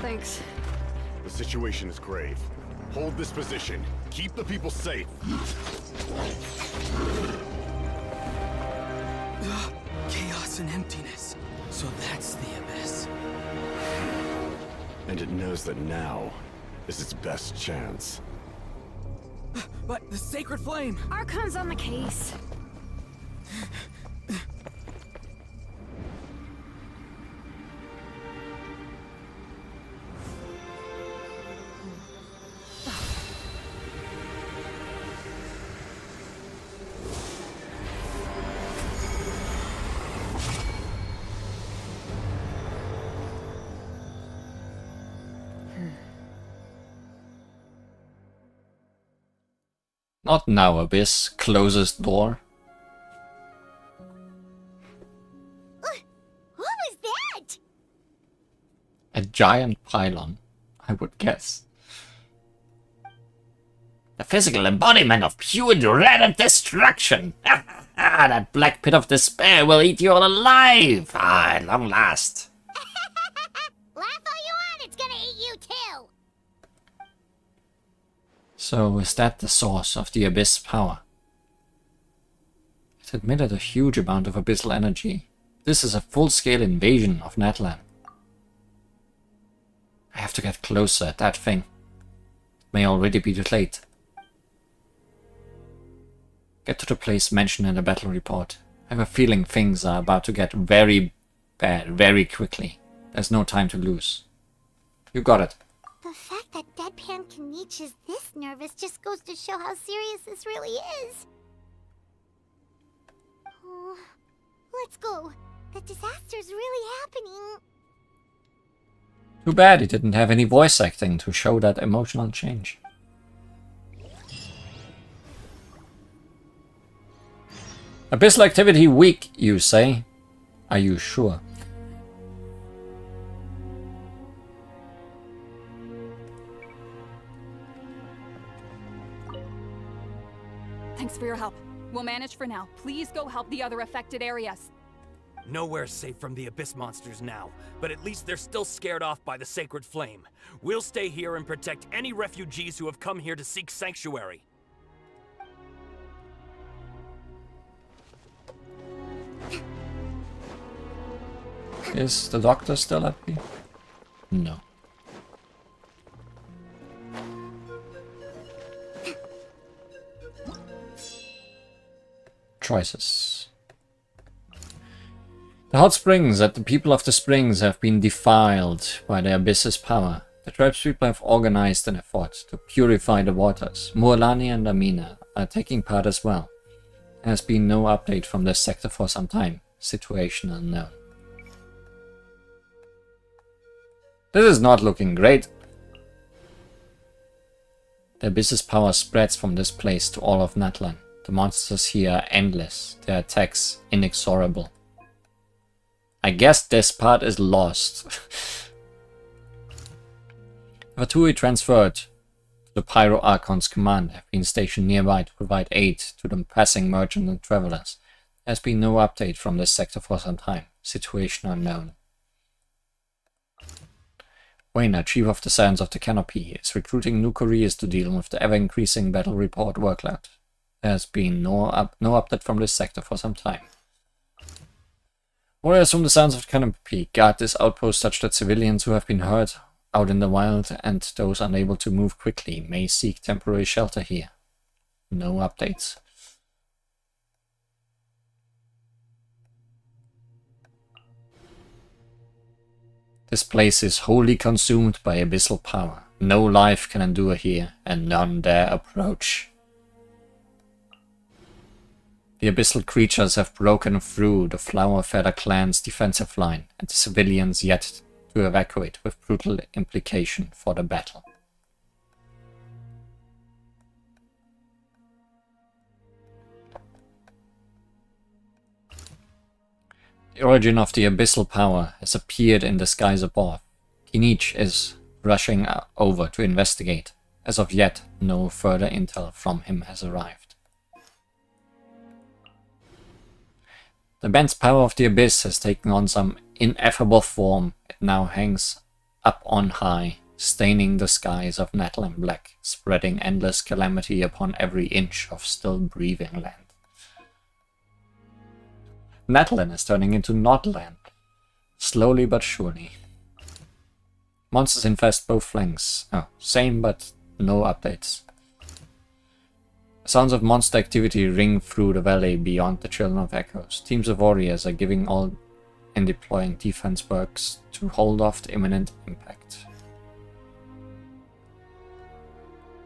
Thanks. The situation is grave. Hold this position. Keep the people safe. Chaos and emptiness. So that's the abyss. And it knows that now is its best chance. But the sacred flame! Archon's on the case. Not now, Abyss. Closest door. What was that? A giant pylon, I would guess. The physical embodiment of pure dread and destruction. That black pit of despair will eat you all alive. At long last. Laugh all you want, it's gonna eat you too! So is that the source of the Abyss power? It emitted a huge amount of abyssal energy. This is a full-scale invasion of Natlan. I have to get closer at that thing. It may already be too late. Get to the place mentioned in the battle report. I have a feeling things are about to get very bad very quickly. There's no time to lose. You got it. The fact that Deadpan Kanich is this nervous just goes to show how serious this really is. Oh, let's go. The disaster's really happening. Too bad he didn't have any voice acting to show that emotional change. Abyssal activity weak, you say? Are you sure? Thanks for your help. We'll manage for now. Please go help the other affected areas. Nowhere's safe from the Abyss monsters now, but at least they're still scared off by the sacred flame. We'll stay here and protect any refugees who have come here to seek sanctuary. Is the doctor still happy? No. Choices. The hot springs and the people of the springs have been defiled by the Abyss's power. The tribespeople have organized an effort to purify the waters. Mualani and Amina are taking part as well. There has been no update from this sector for some time. Situation unknown. This is not looking great. The Abyss's power spreads from this place to all of Natlan. The monsters here are endless, their attacks inexorable. I guess this part is lost. Vatui transferred to the Pyro Archon's command have been stationed nearby to provide aid to the passing merchants and travelers. There has been no update from this sector for some time. Situation unknown. Wayna, Chief of the Scions of the Canopy, is recruiting new couriers to deal with the ever-increasing battle report workload. There has been no update from this sector for some time. Warriors from the Scions of the Canopy guard this outpost such that civilians who have been hurt out in the wild and those unable to move quickly may seek temporary shelter here. No updates. This place is wholly consumed by abyssal power. No life can endure here, and none dare approach. The abyssal creatures have broken through the Flower Feather clan's defensive line, and the civilians yet to evacuate with brutal implication for the battle. The origin of the abyssal power has appeared in the skies above. Kinich is rushing over to investigate. As of yet, no further intel from him has arrived. The immense power of the abyss has taken on some ineffable form. It now hangs up on high, staining the skies of Natlan black, spreading endless calamity upon every inch of still breathing land. Natlan is turning into Nodland, slowly but surely. Monsters infest both flanks. Oh, same but no updates. Sounds of monster activity ring through the valley beyond the Children of Echoes. Teams of warriors are giving all and deploying defense works to hold off the imminent impact.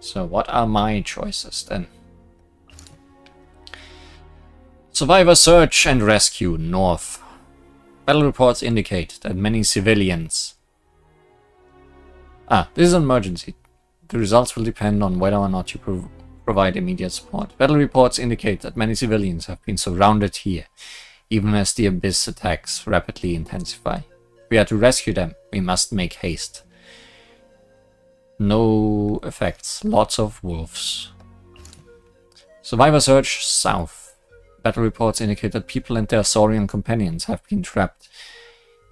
So what are my choices then? Survivor search and rescue north. Battle reports indicate that many civilians... this is an emergency. The results will depend on whether or not you provide immediate support. Battle reports indicate that many civilians have been surrounded here, even as the Abyss attacks rapidly intensify. If we are to rescue them, we must make haste. No effects. Lots of wolves. Survivor search south. Battle reports indicate that people and their Saurian companions have been trapped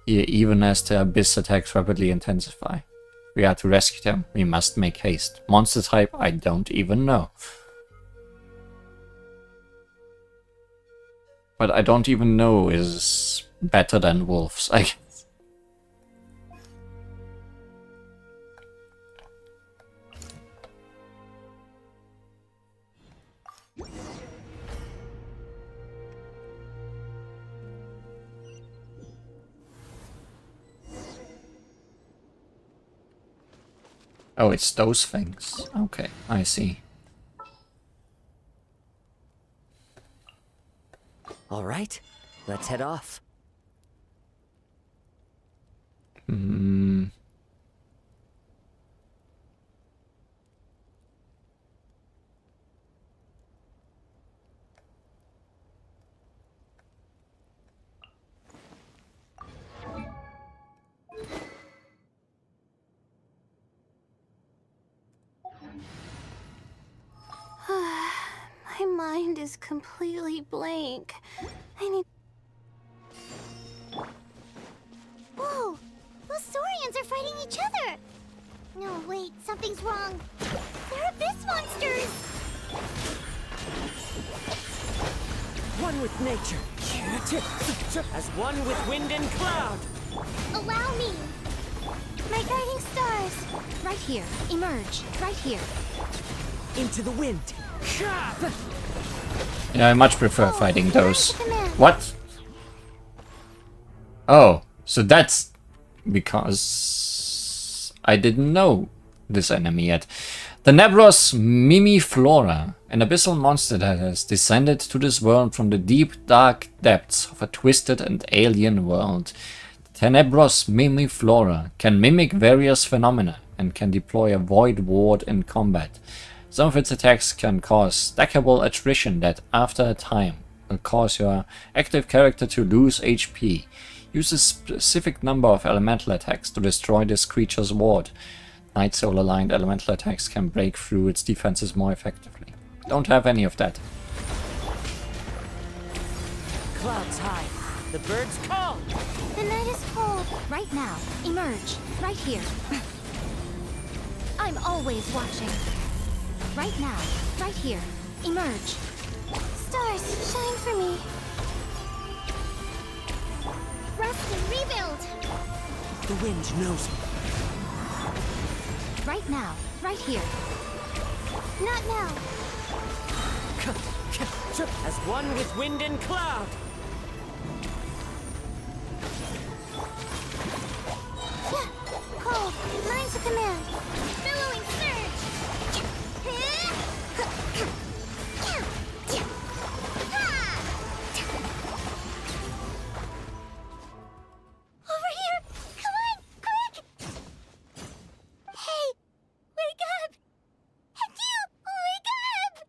here even as the Abyss attacks rapidly intensify. If we are to rescue them, we must make haste. Monster type, I don't even know. But I don't even know is better than wolves, I guess. Oh, it's those things. Okay, I see. All right, let's head off. My mind is completely blank. I need... Whoa! Those Saurians are fighting each other! No, wait, something's wrong. They're Abyss monsters! One with nature, as one with wind and cloud. Allow me! My guiding stars! Right here. Emerge. Right here. Into the wind. Yeah, I much prefer fighting those. What? Oh, so that's because I didn't know this enemy yet. The Nebros Mimiflora, an abyssal monster that has descended to this world from the deep, dark depths of a twisted and alien world. The Tenebros Mimiflora can mimic various phenomena and can deploy a void ward in combat. Some of its attacks can cause stackable attrition that, after a time, will cause your active character to lose HP. Use a specific number of elemental attacks to destroy this creature's ward. Night Soul aligned elemental attacks can break through its defenses more effectively. Don't have any of that. Clouds high. The birds call. The night is cold. Right now. Emerge. Right here. I'm always watching. Right now. Right here. Emerge. Stars, shine for me. Rest and rebuild. The wind knows me. Right now. Right here. Not now. As one with wind and cloud. Cold. Lines of command. Billowing surge. Over here! Come on! Quick! Hey! Wake up! And you! Wake up!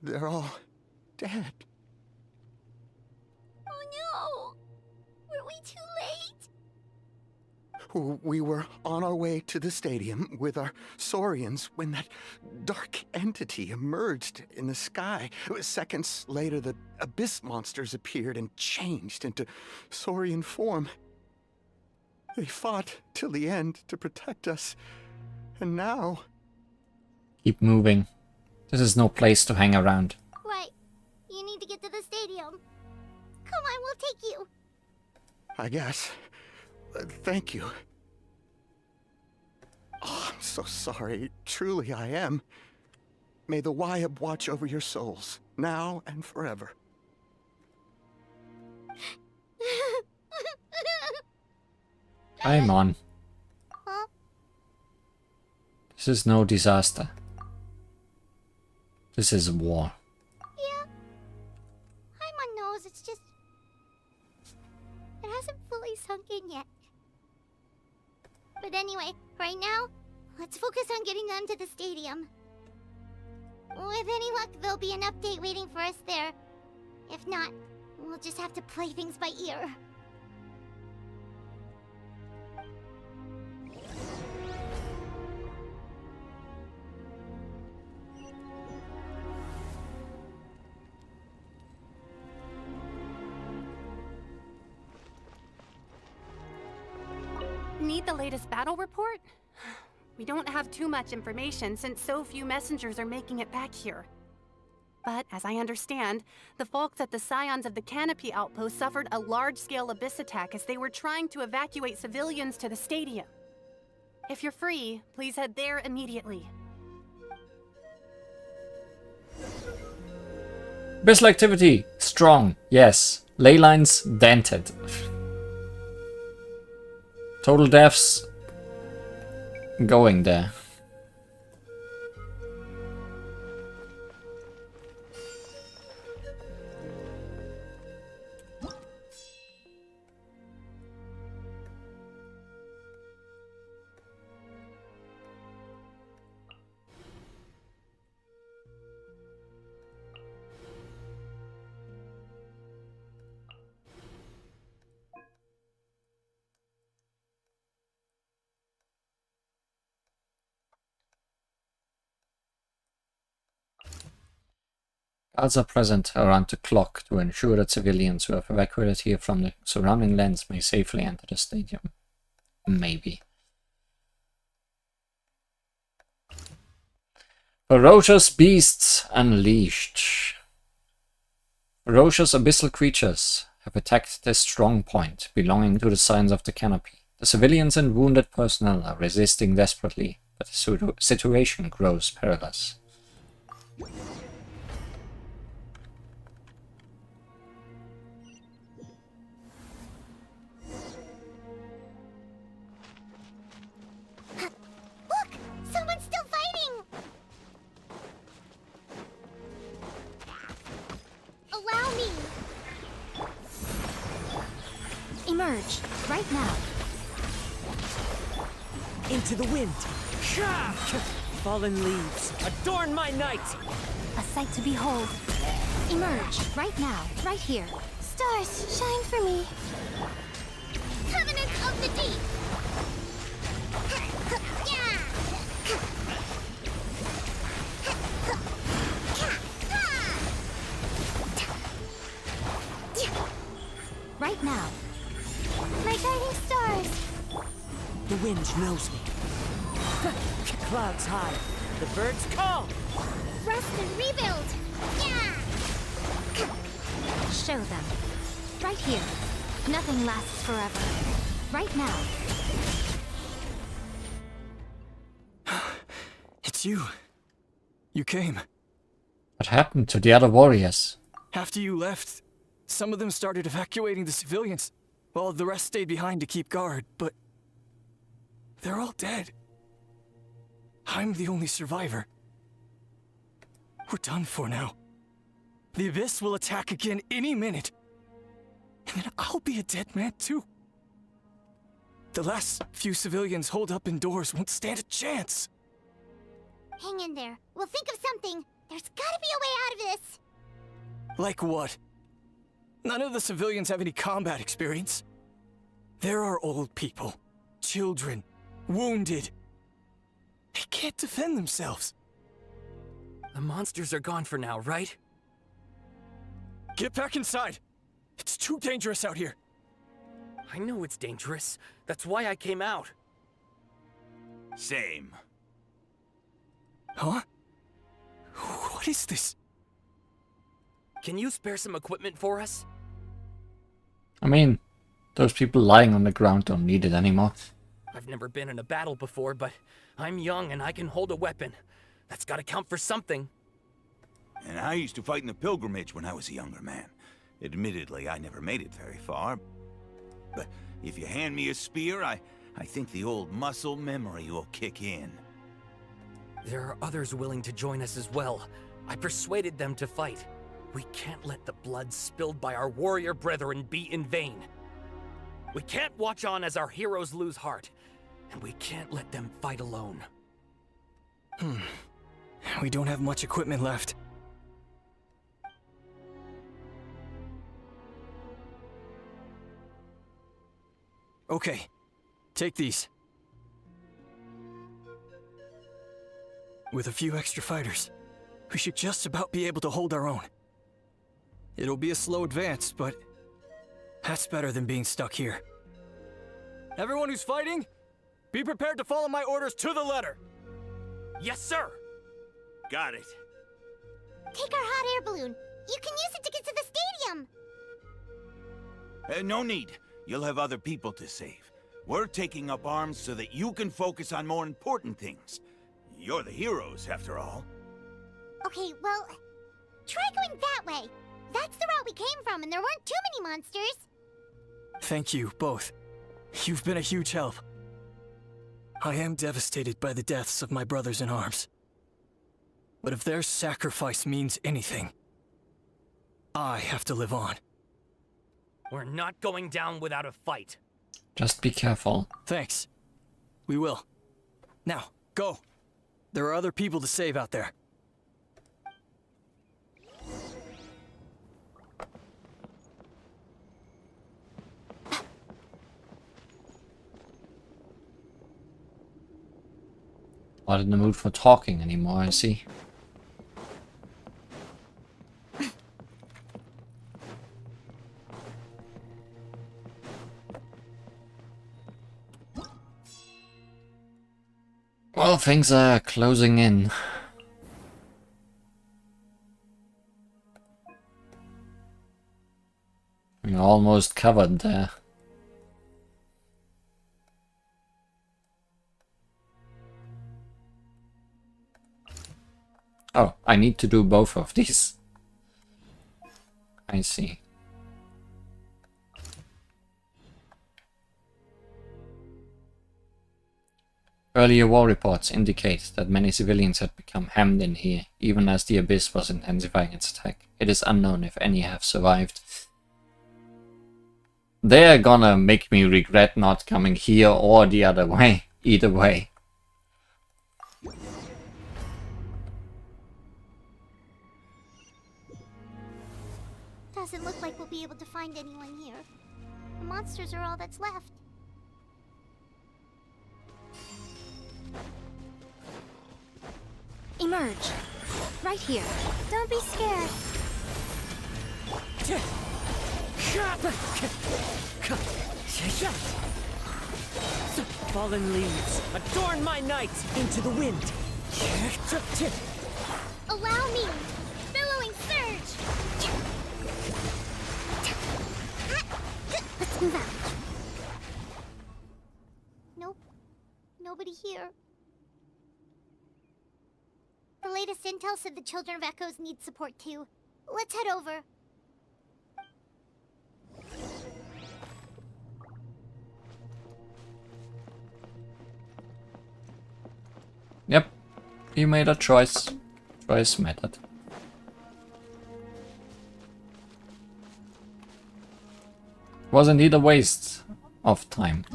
They're all dead. Oh no! Were we too late? We were on our way to the stadium with our Saurians when that dark entity emerged in the sky. Seconds later, the Abyss monsters appeared and changed into Saurian form. They fought till the end to protect us. And now... Keep moving. This is no place to hang around. Right. You need to get to the stadium. Come on, we'll take you. I guess. Thank you. Oh, I'm so sorry. Truly I am. May the Wyab watch over your souls, now and forever. I'm on. Huh? This is no disaster. This is war. Yeah. Paimon knows, it's just... it hasn't fully sunk in yet. But anyway, right now, let's focus on getting them to the stadium. With any luck, there'll be an update waiting for us there. If not, we'll just have to play things by ear. Need the latest battle report? We don't have too much information since so few messengers are making it back here. But, as I understand, the folks at the Scions of the Canopy Outpost suffered a large-scale abyss attack as they were trying to evacuate civilians to the stadium. If you're free, please head there immediately. Abyssal activity. Strong. Yes. Ley lines dented. Total deaths. Going there. Guards are present around the clock to ensure that civilians who have evacuated here from the surrounding lands may safely enter the stadium. Maybe. Ferocious beasts unleashed. Ferocious abyssal creatures have attacked this strong point belonging to the Scions of the Canopy. The civilians and wounded personnel are resisting desperately, but the situation grows perilous. Someone's still fighting! Allow me! Emerge, right now. Into the wind. Fallen leaves, adorn my night! A sight to behold. Emerge, right now, right here. Stars, shine for me. Covenant of the Deep! Right now. My guiding stars! The wind knows me. Clouds high, the birds call! Rest and rebuild! Yeah! Show them. Right here. Nothing lasts forever. Right now. It's you. You came. What happened to the other warriors? After you left, some of them started evacuating the civilians, while the rest stayed behind to keep guard, but they're all dead. I'm the only survivor. We're done for now. The Abyss will attack again any minute. And then I'll be a dead man too. The last few civilians holed up indoors won't stand a chance. Hang in there. We'll think of something. There's gotta be a way out of this. Like what? None of the civilians have any combat experience. There are old people, children, wounded. They can't defend themselves. The monsters are gone for now, right? Get back inside. It's too dangerous out here. I know it's dangerous. That's why I came out. Same. Huh? What is this? Can you spare some equipment for us? I mean, those people lying on the ground don't need it anymore. I've never been in a battle before, but I'm young and I can hold a weapon. That's gotta count for something. And I used to fight in the pilgrimage when I was a younger man. Admittedly, I never made it very far. But if you hand me a spear, I think the old muscle memory will kick in. There are others willing to join us as well. I persuaded them to fight. We can't let the blood spilled by our warrior brethren be in vain. We can't watch on as our heroes lose heart, and we can't let them fight alone. We don't have much equipment left. Okay, take these. With a few extra fighters, we should just about be able to hold our own. It'll be a slow advance, but that's better than being stuck here. Everyone who's fighting, be prepared to follow my orders to the letter. Yes, sir! Got it. Take our hot air balloon. You can use it to get to the stadium. No need. You'll have other people to save. We're taking up arms so that you can focus on more important things. You're the heroes, after all. Okay, well, try going that way. That's the route we came from, and there weren't too many monsters. Thank you, both. You've been a huge help. I am devastated by the deaths of my brothers in arms. But if their sacrifice means anything, I have to live on. We're not going down without a fight. Just be careful. Thanks. We will. Now, go. There are other people to save out there. Not in the mood for talking anymore, I see. Well, things are closing in. We're almost covered there. Oh, I need to do both of these. I see. Earlier war reports indicate that many civilians had become hemmed in here, even as the Abyss was intensifying its attack. It is unknown if any have survived. They're gonna make me regret not coming here or the other way. Either way. Doesn't look like we'll be able to find anyone here. The monsters are all that's left. Emerge. Right here. Don't be scared. Fallen leaves, adorn my night into the wind. Allow me! Billowing surge! Let's move out. Nope. Nobody here. The latest intel said the Children of Echoes need support too. Let's head over. Yep, you made a choice. Choice method. Was indeed a waste of time.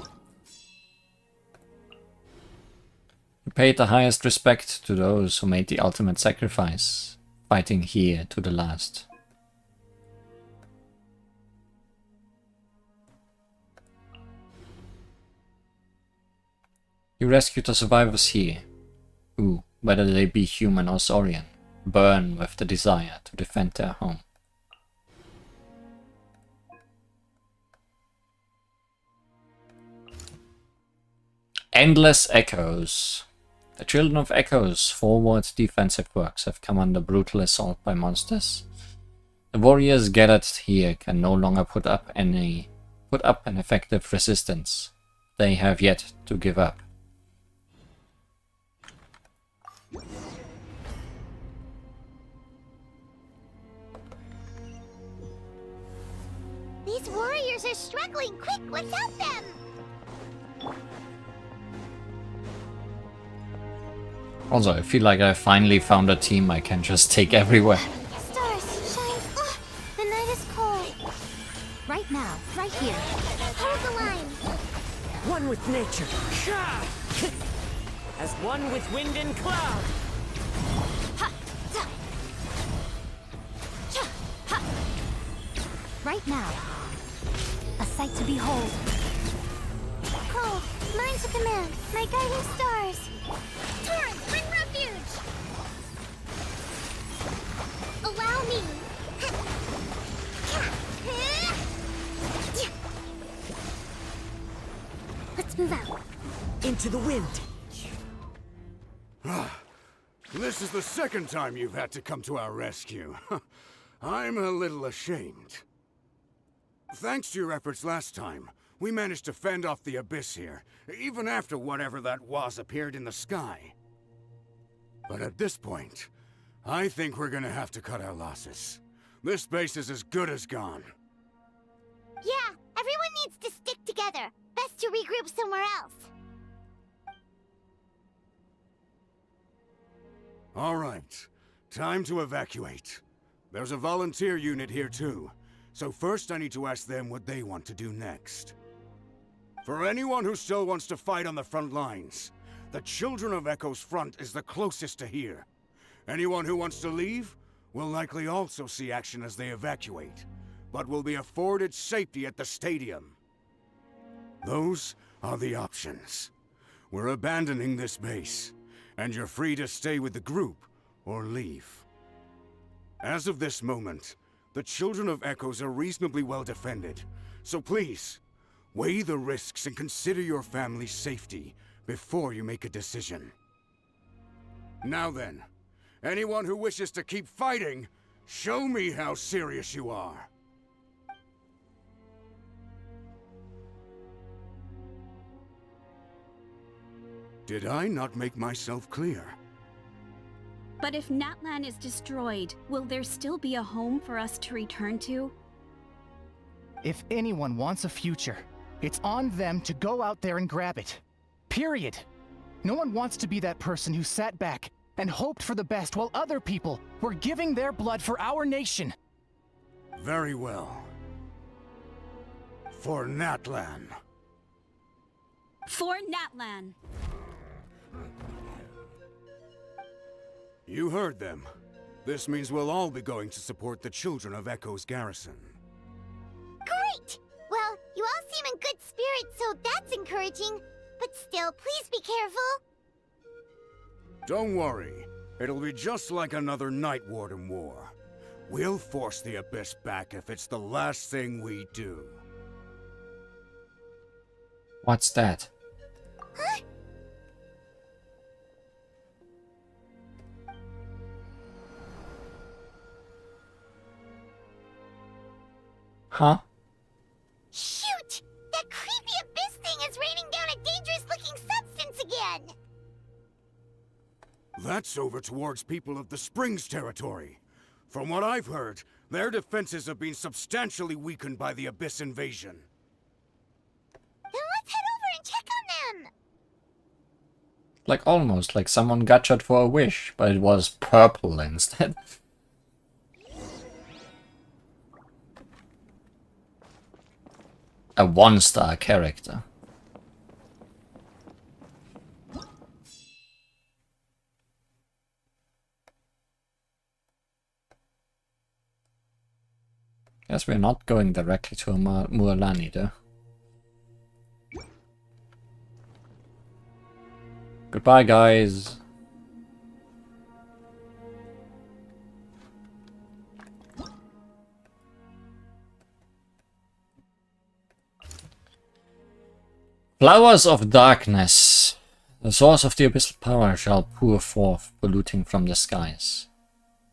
You paid the highest respect to those who made the ultimate sacrifice, fighting here to the last. You rescued the survivors here, who, whether they be human or Saurian, burn with the desire to defend their home. Endless Echoes. The Children of Echoes' forward defensive works have come under brutal assault by monsters. The warriors gathered here can no longer put up an effective resistance. They have yet to give up. These warriors are struggling. Quick, let's help them! Also, I feel like I finally found a team I can just take everywhere. Stars, shine. Ugh, the night is cold. Right now, right here. Hold the line. One with nature. As one with wind and cloud. Right now. A sight to behold. Cold, mine to command. My guiding stars. Torrent, bring refuge. Allow me. Let's move out. Into the wind. This is the second time you've had to come to our rescue. I'm a little ashamed. Thanks to your efforts last time, we managed to fend off the Abyss here, even after whatever that was appeared in the sky. But at this point, I think we're gonna have to cut our losses. This base is as good as gone. Yeah, everyone needs to stick together. Best to regroup somewhere else. All right, time to evacuate. There's a volunteer unit here too, so first I need to ask them what they want to do next. For anyone who still wants to fight on the front lines, the Children of Echo's front is the closest to here. Anyone who wants to leave will likely also see action as they evacuate, but will be afforded safety at the stadium. Those are the options. We're abandoning this base, and you're free to stay with the group or leave. As of this moment, the Children of Echoes are reasonably well defended, so please, weigh the risks and consider your family's safety before you make a decision. Now then, anyone who wishes to keep fighting, show me how serious you are. Did I not make myself clear? But if Natlan is destroyed, will there still be a home for us to return to? If anyone wants a future, it's on them to go out there and grab it. Period. No one wants to be that person who sat back and hoped for the best while other people were giving their blood for our nation. Very well. For Natlan. For Natlan. You heard them. This means we'll all be going to support the Children of Echo's garrison. Great! Well, you all seem in good spirits, so that's encouraging. But still, please be careful. Don't worry. It'll be just like another Night Warden war. We'll force the Abyss back if it's the last thing we do. What's that? Huh? Huh? Shoot! That creepy Abyss thing is raining down a dangerous-looking substance again! That's over towards people of the Springs territory. From what I've heard, their defenses have been substantially weakened by the Abyss invasion. Then let's head over and check on them! Like almost like someone gotcha'd for a wish, but it was purple instead. A 1-star character. Guess we're not going directly to Mualani though. Goodbye, guys. Flowers of Darkness. The source of the abyssal power shall pour forth, polluting from the skies.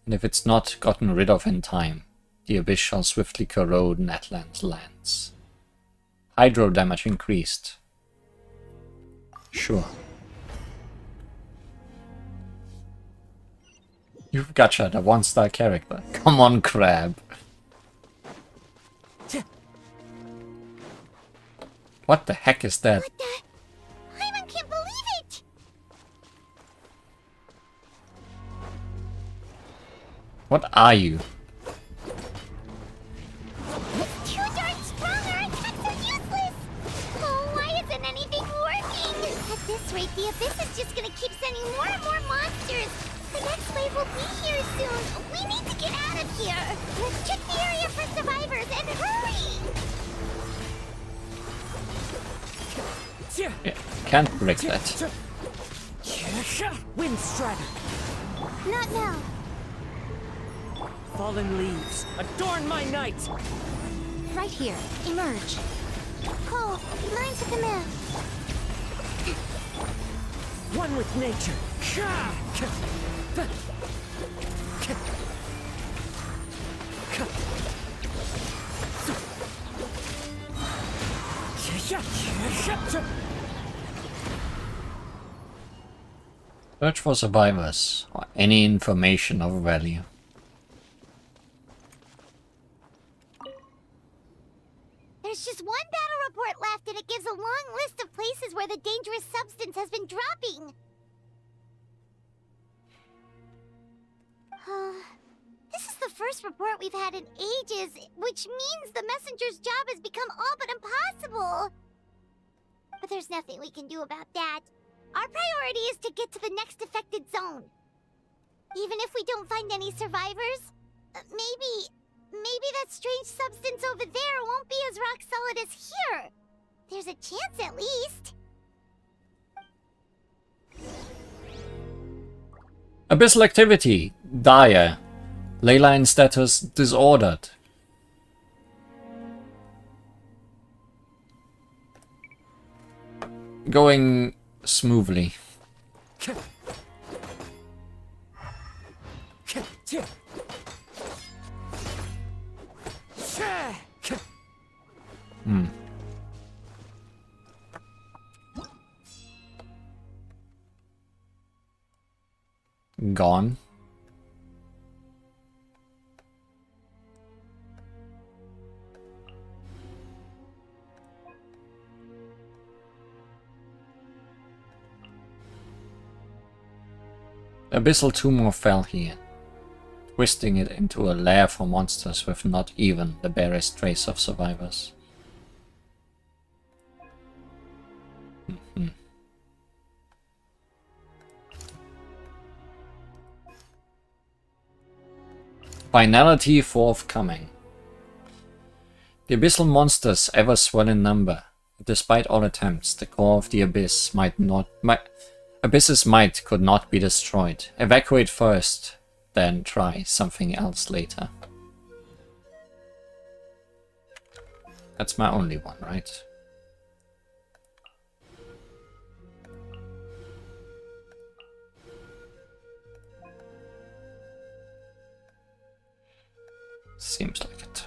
And if it's not gotten rid of in time, the abyss shall swiftly corrode Natlan's lands. Hydro damage increased. Sure. You've gotcha, the one-star character. Come on, Crab. What the heck is that? What the? Paimon can't believe it! What are you? It's too darn strong, our attacks are useless! Oh, why isn't anything working? At this rate, the Abyss is just gonna keep sending more and more monsters! The next wave will be here soon! We need to get out of here! Let's check the area for survivors, and hurry! Yeah, can't break that. Wind Strider! Not now. Fallen leaves, adorn my night! Right here. Emerge. Cole, mine's a command. One with nature. Search for survivors or any information of value. There's just one battle report left, and it gives a long list of places where the dangerous substance has been dropping. This is the first report we've had in ages, which means the messenger's job has become all but impossible. But there's nothing we can do about that. Our priority is to get to the next affected zone. Even if we don't find any survivors, maybe that strange substance over there won't be as rock solid as here. There's a chance at least. Abyssal activity. Dire. Leyline status disordered. Going smoothly. Gone. Abyssal tumor fell here, twisting it into a lair for monsters with not even the barest trace of survivors. Finality forthcoming. The abyssal monsters ever swell in number. Despite all attempts, the core of the abyss Abyss's might could not be destroyed. Evacuate first, then try something else later. That's my only one, right? Seems like it.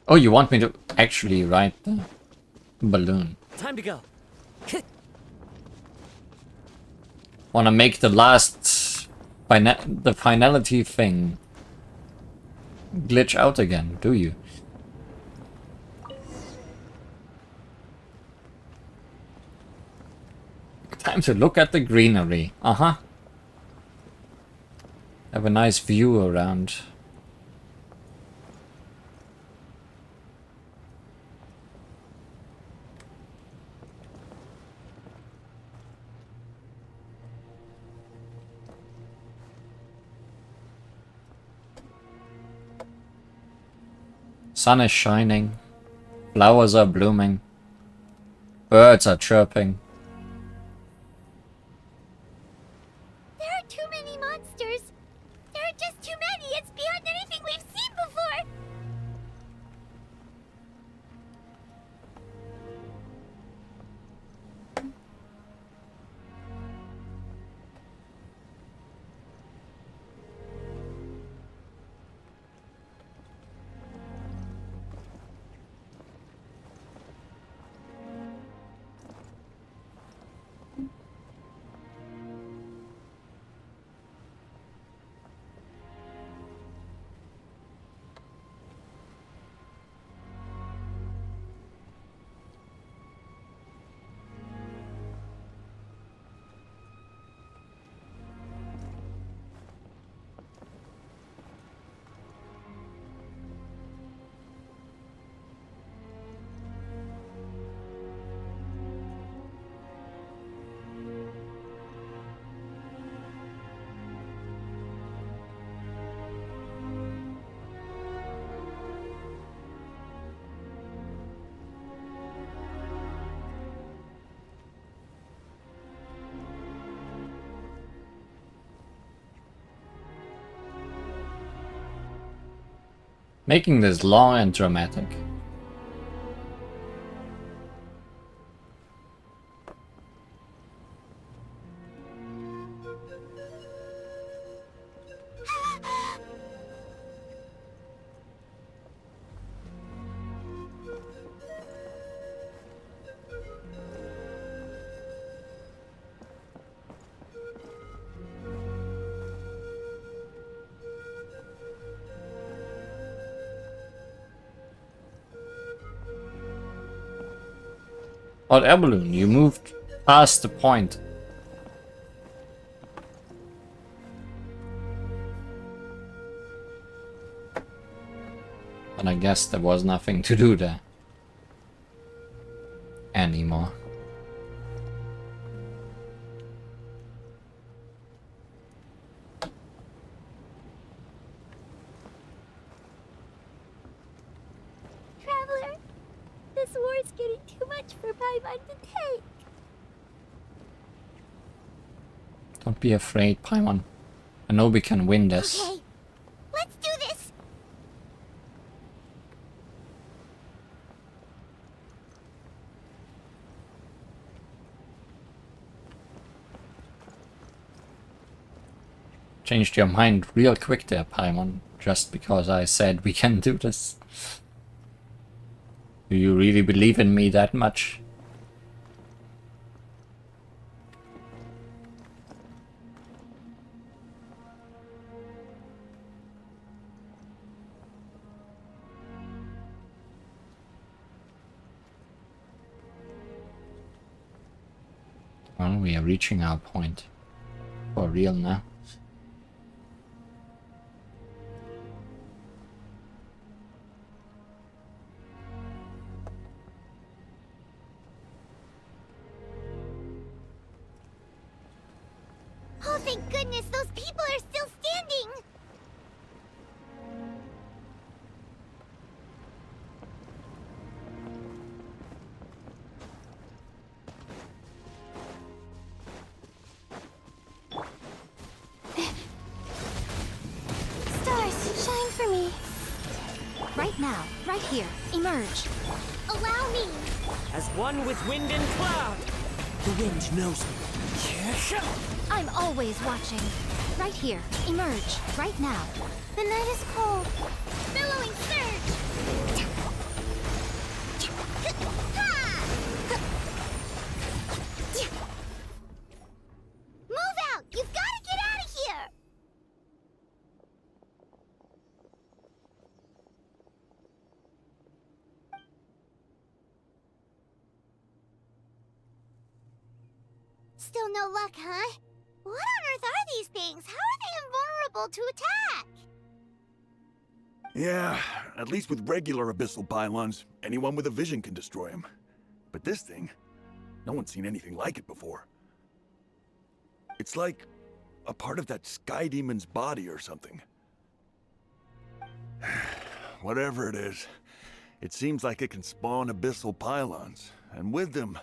Oh, you want me to actually ride the balloon? Time to go. Wanna make the last the finality thing glitch out again, do you? Time to look at the greenery. Uh-huh. Have a nice view around. Sun is shining. Flowers are blooming. Birds are chirping. There are too many monsters. There are just too many. It's beyond anything we've seen before. Making this long and dramatic. But Air Balloon, you moved past the point. But I guess there was nothing to do there anymore. Traveler, this war's getting too much for Paimon to take. Don't be afraid, Paimon. I know we can win this. Okay, let's do this. Changed your mind real quick there, Paimon, just because I said we can do this. Do you really believe in me that much? Well, we are reaching our point. For real now. Oh, thank goodness those people are still standing! Stars, shine for me. Right now, right here, emerge. Allow me! As one with wind and cloud. The wind knows me. I'm always watching. Right here, emerge. Right now. The night is cold. Billowing surge! Move out! You've got to get out of here! Still no luck, huh? What on earth are these things? How are they invulnerable to attack? Yeah, at least with regular abyssal pylons, anyone with a vision can destroy them. But this thing, no one's seen anything like it before. It's like a part of that sky demon's body or something. Whatever it is, It seems like it can spawn abyssal pylons, and with them,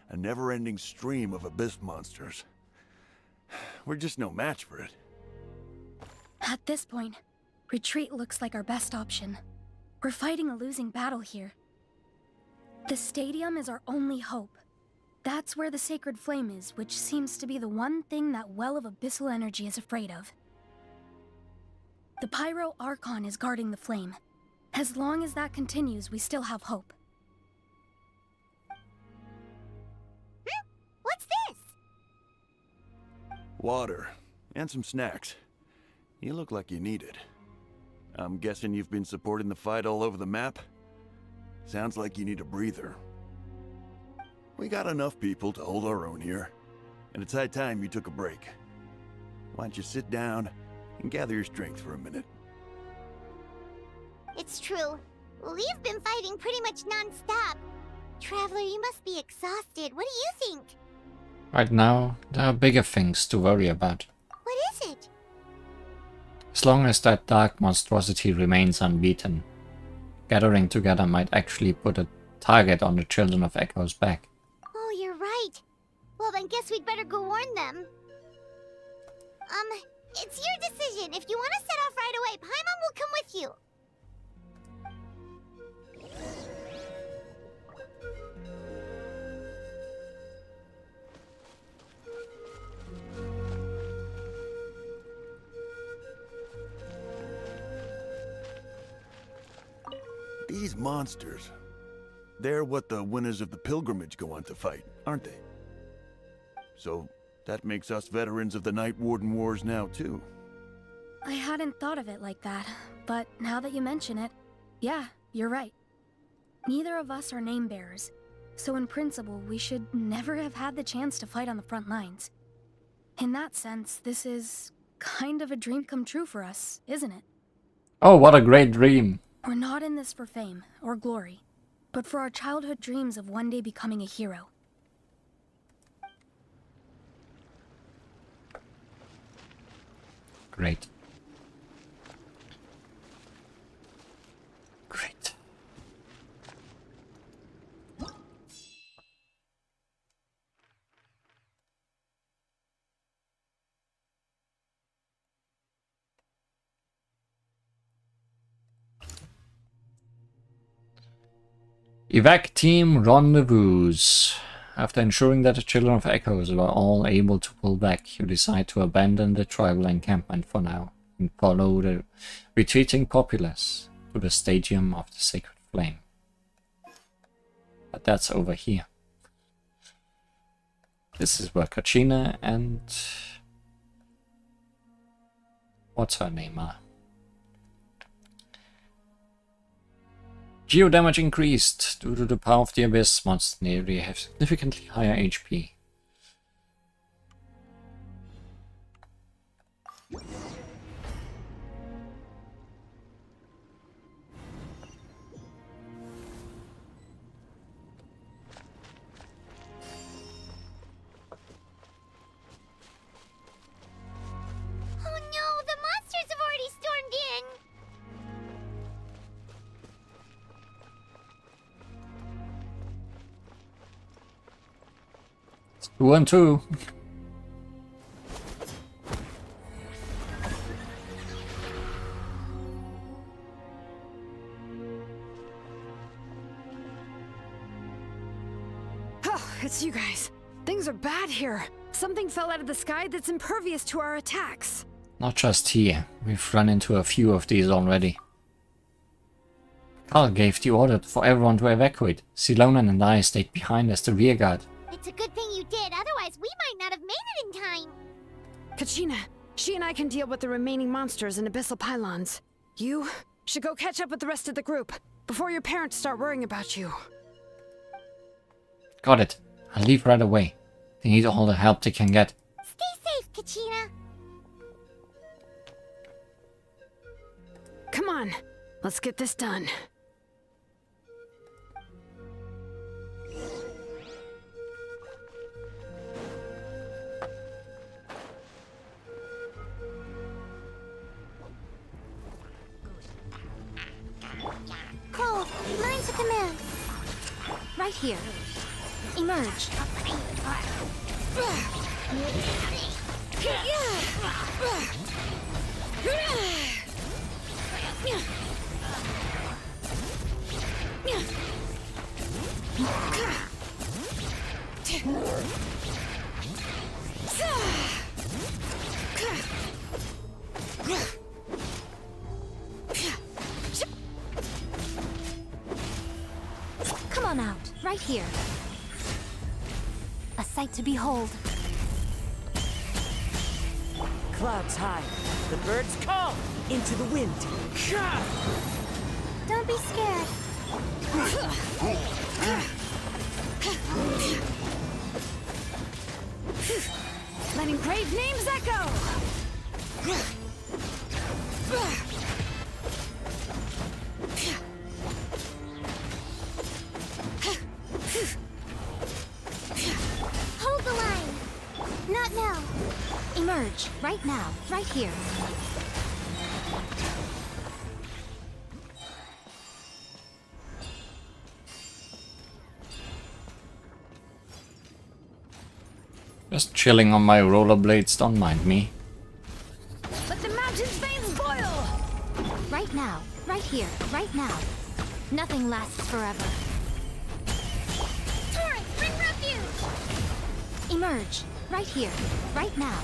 a never-ending stream of abyss monsters. We're just no match for it. At this point, retreat looks like our best option. We're fighting a losing battle here. The stadium is our only hope. That's where the sacred flame is, which seems to be the one thing that well of abyssal energy is afraid of. The Pyro Archon is guarding the flame. As long as that continues, we still have hope. What's this? Water, and some snacks. You look like you need it. I'm guessing you've been supporting the fight all over the map? Sounds like you need a breather. We got enough people to hold our own here, and it's high time you took a break. Why don't you sit down and gather your strength for a minute? It's true. We've been fighting pretty much non-stop. Traveler, you must be exhausted. What do you think? Right now, there are bigger things to worry about. What is it? As long as that dark monstrosity remains unbeaten, gathering together might actually put a target on the Children of Echo's back. Oh, you're right. Well, then guess we'd better go warn them. It's your decision. If you want to set off right away, Paimon will come with you. These monsters, they're what the winners of the pilgrimage go on to fight, aren't they? So that makes us veterans of the Night Warden Wars now, too. I hadn't thought of it like that, but now that you mention it, yeah, you're right. Neither of us are name bearers, so in principle, we should never have had the chance to fight on the front lines. In that sense, this is kind of a dream come true for us, isn't it? Oh, what a great dream! We're not in this for fame or glory, but for our childhood dreams of one day becoming a hero. Great. Great. Evac team rendezvous. After ensuring that the Children of Echoes were all able to pull back, you decide to abandon the tribal encampment for now and follow the retreating populace to the Stadium of the Sacred Flame. But that's over here. This is where Kachina and... what's her name are? Geo damage increased due to the power of the Abyss. Monsters in the area have significantly higher HP. Oh no, the monsters have already stormed in! 2 and 2. Oh, it's you guys. Things are bad here. Something fell out of the sky that's impervious to our attacks. Not just here. We've run into a few of these already. Carl gave the order for everyone to evacuate. Silonan and I stayed behind as the rear guard. It's a good thing you did, otherwise we might not have made it in time. Kachina, she and I can deal with the remaining monsters and abyssal pylons. You should go catch up with the rest of the group before your parents start worrying about you. Got it. I'll leave right away. They need all the help they can get. Stay safe, Kachina. Come on, let's get this done. Cole, learn some command. Right here. Emerge. Come on out, right here. A sight to behold. Clouds high. The birds call into the wind. Don't be scared. Letting brave names echo! Hold the line. Not now. Emerge, right now, right here. Just chilling on my rollerblades, don't mind me. Let the mountain's veins boil! Right now, right here, right now. Nothing lasts forever. Torrent, bring refuge! Emerge, right here, right now.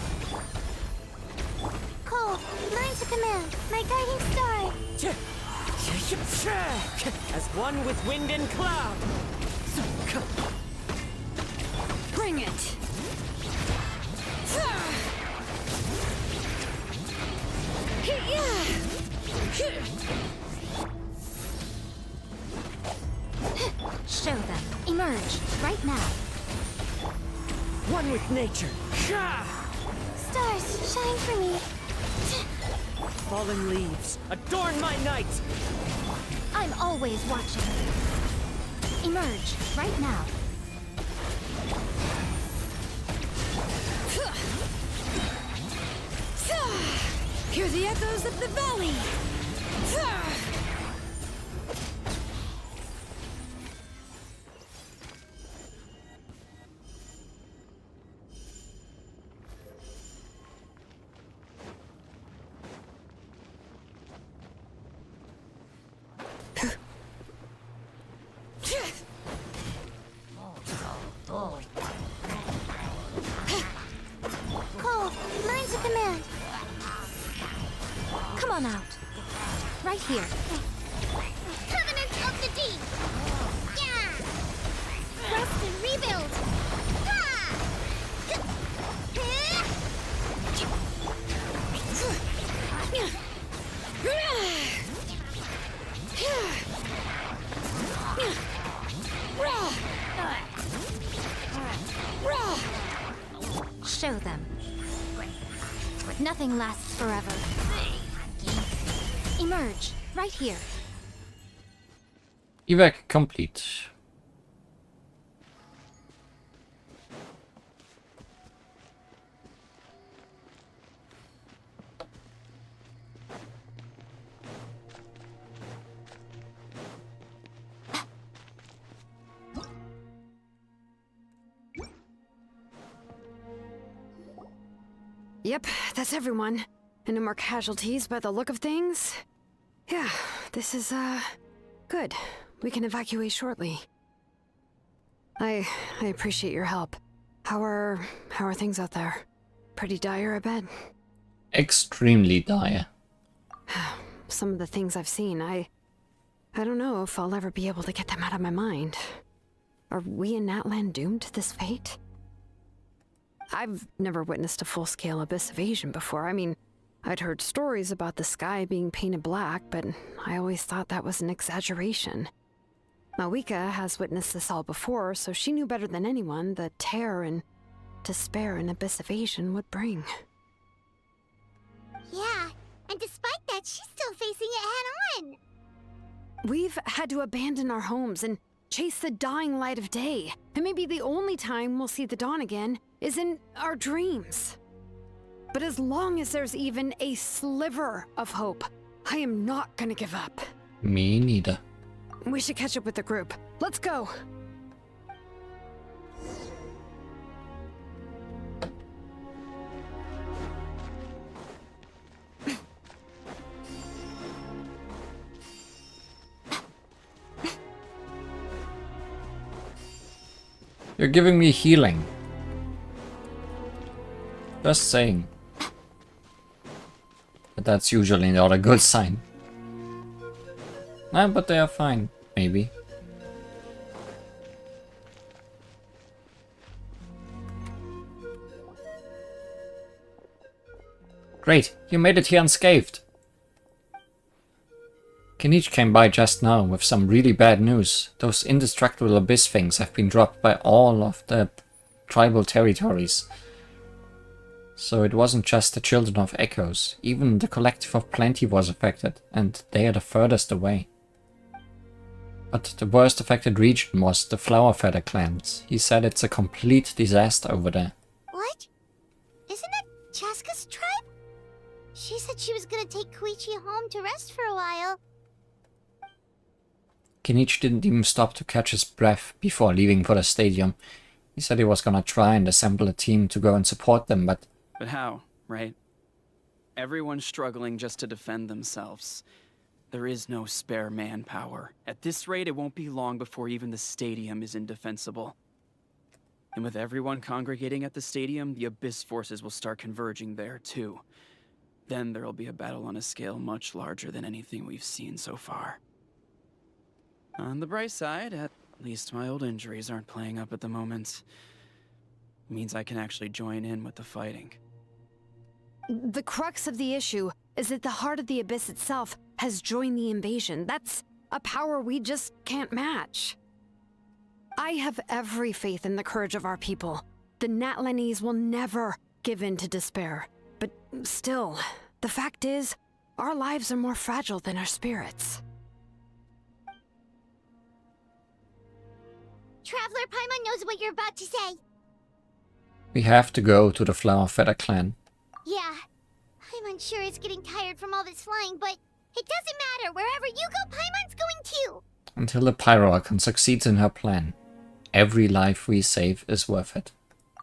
Cole, learn to command, my guiding star. As one with wind and cloud. Bring it! Show them. Emerge, right now. One with nature. Stars, shine for me. Fallen leaves, adorn my night! I'm always watching. Emerge, right now. Hear the echoes of the valley! Cole, learn to command. Come on out. Right here. Covenant of the Deep! Yeah! Rest and rebuild! Show them. Nothing lasts forever. Emerge, right here. Evac complete. Yep, that's everyone. And no more casualties by the look of things. Yeah, this is, good. We can evacuate shortly. I appreciate your help. How are things out there? Pretty dire, I bet? Extremely dire. Some of the things I've seen, I don't know if I'll ever be able to get them out of my mind. Are we in Natlan doomed to this fate? I've never witnessed a full-scale abyss invasion before. I mean, I'd heard stories about the sky being painted black, but I always thought that was an exaggeration. Mawika has witnessed this all before, so she knew better than anyone the terror and despair an abyss invasion would bring. Yeah, and despite that, she's still facing it head-on! We've had to abandon our homes and chase the dying light of day. And maybe the only time we'll see the dawn again is in our dreams. But as long as there's even a sliver of hope, I am not gonna give up. Me neither. We should catch up with the group. Let's go! You're giving me healing. Just saying. But that's usually not a good sign. Nah, but they are fine. Maybe. Great, you made it here unscathed. Kinich came by just now with some really bad news. Those indestructible abyss things have been dropped by all of the tribal territories. So it wasn't just the Children of Echoes. Even the Collective of Plenty was affected, and they are the furthest away. But the worst affected region was the Flower Feather clans. He said it's a complete disaster over there. What? Isn't that Chaska's tribe? She said she was gonna take Koichi home to rest for a while. Kinich didn't even stop to catch his breath before leaving for the stadium. He said he was gonna try and assemble a team to go and support them, but... But how, right? Everyone's struggling just to defend themselves. There is no spare manpower. At this rate, it won't be long before even the stadium is indefensible. And with everyone congregating at the stadium, the Abyss forces will start converging there, too. Then there'll be a battle on a scale much larger than anything we've seen so far. On the bright side, at least my old injuries aren't playing up at the moment. Means I can actually join in with the fighting. The crux of the issue is that the heart of the Abyss itself has joined the invasion. That's a power we just can't match. I have every faith in the courage of our people. The Natlanese will never give in to despair. But still, the fact is, our lives are more fragile than our spirits. Traveler Paimon knows what you're about to say. We have to go to the Flower Feather clan. Yeah, Paimon sure is getting tired from all this flying, but it doesn't matter. Wherever you go, Paimon's going too. Until the Pyro Archon succeeds in her plan, every life we save is worth it.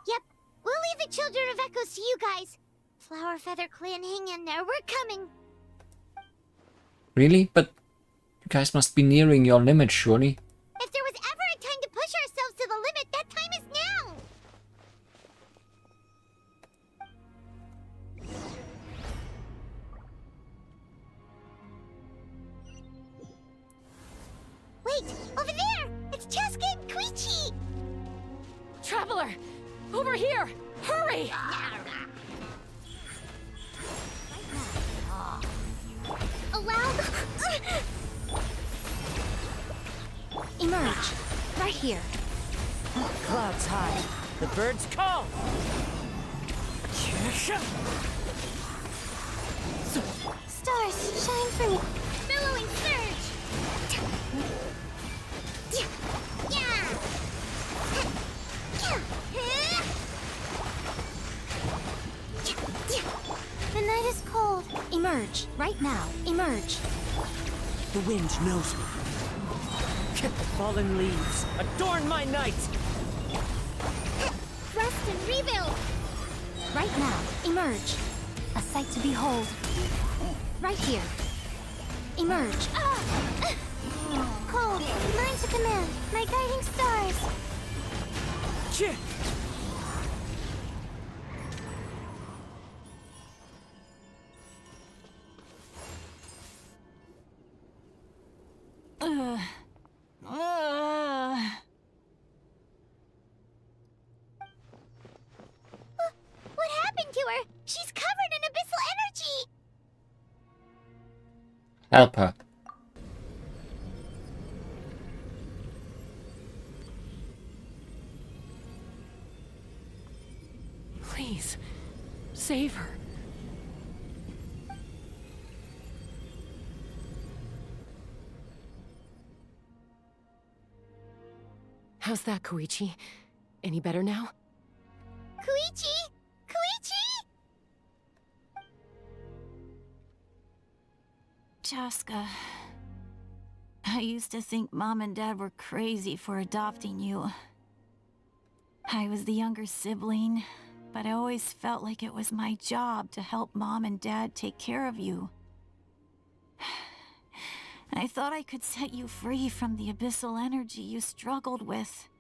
Yep, we'll leave the Children of Echoes to you guys. Flower Feather Clan, hang in there. We're coming. Really? But you guys must be nearing your limit, surely? If there was ever a time to push ourselves to the limit, that time is now! Wait! Over there! It's Chaska and Koichi! Traveler! Over here! Hurry! Allow... Emerge. Right here. Clouds high. The birds call. Stars, shine for me. Billowing surge! The night is cold. Emerge. Right now. Emerge. The wind knows me. The fallen leaves adorn my night. Rest and rebuild. Right now. Emerge. A sight to behold. Right here. Emerge. Cold. Mine to command. My guiding stars. What happened to her? She's covered in abyssal energy! Help her. Please, save her. How's that, Koichi? Any better now? Koichi! Koichi! Chaska. I used to think Mom and Dad were crazy for adopting you. I was the younger sibling, but I always felt like it was my job to help Mom and Dad take care of you. I thought I could set you free from the abyssal energy you struggled with.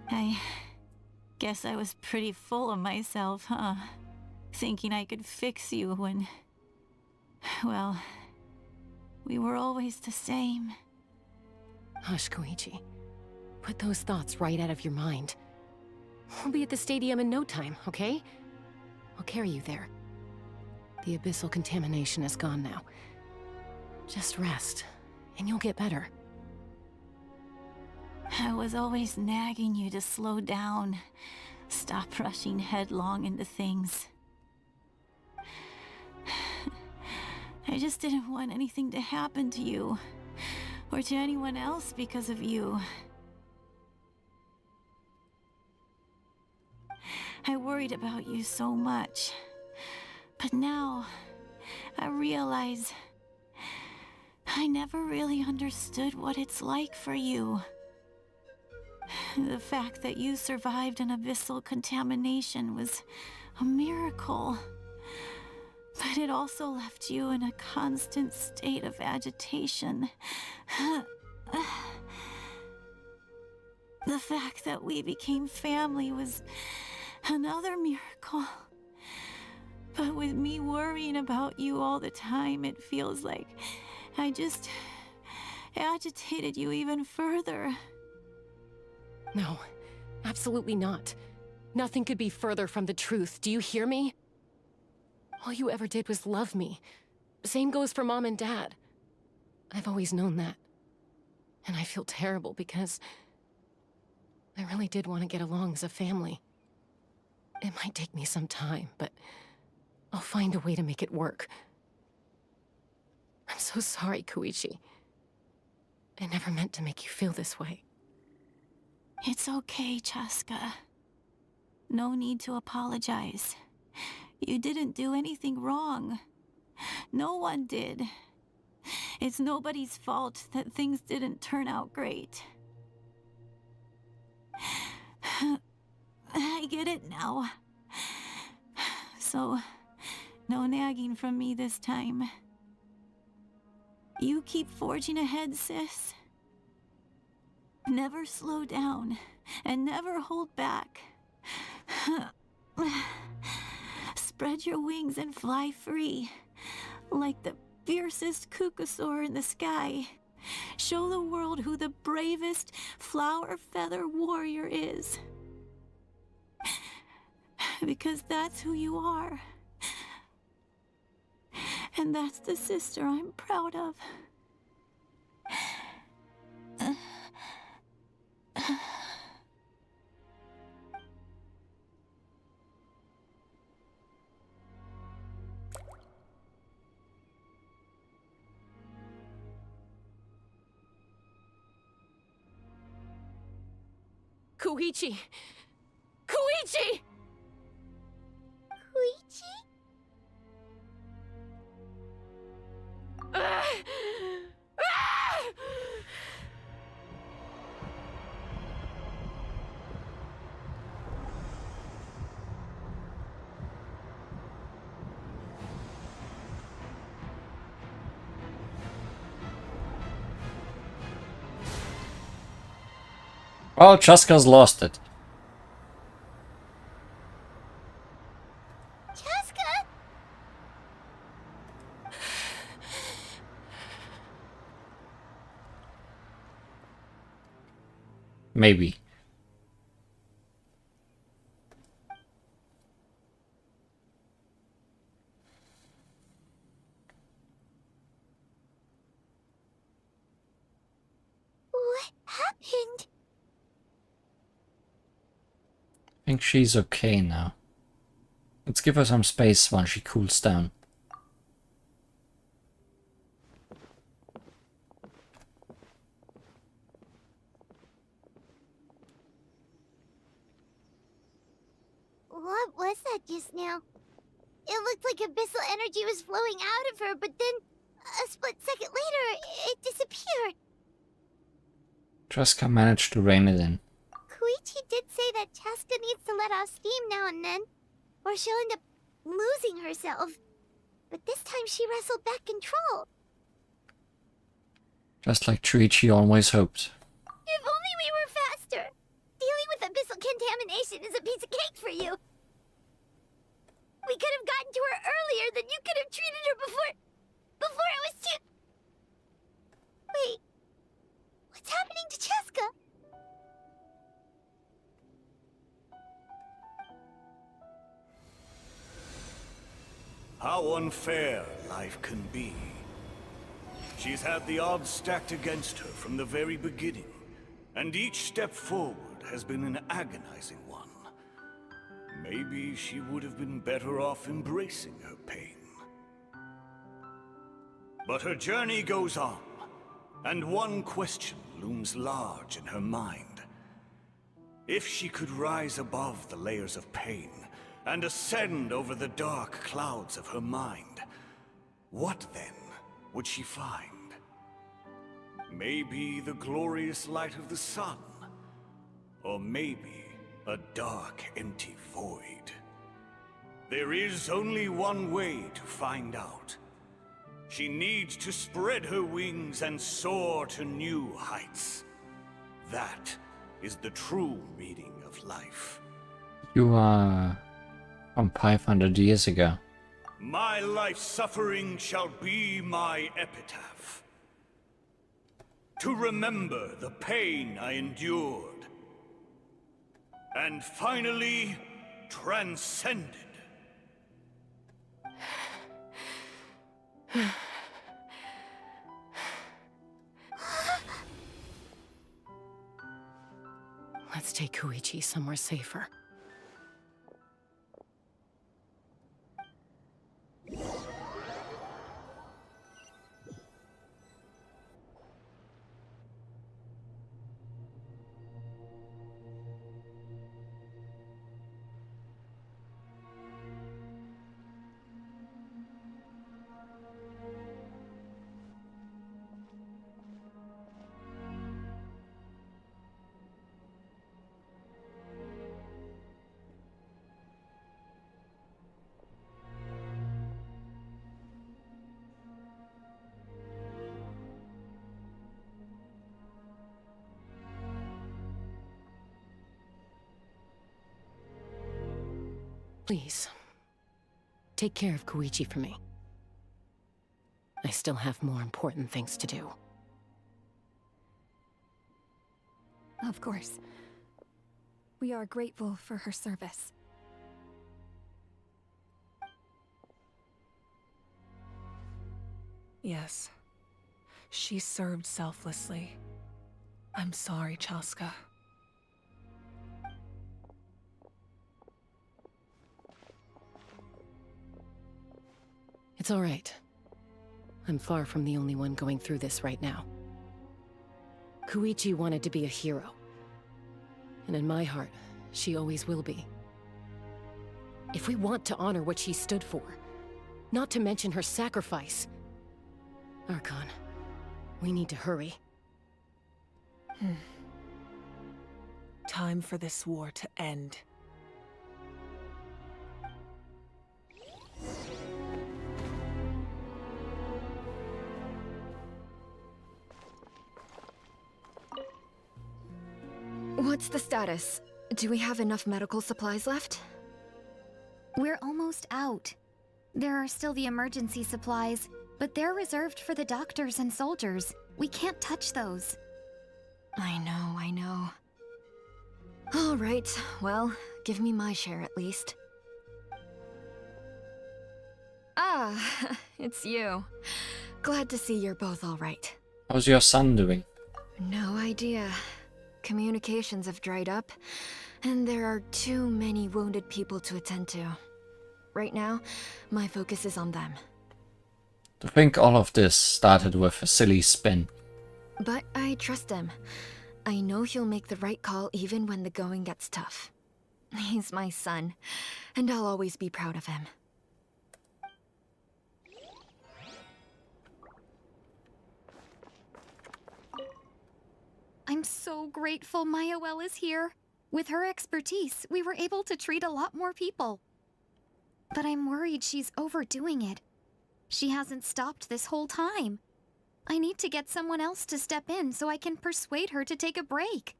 I guess I was pretty full of myself, huh? Thinking I could fix you when... well, we were always the same. Hush, Koichi. Put those thoughts right out of your mind. We'll be at the stadium in no time, okay? I'll carry you there. The abyssal contamination is gone now. Just rest, and you'll get better. I was always nagging you to slow down. Stop rushing headlong into things. I just didn't want anything to happen to you, or to anyone else because of you. I worried about you so much, but now I realize I never really understood what it's like for you. The fact that you survived an abyssal contamination was a miracle. But it also left you in a constant state of agitation. The fact that we became family was another miracle. But with me worrying about you all the time, it feels like I just agitated you even further. No, absolutely not. Nothing could be further from the truth. Do you hear me? All you ever did was love me. Same goes for Mom and Dad. I've always known that. And I feel terrible because I really did want to get along as a family. It might take me some time, but I'll find a way to make it work. I'm so sorry, Koichi. I never meant to make you feel this way. It's okay, Chaska. No need to apologize. You didn't do anything wrong. No one did. It's nobody's fault that things didn't turn out great. I get it now. So, no nagging from me this time. You keep forging ahead, sis. Never slow down, and never hold back. Spread your wings and fly free, like the fiercest Kukasaur in the sky. Show the world who the bravest flower feather warrior is. Because that's who you are. And that's the sister I'm proud of. Koichi! Koichi! Koichi? Well, Chaska's lost it. Chaska? Maybe. What happened? I think she's okay now. Let's give her some space while she cools down. What was that just now? It looked like abyssal energy was flowing out of her, but then a split second later, it disappeared. Traska managed to rein it in. Koichi did say that Chaska needs to let off steam now and then, or she'll end up losing herself. But this time she wrestled back control. Just like Chuichi always hoped. If only we were faster. Dealing with abyssal contamination is a piece of cake for you. We could have gotten to her earlier, then you could have treated her before it was too... Wait. What's happening to Chaska? How unfair life can be. She's had the odds stacked against her from the very beginning, and each step forward has been an agonizing one. Maybe she would have been better off embracing her pain. But her journey goes on, and one question looms large in her mind. If she could rise above the layers of pain, and ascend over the dark clouds of her mind, what then would she find? Maybe the glorious light of the sun, or maybe a dark, empty void. There is only one way to find out. She needs to spread her wings and soar to new heights. That is the true meaning of life. You are from 500 years ago. My life's suffering shall be my epitaph. To remember the pain I endured, and finally transcended. Let's take Koichi somewhere safer. Please, take care of Koichi for me. I still have more important things to do. Of course. We are grateful for her service. Yes. She served selflessly. I'm sorry, Chaska. It's all right. I'm far from the only one going through this right now. Koichi wanted to be a hero. And in my heart, she always will be. If we want to honor what she stood for, not to mention her sacrifice, Archon, we need to hurry. Time for this war to end. What's the status? Do we have enough medical supplies left? We're almost out. There are still the emergency supplies, but they're reserved for the doctors and soldiers. We can't touch those. I know. All right, well, give me my share at least. Ah, it's you. Glad to see you're both all right. How's your son doing? No idea. Communications have dried up, and there are too many wounded people to attend to. Right now, my focus is on them. To think all of this started with a silly spin. But I trust him. I know he'll make the right call even when the going gets tough. He's my son, and I'll always be proud of him. I'm I'm so grateful Mayoel is here. With her expertise, we were able to treat a lot more people. But I'm worried she's overdoing it. She hasn't stopped this whole time. I need to get someone else to step in so I can persuade her to take a break.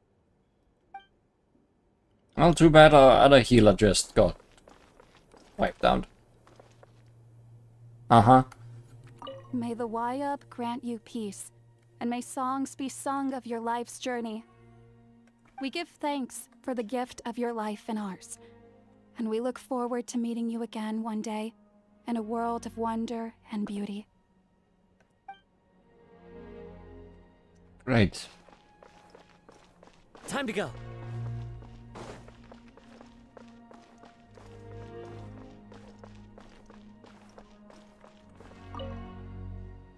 Well, too bad our other healer just got wiped out. Uh-huh. May the Wayub grant you peace, and may songs be sung of your life's journey. We give thanks for the gift of your life and ours, and we look forward to meeting you again one day in a world of wonder and beauty. Great. Time to go.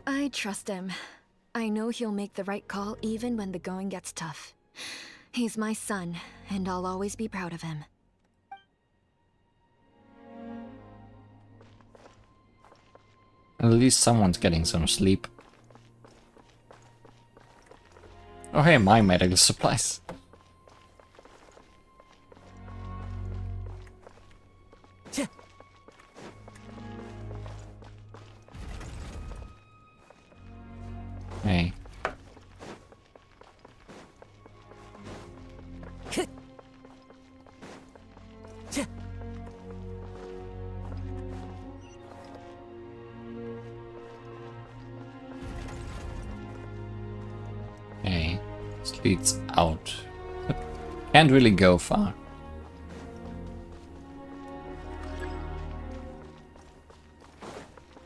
I trust him. I know he'll make the right call even when the going gets tough. He's my son, and I'll always be proud of him. At least someone's getting some sleep. Oh hey, my medical supplies. Hey. Hey, this leads out. But can't really go far.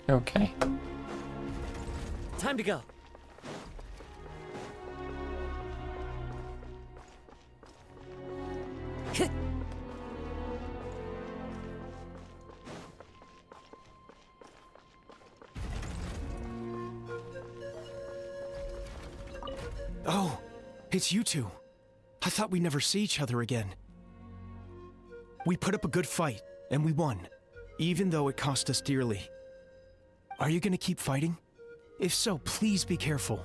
Okay. Time to go. Oh, it's you two. I thought we'd never see each other again. We put up a good fight, and we won, even though it cost us dearly. Are you gonna keep fighting? If so, please be careful.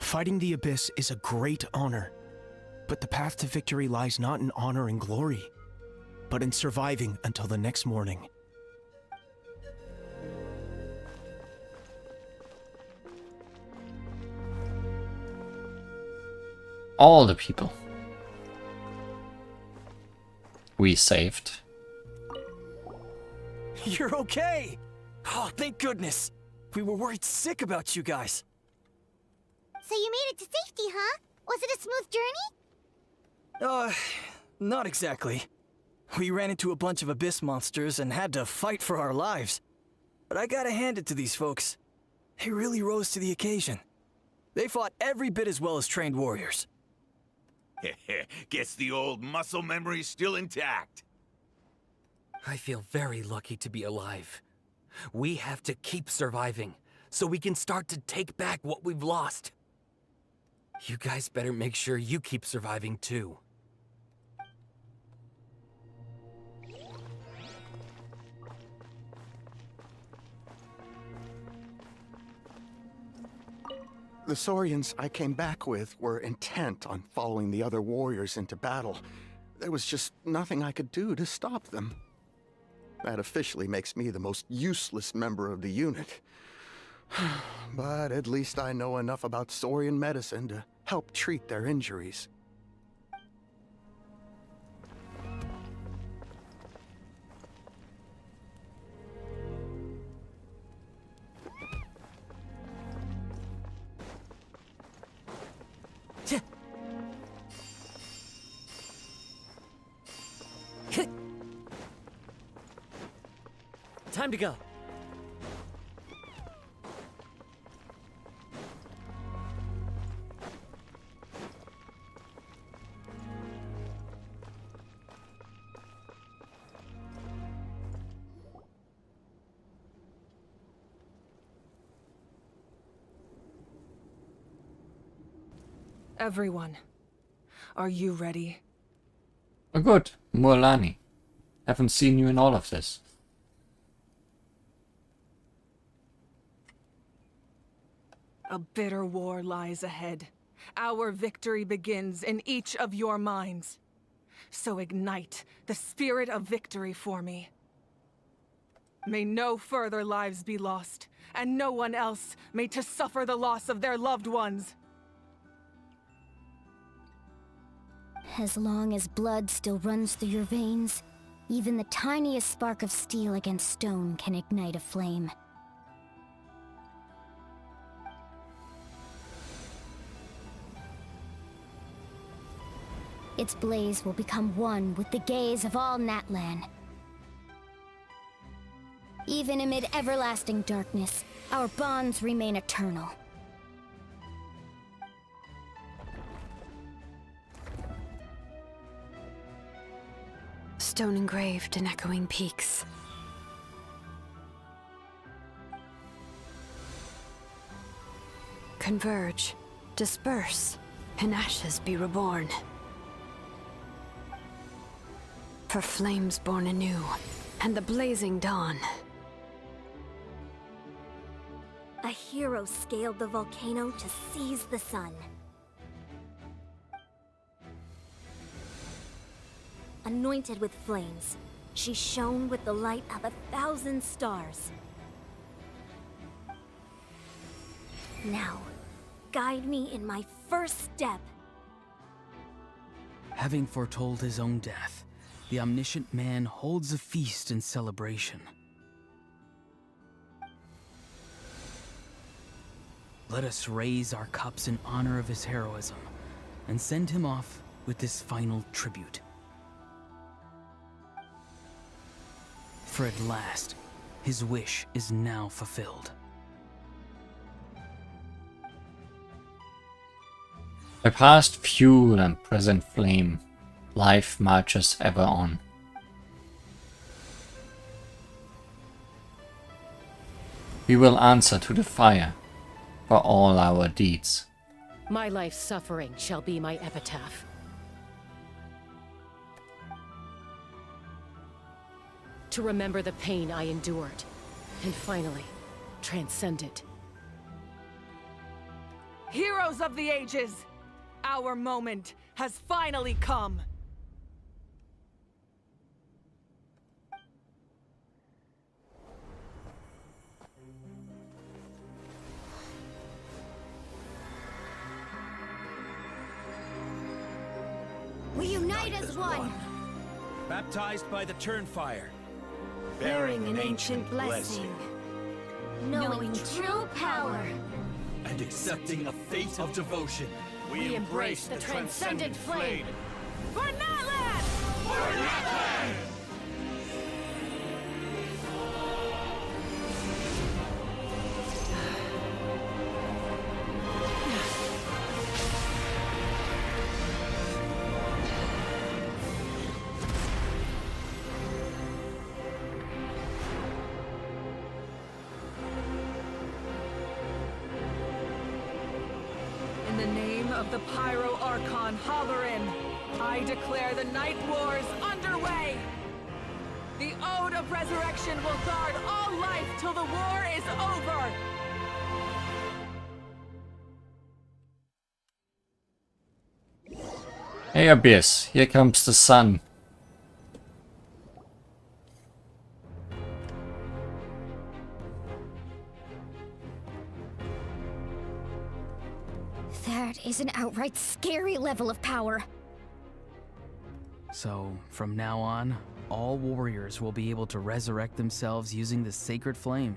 Fighting the Abyss is a great honor, but the path to victory lies not in honor and glory, but in surviving until the next morning. All the people we saved. You're okay! Oh, thank goodness! We were worried sick about you guys. So you made it to safety, huh? Was it a smooth journey? Not exactly. We ran into a bunch of abyss monsters and had to fight for our lives. But I gotta hand it to these folks. They really rose to the occasion. They fought every bit as well as trained warriors. Guess the old muscle memory's still intact. I feel very lucky to be alive. We have to keep surviving, so we can start to take back what we've lost. You guys better make sure you keep surviving too. The Saurians I came back with were intent on following the other warriors into battle. There was just nothing I could do to stop them. That officially makes me the most useless member of the unit. But at least I know enough about Saurian medicine to help treat their injuries. Time to go. Everyone, are you ready? Oh good, Mualani. Haven't seen you in all of this. A bitter war lies ahead, our victory begins in each of your minds. So ignite the spirit of victory for me. May no further lives be lost, and no one else may to suffer the loss of their loved ones. As long as blood still runs through your veins, even the tiniest spark of steel against stone can ignite a flame. Its blaze will become one with the gaze of all Natlan. Even amid everlasting darkness, our bonds remain eternal. Stone engraved in echoing peaks. Converge, disperse, in ashes be reborn. For flames born anew, and the blazing dawn. A hero scaled the volcano to seize the sun. Anointed with flames, she shone with the light of 1,000 stars. Now, guide me in my first step. Having foretold his own death, the omniscient man holds a feast in celebration. Let us raise our cups in honor of his heroism, and send him off with this final tribute. For at last, his wish is now fulfilled. By past fuel and present flame, life marches ever on. We will answer to the fire for all our deeds. My life's suffering shall be my epitaph. To remember the pain I endured, and finally, transcend it. Heroes of the ages, our moment has finally come. We unite as one, Baptized by the Turnfire, bearing an ancient blessing, knowing true power, and accepting a fate of devotion. We embrace the transcendent flame. For Natlan! For Natlan! In the name of the Pyro Archon Halloran, I declare the Night Wars underway! The Ode of Resurrection will guard all life till the war is over! Hey Abyss, here comes the sun. That is an outright scary level of power. So, from now on, all warriors will be able to resurrect themselves using the sacred flame.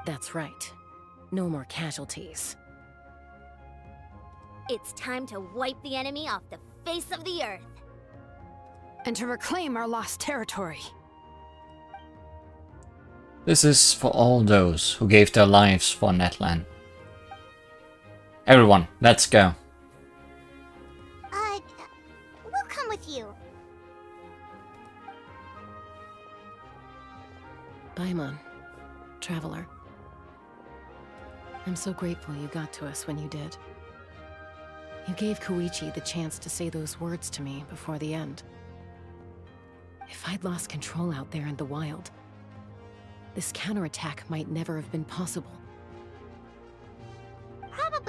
That's right. No more casualties. It's time to wipe the enemy off the face of the earth. And to reclaim our lost territory. This is for all those who gave their lives for Natlan. Everyone, let's go. We'll come with you. Paimon, traveler. I'm so grateful you got to us when you did. You gave Koichi the chance to say those words to me before the end. If I'd lost control out there in the wild, this counterattack might never have been possible.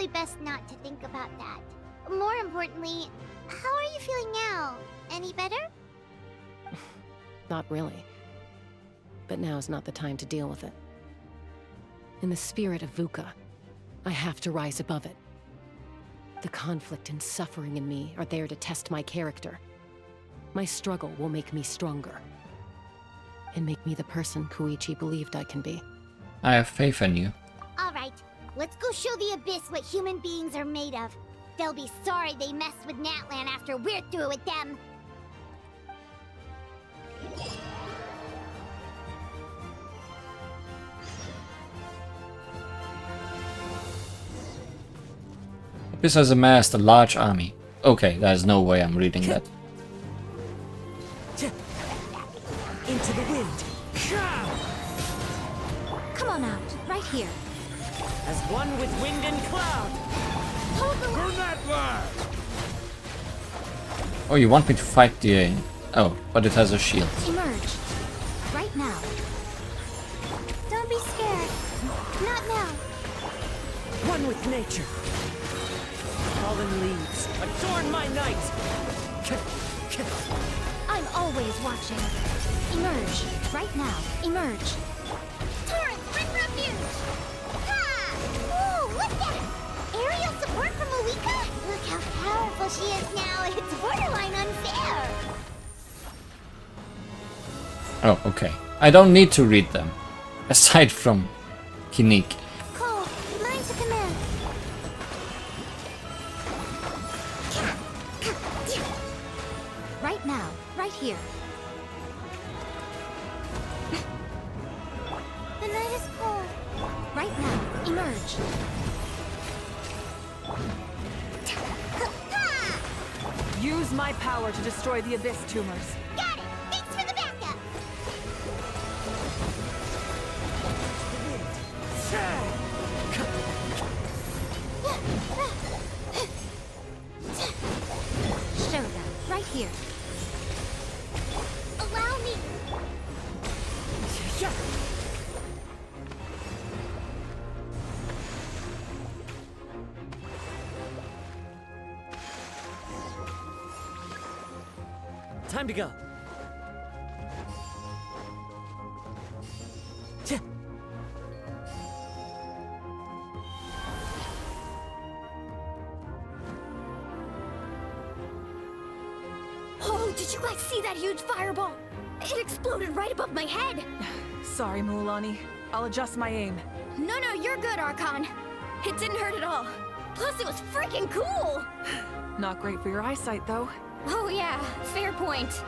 probably best not to think about that. More importantly, how are you feeling now? Any better? Not really. But now's not the time to deal with it. In the spirit of VUCA, I have to rise above it. The conflict and suffering in me are there to test my character. My struggle will make me stronger. And make me the person Koichi believed I can be. I have faith in you. Alright, let's go show the Abyss what human beings are made of. They'll be sorry they messed with Natlan after we're through with them. This has amassed a large army. Okay, there's no way I'm reading that. Into the wind. Come on out, right here. As one with wind and cloud. Oh, you want me to fight the... Oh, but it has a shield. Emerge. Right now. Don't be scared. Not now. One with nature. Fallen leaves, adorn my night! I'm always watching. Emerge. Right now. Emerge. Torrent, wind refuge! Ha! Whoa, look at it! Aerial support from Moika? Look how powerful she is now. It's borderline unfair. Oh, okay. I don't need to read them. Aside from Kinnick. Cole, mine to command. Right now. Right here. The night is cold. Right now. Emerge. Use my power to destroy the Abyss tumors. Got it! Thanks for the backup! Show them. Right here. Allow me! Time to go. Oh, did you guys see that huge fireball? It exploded right above my head. Sorry, Mualani. I'll adjust my aim. No, you're good, Archon. It didn't hurt at all. Plus, it was freaking cool. Not great for your eyesight, though. Oh yeah, fair point.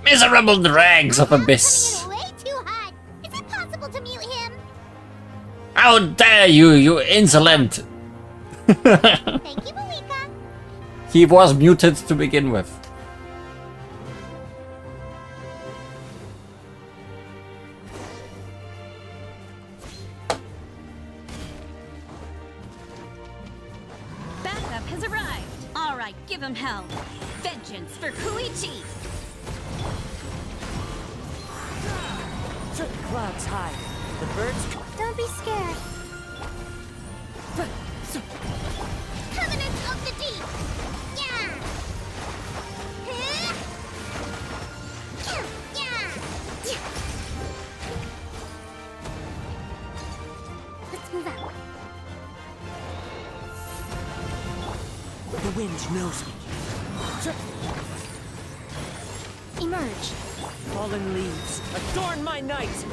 Miserable dregs of Abyss! Way too hot! Is it possible to mute him? How dare you, you insolent! Thank you, Malika. He was muted to begin with. Backup has arrived. All right, give him hell. Vengeance for Koichi. Clouds high. The birds. Don't be scared. Covenant of the Deep! Yeah! Yeah! Let's move out. The wind knows me. Emerge. Fallen leaves, adorn my night!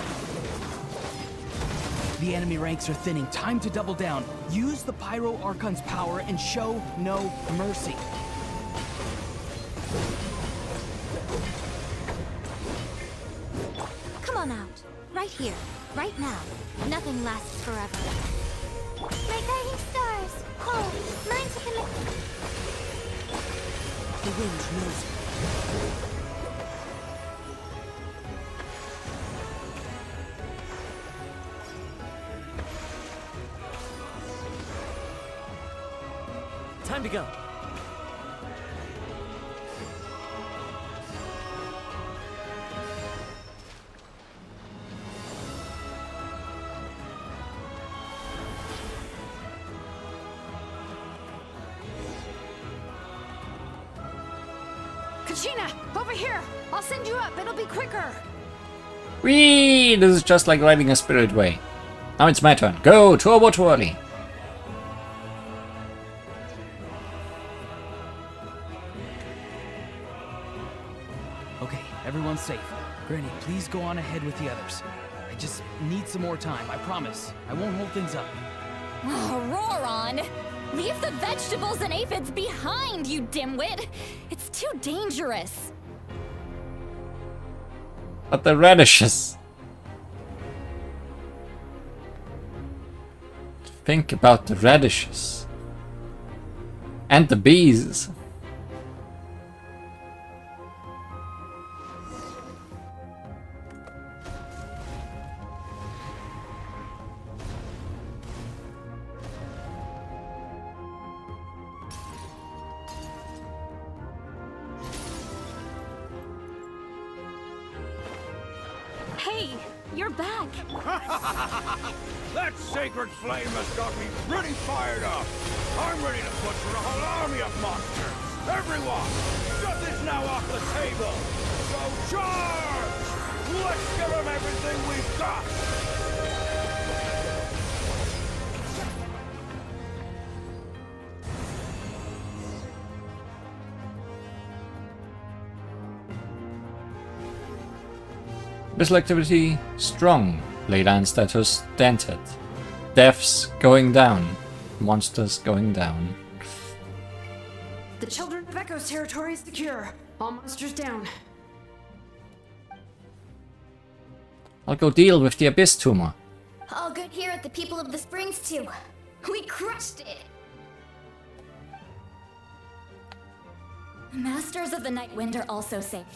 The enemy ranks are thinning. Time to double down. Use the Pyro Archon's power and show no mercy. Come on out. Right here. Right now. Nothing lasts forever. My guiding stars. Cole, mine to command. The wind knows me. Time to go. Sheena, over here! I'll send you up, it'll be quicker! Whee! This is just like riding a spirit way. Now it's my turn. Go! Turbo twirly! Okay, everyone's safe. Granny, please go on ahead with the others. I just need some more time, I promise. I won't hold things up. Oh, Roron! Leave the vegetables and aphids behind, you dimwit! It's too dangerous. But the radishes. Think about the radishes. And the bees. Hey, you're back. That sacred flame has got me pretty fired up. I'm ready to butcher a whole army of monsters. Everyone, shut this now off the table. So charge! Let's give them everything we've got. Visual activity strong. Leyline status dented. Deaths going down. Monsters going down. The Children of Echo's territory is secure. All monsters down. I'll go deal with the Abyss tumor. All good here at the People of the Springs, too. We crushed it! Masters of the Night Wind are also safe.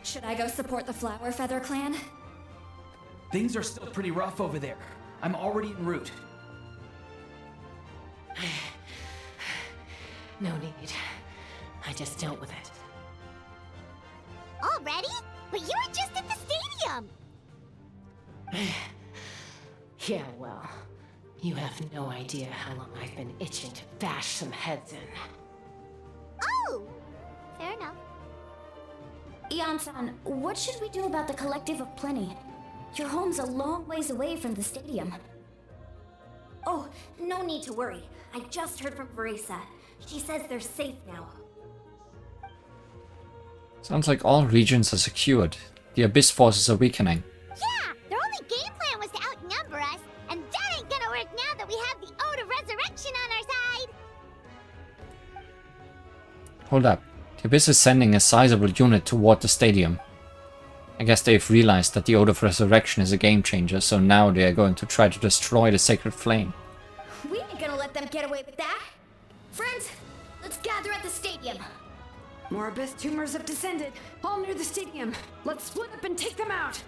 Should I go support the Flower Feather clan? Things are still pretty rough over there. I'm already en route. No need. I just dealt with it. Already? But you were just at the stadium! Yeah, well, you have no idea how long I've been itching to bash some heads in. Oh! Fair enough. Ian-san, what should we do about the Collective of Plenty? Your home's a long ways away from the stadium. Oh, no need to worry. I just heard from Verisa. She says they're safe now. Sounds like all regions are secured. The Abyss forces are weakening. Yeah! Their only game plan was to outnumber us, and that ain't gonna work now that we have the Ode of Resurrection on our side! Hold up. The Abyss is sending a sizable unit toward the stadium. I guess they've realized that the Ode of Resurrection is a game changer, so now they are going to try to destroy the Sacred Flame. We ain't gonna let them get away with that! Friends, let's gather at the stadium! More Abyss tumors have descended, all near the stadium. Let's split up and take them out!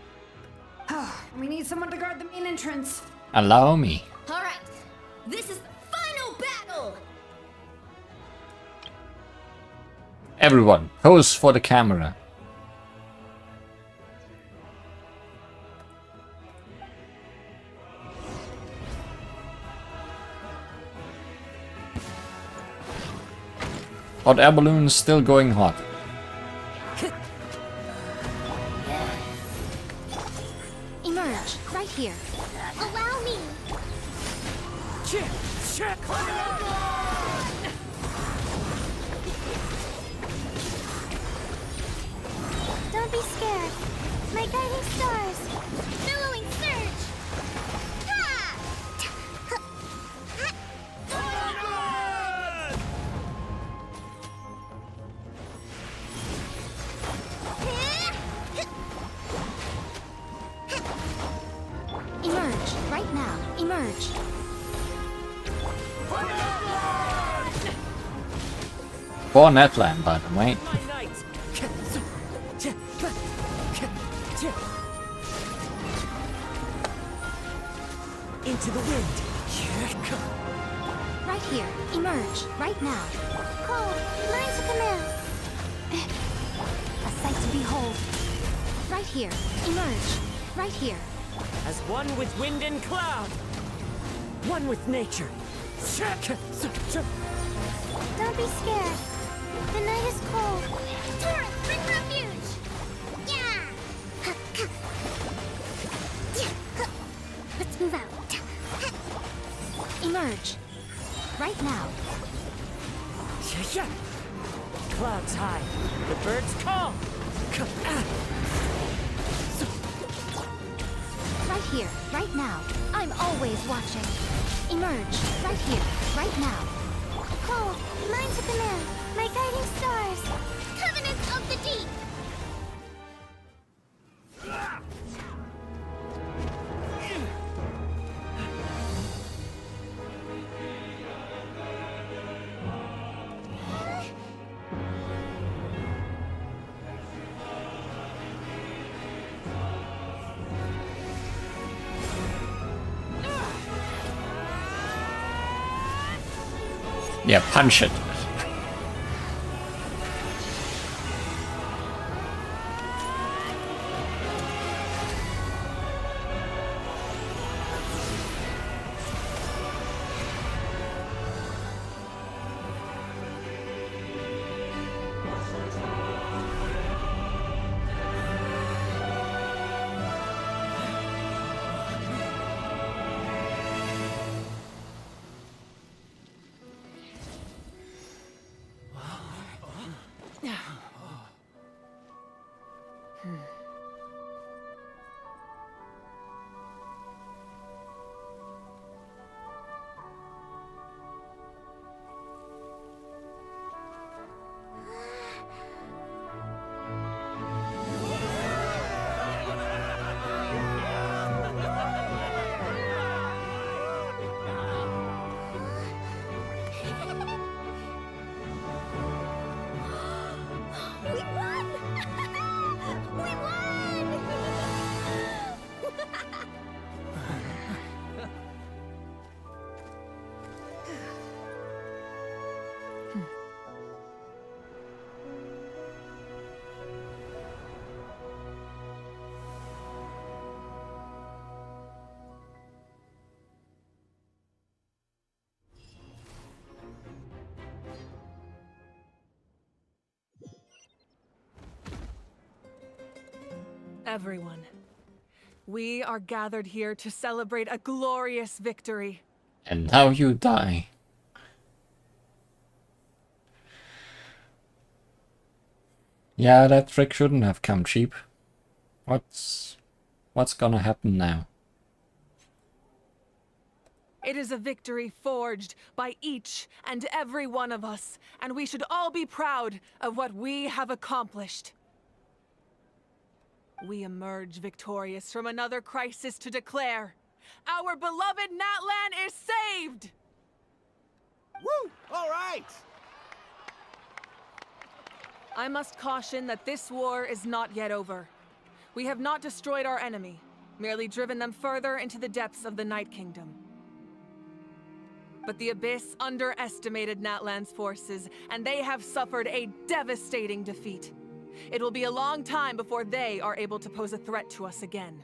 We need someone to guard the main entrance. Allow me. Alright, this is the final battle! Everyone, pose for the camera. Hot air balloon still going hot. Emerge, right here. Allow me! Check! Don't be scared. My guiding stars. Billowing surge. Ha! Emerge, right now. Emerge. For Natlan, by the way. Into the wind. Right here. Emerge, right now. Cold, learn to command. A sight to behold. Right here. Emerge, right here. As one with wind and cloud. One with nature. Don't be scared. The night is cold. Torrent, bring refuge! Yeah! Let's move out. Emerge. Right now. Clouds high. The birds call. Right here, right now. I'm always watching. Emerge. Right here, right now. Cold, mine to command. My guiding stars. Covenants of the deep. Yeah, punch it. Everyone, we are gathered here to celebrate a glorious victory. And now you die. Yeah, that trick shouldn't have come cheap. What's gonna happen now? It is a victory forged by each and every one of us, and we should all be proud of what we have accomplished. We emerge victorious from another crisis to declare, our beloved Natlan is saved! Woo! All right! I must caution that this war is not yet over. We have not destroyed our enemy, merely driven them further into the depths of the Night Kingdom. But the Abyss underestimated Natlan's forces, and they have suffered a devastating defeat. It will be a long time before they are able to pose a threat to us again.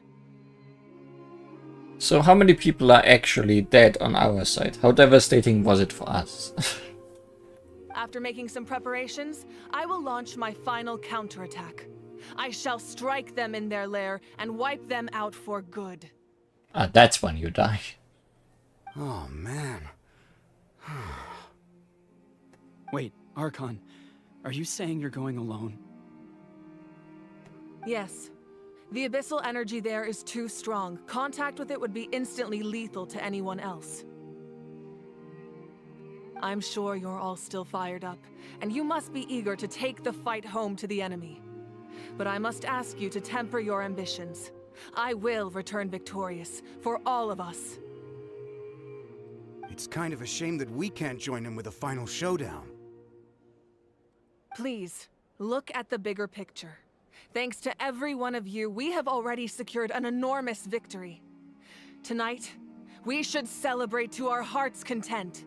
So how many people are actually dead on our side? How devastating was it for us? After making some preparations, I will launch my final counterattack. I shall strike them in their lair and wipe them out for good. Ah, that's when you die. Oh, man. Wait, Archon, are you saying you're going alone? Yes. The abyssal energy there is too strong. Contact with it would be instantly lethal to anyone else. I'm sure you're all still fired up, and you must be eager to take the fight home to the enemy. But I must ask you to temper your ambitions. I will return victorious, for all of us. It's kind of a shame that we can't join him with a final showdown. Please, look at the bigger picture. Thanks to every one of you, we have already secured an enormous victory. Tonight, we should celebrate to our heart's content.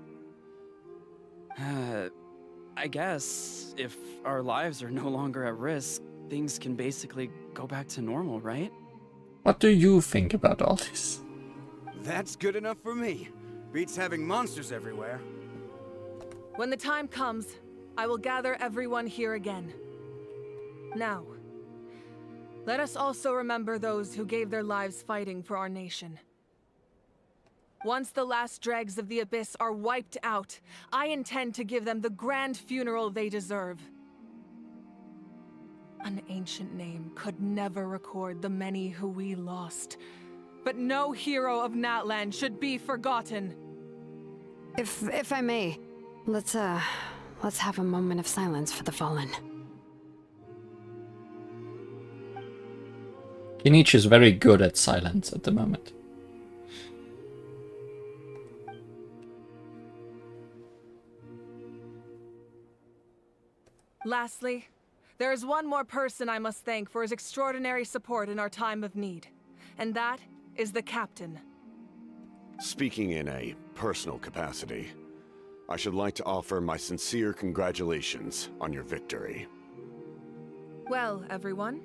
I guess if our lives are no longer at risk, things can basically go back to normal, right? What do you think about all this? That's good enough for me. Beats having monsters everywhere. When the time comes, I will gather everyone here again. Now, let us also remember those who gave their lives fighting for our nation. Once the last dregs of the Abyss are wiped out, I intend to give them the grand funeral they deserve. An ancient name could never record the many who we lost, but no hero of Natlan should be forgotten. If I may, let's have a moment of silence for the fallen. Kinich is very good at silence at the moment. Lastly, there is one more person I must thank for his extraordinary support in our time of need, and that is the Captain. Speaking in a personal capacity, I should like to offer my sincere congratulations on your victory. Well, everyone,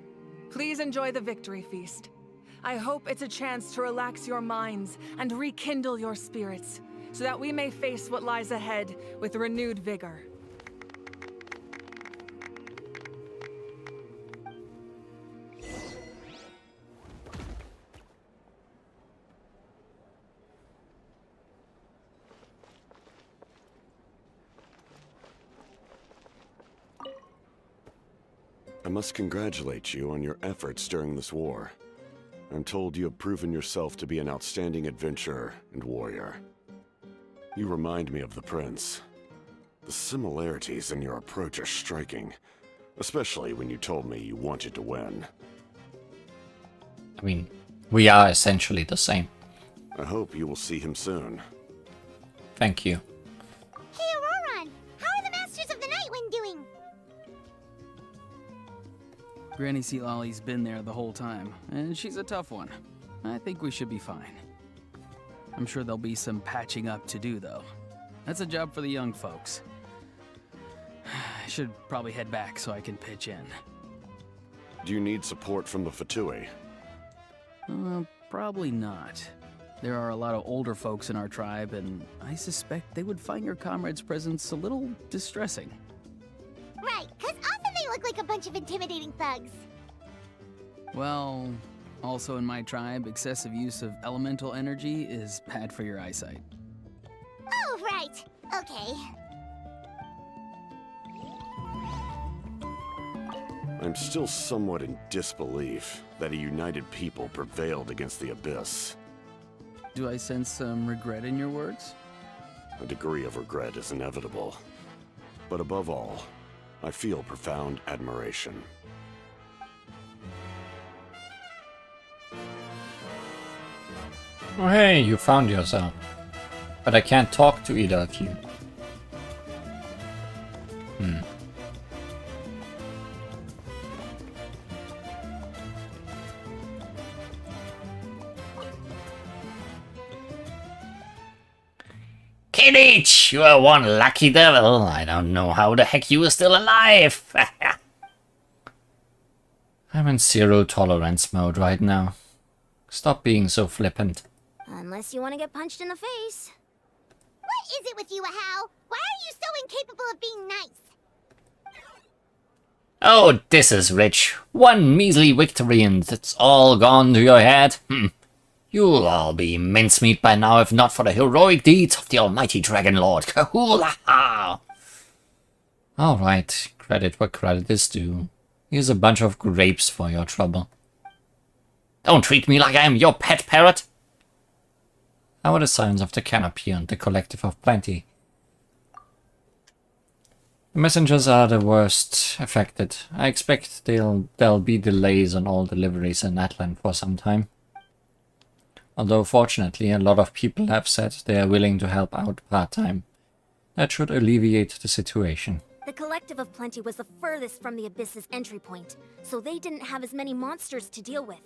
please enjoy the victory feast. I hope it's a chance to relax your minds and rekindle your spirits, so that we may face what lies ahead with renewed vigor. I must congratulate you on your efforts during this war. I'm told you have proven yourself to be an outstanding adventurer and warrior. You remind me of the Prince. The similarities in your approach are striking, especially when you told me you wanted to win. I mean, we are essentially the same. I hope you will see him soon. Thank you. Hey, Auroron! How are the Masters of the Nightwind doing? Granny Sealolly's been there the whole time, and she's a tough one. I think we should be fine. I'm sure there'll be some patching up to do, though. That's a job for the young folks. I should probably head back so I can pitch in. Do you need support from the Fatui? Probably not. There are a lot of older folks in our tribe, and I suspect they would find your comrade's presence a little distressing. Right, because often they look like a bunch of intimidating thugs. Well, also in my tribe, excessive use of elemental energy is bad for your eyesight. Oh, right. Okay. I'm still somewhat in disbelief that a united people prevailed against the Abyss. Do I sense some regret in your words? A degree of regret is inevitable. But above all, I feel profound admiration. Oh hey, you found yourself. But I can't talk to either of you. Kinich, you are one lucky devil. I don't know how the heck you are still alive. I'm in zero tolerance mode right now. Stop being so flippant. Unless you want to get punched in the face. What is it with you, Ahau? Why are you so incapable of being nice? Oh, this is rich. One measly victory and it's all gone to your head. You'll all be mincemeat by now if not for the heroic deeds of the almighty Dragon Lord. Kahula! Alright, credit where credit is due. Here's a bunch of grapes for your trouble. Don't treat me like I am your pet parrot! How are the signs of the canopy and the collective of plenty? The messengers are the worst affected. I expect there'll be delays on all deliveries in Natlan for some time. Although fortunately a lot of people have said they are willing to help out part-time. That should alleviate the situation. The Collective of Plenty was the furthest from the Abyss's entry point, so they didn't have as many monsters to deal with.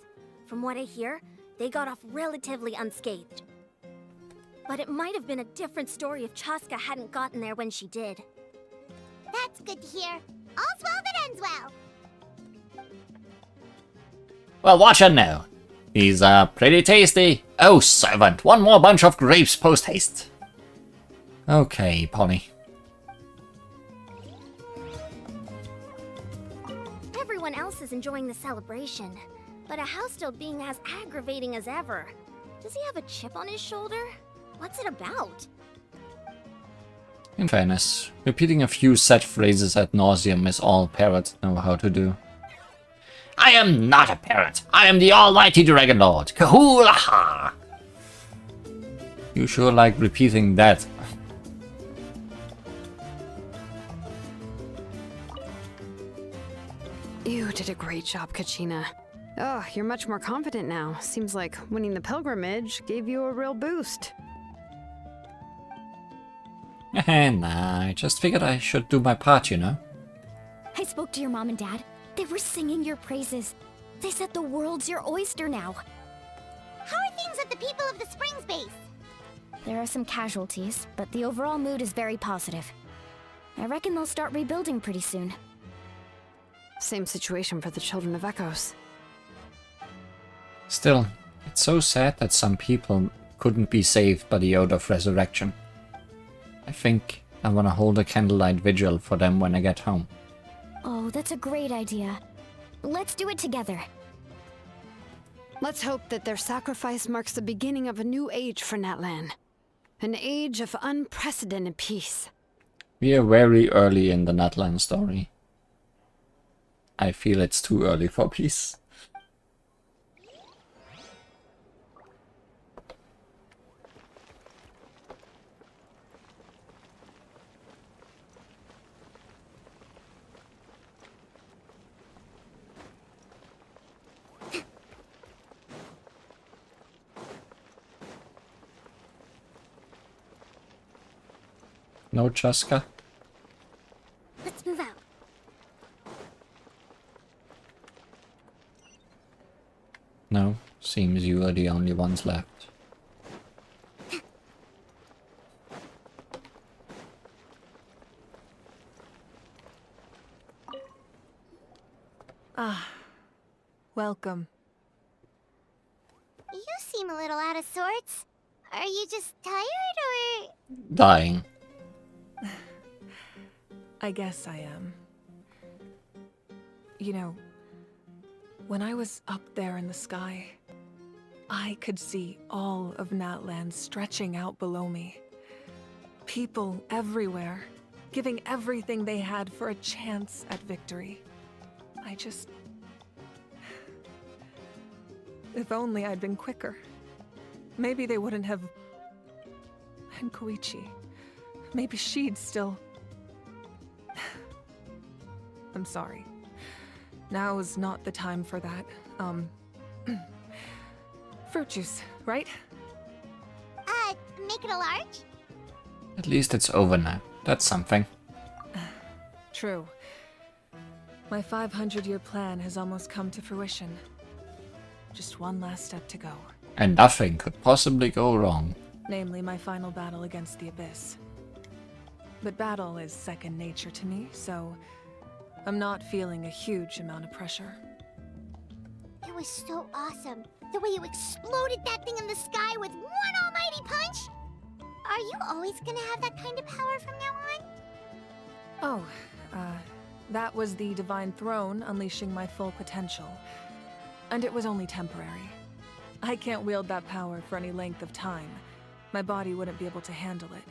From what I hear, they got off relatively unscathed. But it might have been a different story if Chaska hadn't gotten there when she did. That's good to hear. All's well that ends well. Well, watch it now. These are pretty tasty. Oh, servant, one more bunch of grapes post-haste. Okay, Polly. enjoying the celebration, but a house-built being as aggravating as ever. Does he have a chip on his shoulder? What's it about? In fairness, repeating a few set phrases ad nauseum is all parrots know how to do. I am not a parrot. I am the almighty Dragon Lord. Kahulaha! You sure like repeating that. You did a great job, Kachina. Oh, you're much more confident now. Seems like winning the pilgrimage gave you a real boost. Nah, I just figured I should do my part, you know? I spoke to your mom and dad. They were singing your praises. They said the world's your oyster now. How are things at the People of the Springs base? There are some casualties, but the overall mood is very positive. I reckon they'll start rebuilding pretty soon. Same situation for the Children of Echoes. Still, it's so sad that some people couldn't be saved by the Ode of Resurrection. I think I want to hold a candlelight vigil for them when I get home. Oh, that's a great idea. Let's do it together. Let's hope that their sacrifice marks the beginning of a new age for Natlan. An age of unprecedented peace. We are very early in the Natlan story. I feel it's too early for peace. No, Chaska? Let's move out. No, seems you are the only ones left. Ah, welcome. You seem a little out of sorts. Are you just tired, or...? Dying. I guess I am. You know, when I was up there in the sky, I could see all of Natlan stretching out below me. People everywhere, giving everything they had for a chance at victory. I just... If only I'd been quicker. Maybe they wouldn't have... And Koichi. Maybe she'd still... I'm sorry. Now is not the time for that. Fruit juice, right? Make it a large? At least it's over now. That's something. True. My 500-year plan has almost come to fruition. Just one last step to go. And nothing could possibly go wrong. Namely, my final battle against the Abyss. But battle is second nature to me, so I'm not feeling a huge amount of pressure. It was so awesome. The way you exploded that thing in the sky with one almighty punch! Are you always gonna have that kind of power from now on? Oh, that was the Divine Throne unleashing my full potential. And it was only temporary. I can't wield that power for any length of time. My body wouldn't be able to handle it.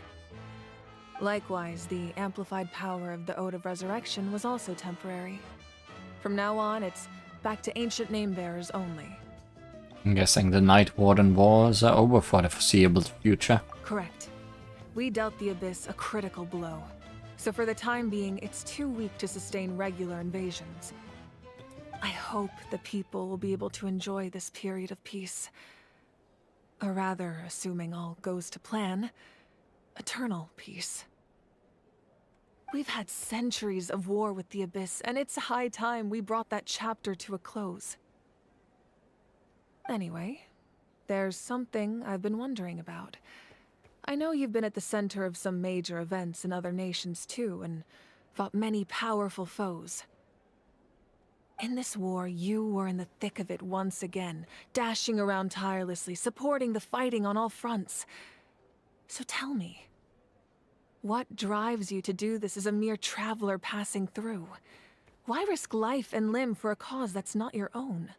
Likewise, the amplified power of the Ode of Resurrection was also temporary. From now on, it's back to ancient name-bearers only. I'm guessing the Night Warden wars are over for the foreseeable future. Correct. We dealt the Abyss a critical blow. So for the time being, it's too weak to sustain regular invasions. I hope the people will be able to enjoy this period of peace. Or rather, assuming all goes to plan, eternal peace. We've had centuries of war with the Abyss, and it's high time we brought that chapter to a close. Anyway, there's something I've been wondering about. I know you've been at the center of some major events in other nations too, and fought many powerful foes. In this war, you were in the thick of it once again, dashing around tirelessly, supporting the fighting on all fronts. So tell me, what drives you to do this as a mere traveler passing through? Why risk life and limb for a cause that's not your own?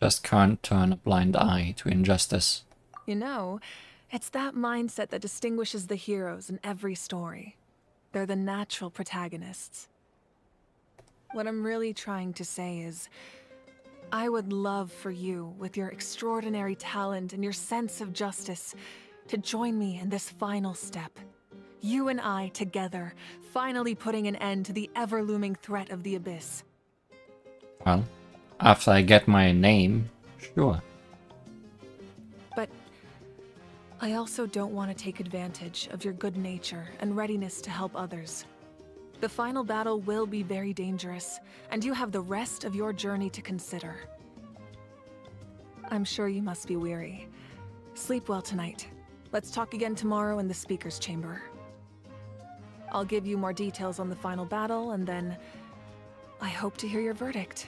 Just can't turn a blind eye to injustice. You know, it's that mindset that distinguishes the heroes in every story. They're the natural protagonists. What I'm really trying to say is, I would love for you, with your extraordinary talent and your sense of justice, to join me in this final step. You and I together, finally putting an end to the ever-looming threat of the Abyss. Well, after I get my name, sure. But I also don't want to take advantage of your good nature and readiness to help others. The final battle will be very dangerous, and you have the rest of your journey to consider. I'm sure you must be weary. Sleep well tonight. Let's talk again tomorrow in the speaker's chamber. I'll give you more details on the final battle, and then I hope to hear your verdict.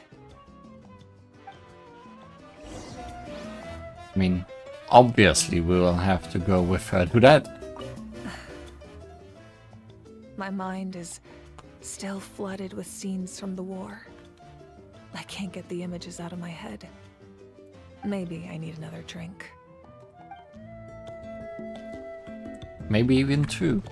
I mean, obviously we will have to go with her to that. My mind is still flooded with scenes from the war. I can't get the images out of my head. Maybe I need another drink. Maybe even two.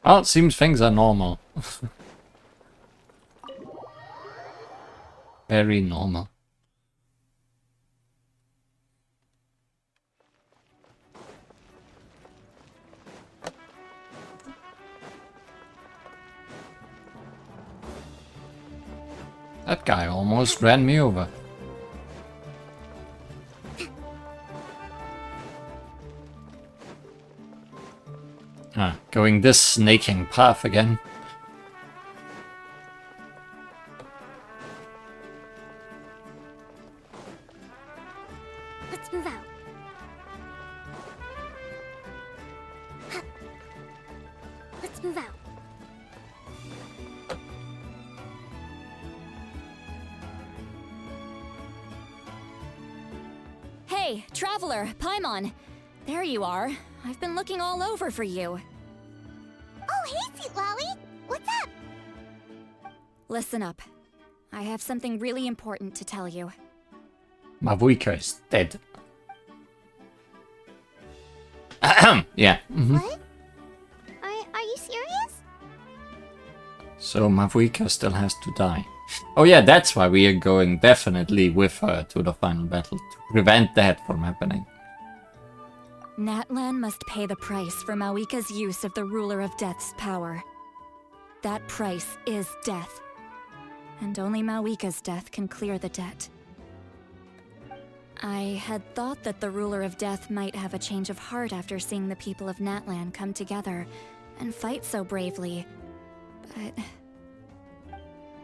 Well, it seems things are normal. Very normal. That guy almost ran me over. Going this snaking path again. Let's move out. Let's move out. Hey, Traveler, Paimon. There you are. I've been looking all over for you. Oh, hey, Sweet Lolly! What's up? Listen up. I have something really important to tell you. Mavuika is dead. Yeah. What? Are you serious? So Mavuika still has to die. Oh yeah, that's why we are going definitely with her to the final battle, to prevent that from happening. Natlan must pay the price for Mawika's use of the Ruler of Death's power. That price is death. And only Mawika's death can clear the debt. I had thought that the Ruler of Death might have a change of heart after seeing the people of Natlan come together and fight so bravely. But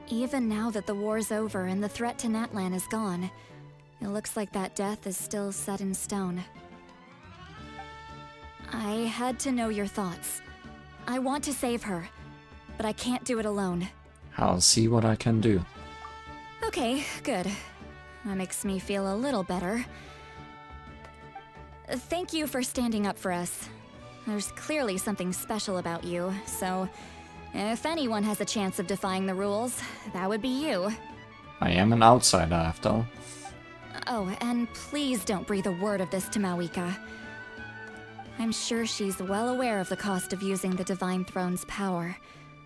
even now that the war's over and the threat to Natlan is gone, it looks like that death is still set in stone. I had to know your thoughts. I want to save her, but I can't do it alone. I'll see what I can do. Okay, good. That makes me feel a little better. Thank you for standing up for us. There's clearly something special about you, so if anyone has a chance of defying the rules, that would be you. I am an outsider after all. Oh, and please don't breathe a word of this to Mawika. I'm sure she's well aware of the cost of using the Divine Throne's power,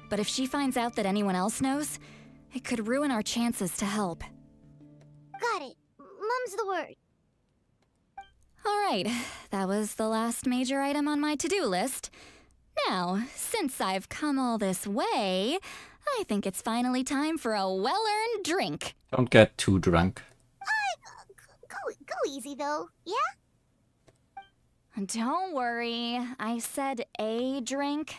but if she finds out that anyone else knows, it could ruin our chances to help. Got it. Mum's the word. Alright, that was the last major item on my to-do list. Now, since I've come all this way, I think it's finally time for a well-earned drink. Don't get too drunk. Go easy though, yeah? Don't worry, I said a drink.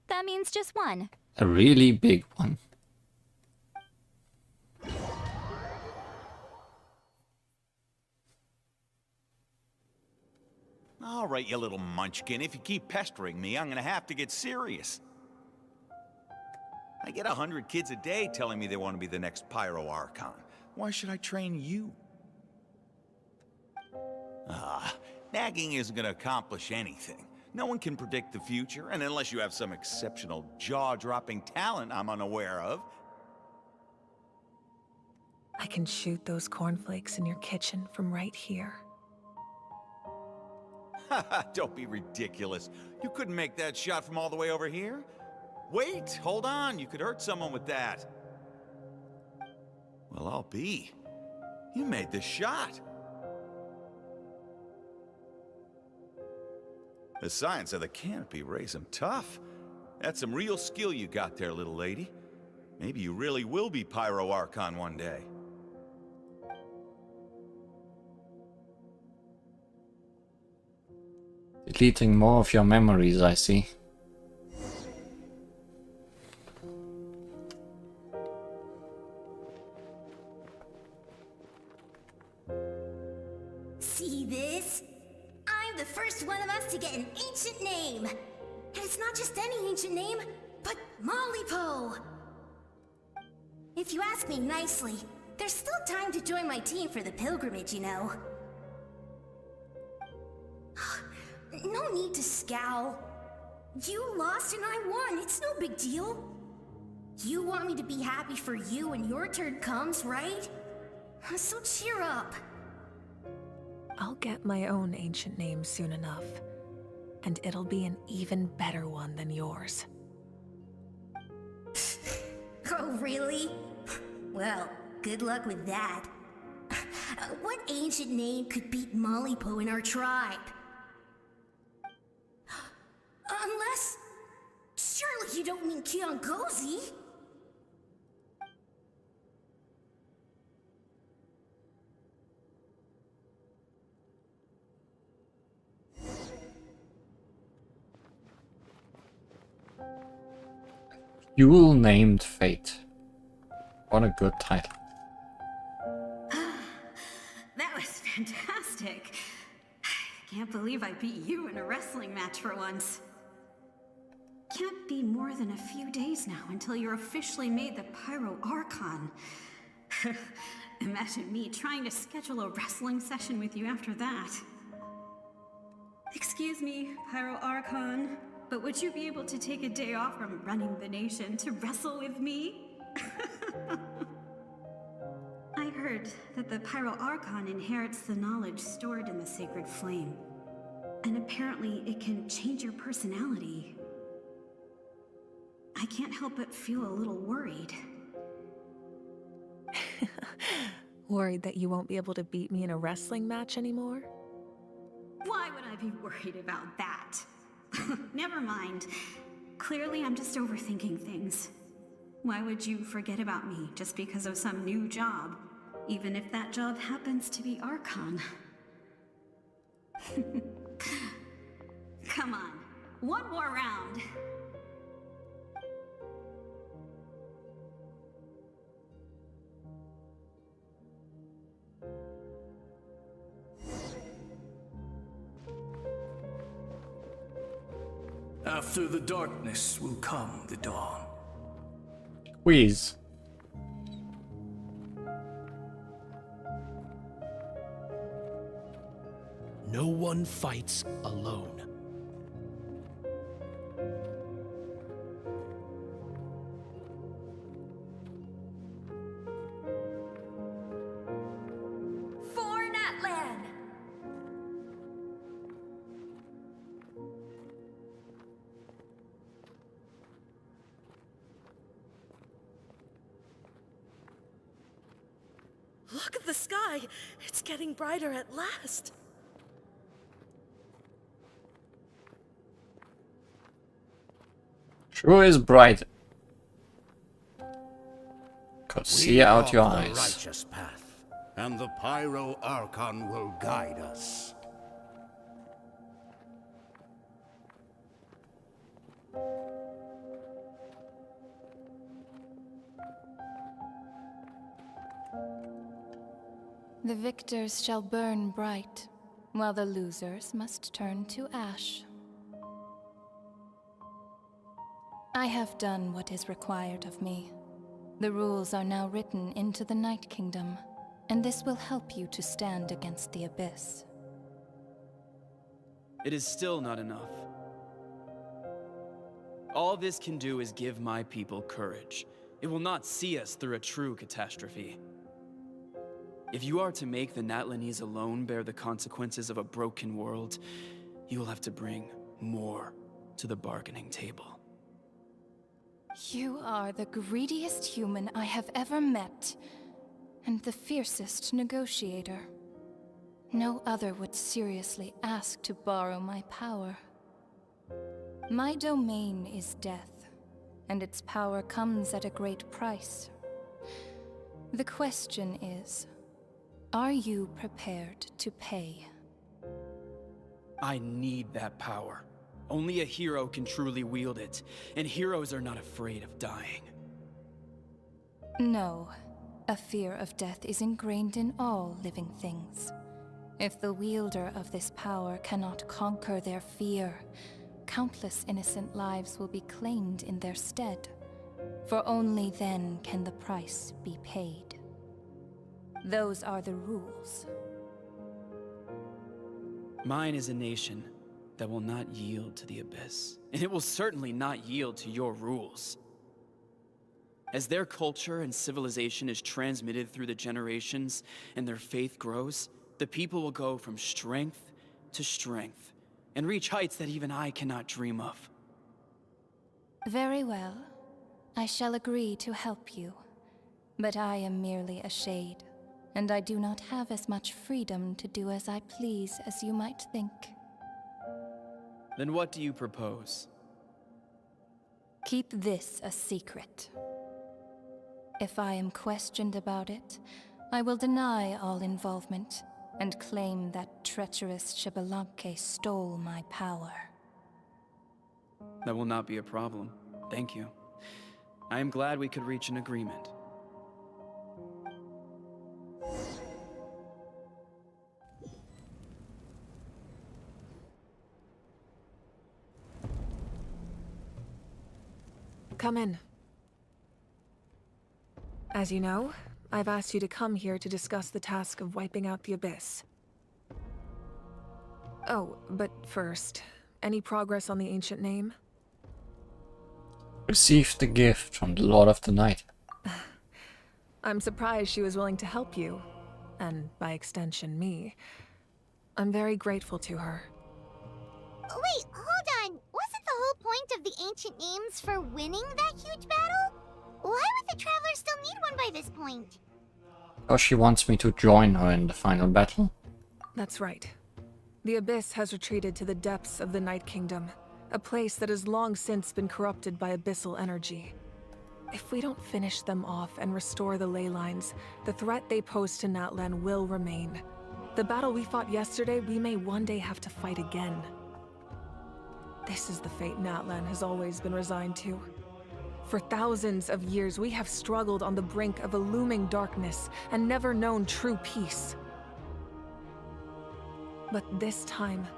That means just one. A really big one. All right, you little munchkin. If you keep pestering me, I'm gonna have to get serious. I get 100 kids a day telling me they want to be the next Pyro Archon. Why should I train you? Nagging isn't gonna accomplish anything. No one can predict the future, and unless you have some exceptional jaw-dropping talent I'm unaware of. I can shoot those cornflakes in your kitchen from right here. Don't be ridiculous. You couldn't make that shot from all the way over here? Wait, hold on. You could hurt someone with that. Well, I'll be. You made the shot. The science of the canopy raised him tough. That's some real skill you got there, little lady. Maybe you really will be Pyro Archon one day. Deleting more of your memories, I see. See this? I'm the first one of us to get an ancient name. And it's not just any ancient name, but Mollypo. If you ask me nicely, there's still time to join my team for the pilgrimage, you know. No need to scowl. You lost and I won, it's no big deal. You want me to be happy for you when your turn comes, right? So cheer up. I'll get my own ancient name soon enough. And it'll be an even better one than yours. Oh, really? Well, good luck with that. What ancient name could beat Mollypo in our tribe? Unless... surely you don't mean Kiangozi? Yule Named Fate. What a good title. That was fantastic. Can't believe I beat you in a wrestling match for once. Can't be more than a few days now until you're officially made the Pyro Archon. Imagine me trying to schedule a wrestling session with you after that. Excuse me, Pyro Archon, but would you be able to take a day off from running the nation to wrestle with me? I heard that the Pyro Archon inherits the knowledge stored in the sacred flame. And apparently it can change your personality. I can't help but feel a little worried. Worried that you won't be able to beat me in a wrestling match anymore? Why would I be worried about that? Never mind. Clearly I'm just overthinking things. Why would you forget about me just because of some new job? Even if that job happens to be Archon. Come on, one more round. After the darkness will come the dawn. Wheeze. No one fights alone. For Natlan! Look at the sky! It's getting brighter at last! Sure is bright. Could see We out your walk the eyes. righteous path, and the Pyro Archon will guide us. The victors shall burn bright, while the losers must turn to ash. I have done what is required of me. The rules are now written into the Night Kingdom, and this will help you to stand against the Abyss. It is still not enough. All this can do is give my people courage. It will not see us through a true catastrophe. If you are to make the Natlanese alone bear the consequences of a broken world, you will have to bring more to the bargaining table. You are the greediest human I have ever met, and the fiercest negotiator. No other would seriously ask to borrow my power. My domain is death, and its power comes at a great price. The question is, are you prepared to pay? I need that power. Only a hero can truly wield it, and heroes are not afraid of dying. No, a fear of death is ingrained in all living things. If the wielder of this power cannot conquer their fear, countless innocent lives will be claimed in their stead, for only then can the price be paid. Those are the rules. Mine is a nation that will not yield to the Abyss, and it will certainly not yield to your rules. As their culture and civilization is transmitted through the generations and their faith grows, the people will go from strength to strength and reach heights that even I cannot dream of. Very well. I shall agree to help you. But I am merely a shade, and I do not have as much freedom to do as I please as you might think. Then what do you propose? Keep this a secret. If I am questioned about it, I will deny all involvement and claim that treacherous Xbalanque stole my power. That will not be a problem. Thank you. I am glad we could reach an agreement. Come in. As you know, I've asked you to come here to discuss the task of wiping out the Abyss. Oh, but first, any progress on the ancient name? Received the gift from the Lord of the Night. I'm surprised she was willing to help you, and by extension me. I'm very grateful to her. Wait, hold on. Wasn't the whole point of the ancient names for winning that huge battle? Why would the Traveler still need one by this point? Or she wants me to join her in the final battle? That's right. The Abyss has retreated to the depths of the Night Kingdom, a place that has long since been corrupted by abyssal energy. If we don't finish them off and restore the ley lines, the threat they pose to Natlan will remain. The battle we fought yesterday, we may one day have to fight again. This is the fate Natlan has always been resigned to. For thousands of years, we have struggled on the brink of a looming darkness and never known true peace. But this time,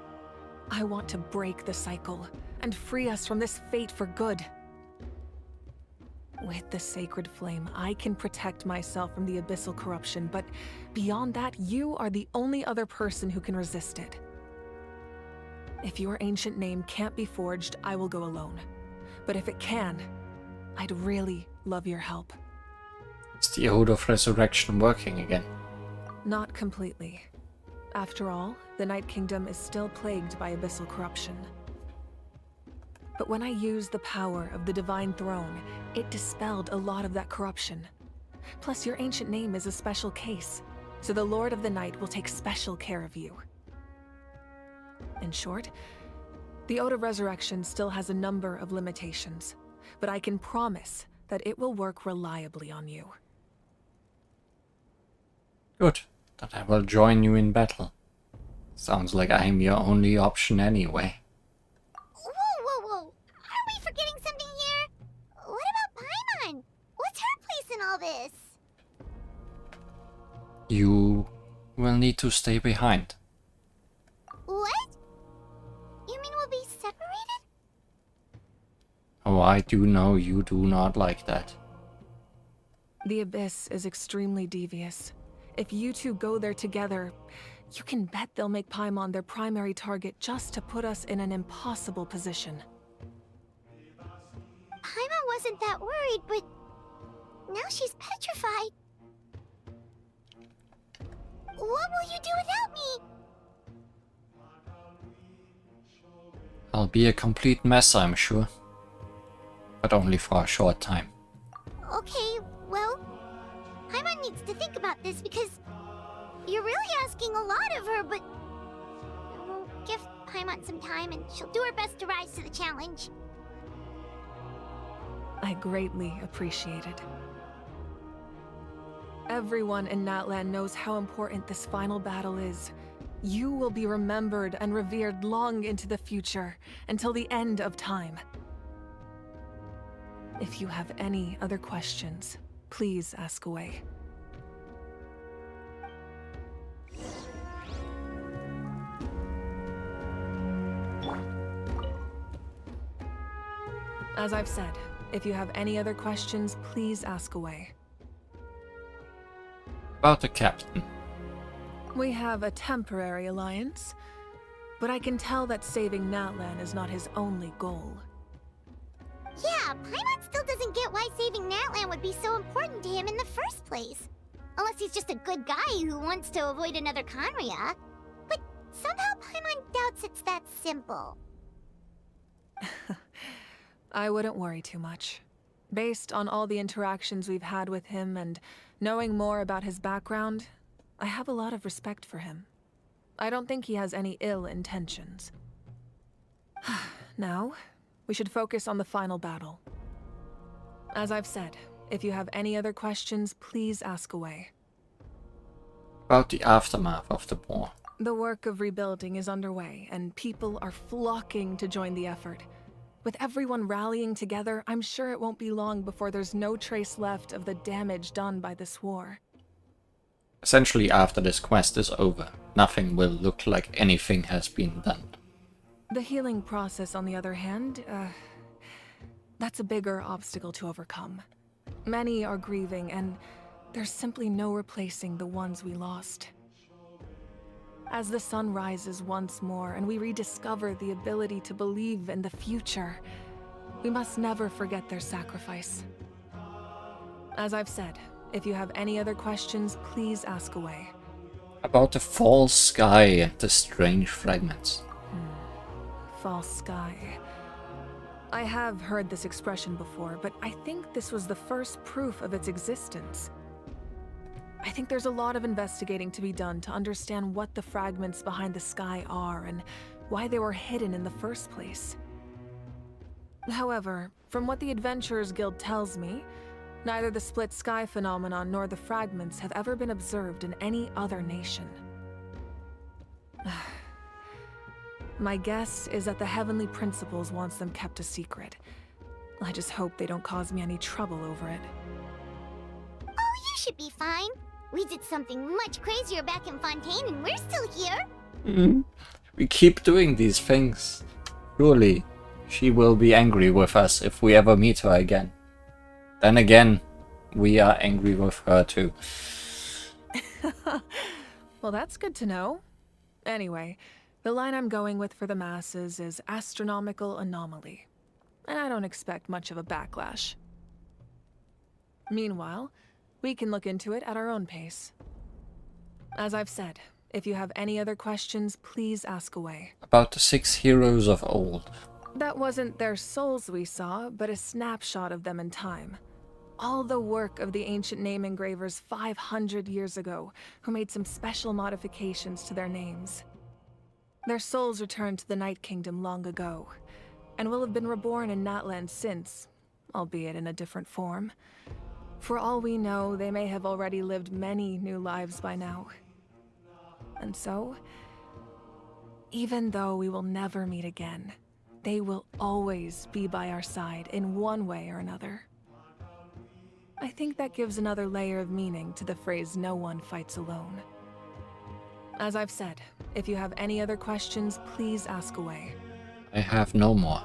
I want to break the cycle and free us from this fate for good. With the sacred flame, I can protect myself from the abyssal corruption, but beyond that, you are the only other person who can resist it. If your ancient name can't be forged, I will go alone. But if it can, I'd really love your help. Is the Ode of Resurrection working again? Not completely. After all, the Night Kingdom is still plagued by abyssal corruption. But when I used the power of the Divine Throne, it dispelled a lot of that corruption. Plus, your ancient name is a special case, so the Lord of the Night will take special care of you. In short, the Ode of Resurrection still has a number of limitations, but I can promise that it will work reliably on you. Good. Then I will join you in battle. Sounds like I'm your only option anyway. Whoa. Are we forgetting something here? What about Paimon? What's her place in all this? You will need to stay behind. What? You mean we'll be separated? Oh, I do know you do not like that. The Abyss is extremely devious. If you two go there together, you can bet they'll make Paimon their primary target just to put us in an impossible position. Paimon wasn't that worried, but now she's petrified. What will you do without me? I'll be a complete mess, I'm sure. But only for a short time. Okay, well, Paimon needs to think about this because you're really asking a lot of her, but we'll give Paimon some time and she'll do her best to rise to the challenge. I greatly appreciate it. Everyone in Natlan knows how important this final battle is. You will be remembered and revered long into the future, until the end of time. If you have any other questions, please ask away. As I've said, if you have any other questions, please ask away. About the captain. We have a temporary alliance, but I can tell that saving Natlan is not his only goal. Yeah, Paimon still doesn't get why saving Natlan would be so important to him in the first place. Unless he's just a good guy who wants to avoid another Conria. But somehow Paimon doubts it's that simple. I wouldn't worry too much. Based on all the interactions we've had with him and knowing more about his background, I have a lot of respect for him. I don't think he has any ill intentions. Now, we should focus on the final battle. As I've said, if you have any other questions, please ask away. About the aftermath of the war. The work of rebuilding is underway, and people are flocking to join the effort. With everyone rallying together, I'm sure it won't be long before there's no trace left of the damage done by this war. Essentially, after this quest is over, nothing will look like anything has been done. The healing process, on the other hand, that's a bigger obstacle to overcome. Many are grieving, and there's simply no replacing the ones we lost. As the sun rises once more and we rediscover the ability to believe in the future, we must never forget their sacrifice. As I've said, if you have any other questions, please ask away. About the false sky and the strange fragments. False sky. I have heard this expression before, but I think this was the first proof of its existence. I think there's a lot of investigating to be done to understand what the fragments behind the sky are and why they were hidden in the first place. However, from what the Adventurers Guild tells me, neither the split sky phenomenon nor the fragments have ever been observed in any other nation. My guess is that the Heavenly Principles wants them kept a secret. I just hope they don't cause me any trouble over it. Oh, you should be fine. We did something much crazier back in Fontaine and we're still here. We keep doing these things. Surely, she will be angry with us if we ever meet her again. Then again, we are angry with her too. Well, that's good to know. Anyway, the line I'm going with for the masses is astronomical anomaly. And I don't expect much of a backlash. Meanwhile, we can look into it at our own pace. As I've said, if you have any other questions, please ask away. About the 6 heroes of old. That wasn't their souls we saw, but a snapshot of them in time. All the work of the ancient name engravers 500 years ago, who made some special modifications to their names. Their souls returned to the Night Kingdom long ago, and will have been reborn in Natlan since, albeit in a different form. For all we know, they may have already lived many new lives by now. And so, even though we will never meet again, they will always be by our side in one way or another. I think that gives another layer of meaning to the phrase, "no one fights alone." As I've said, if you have any other questions, please ask away. I have no more.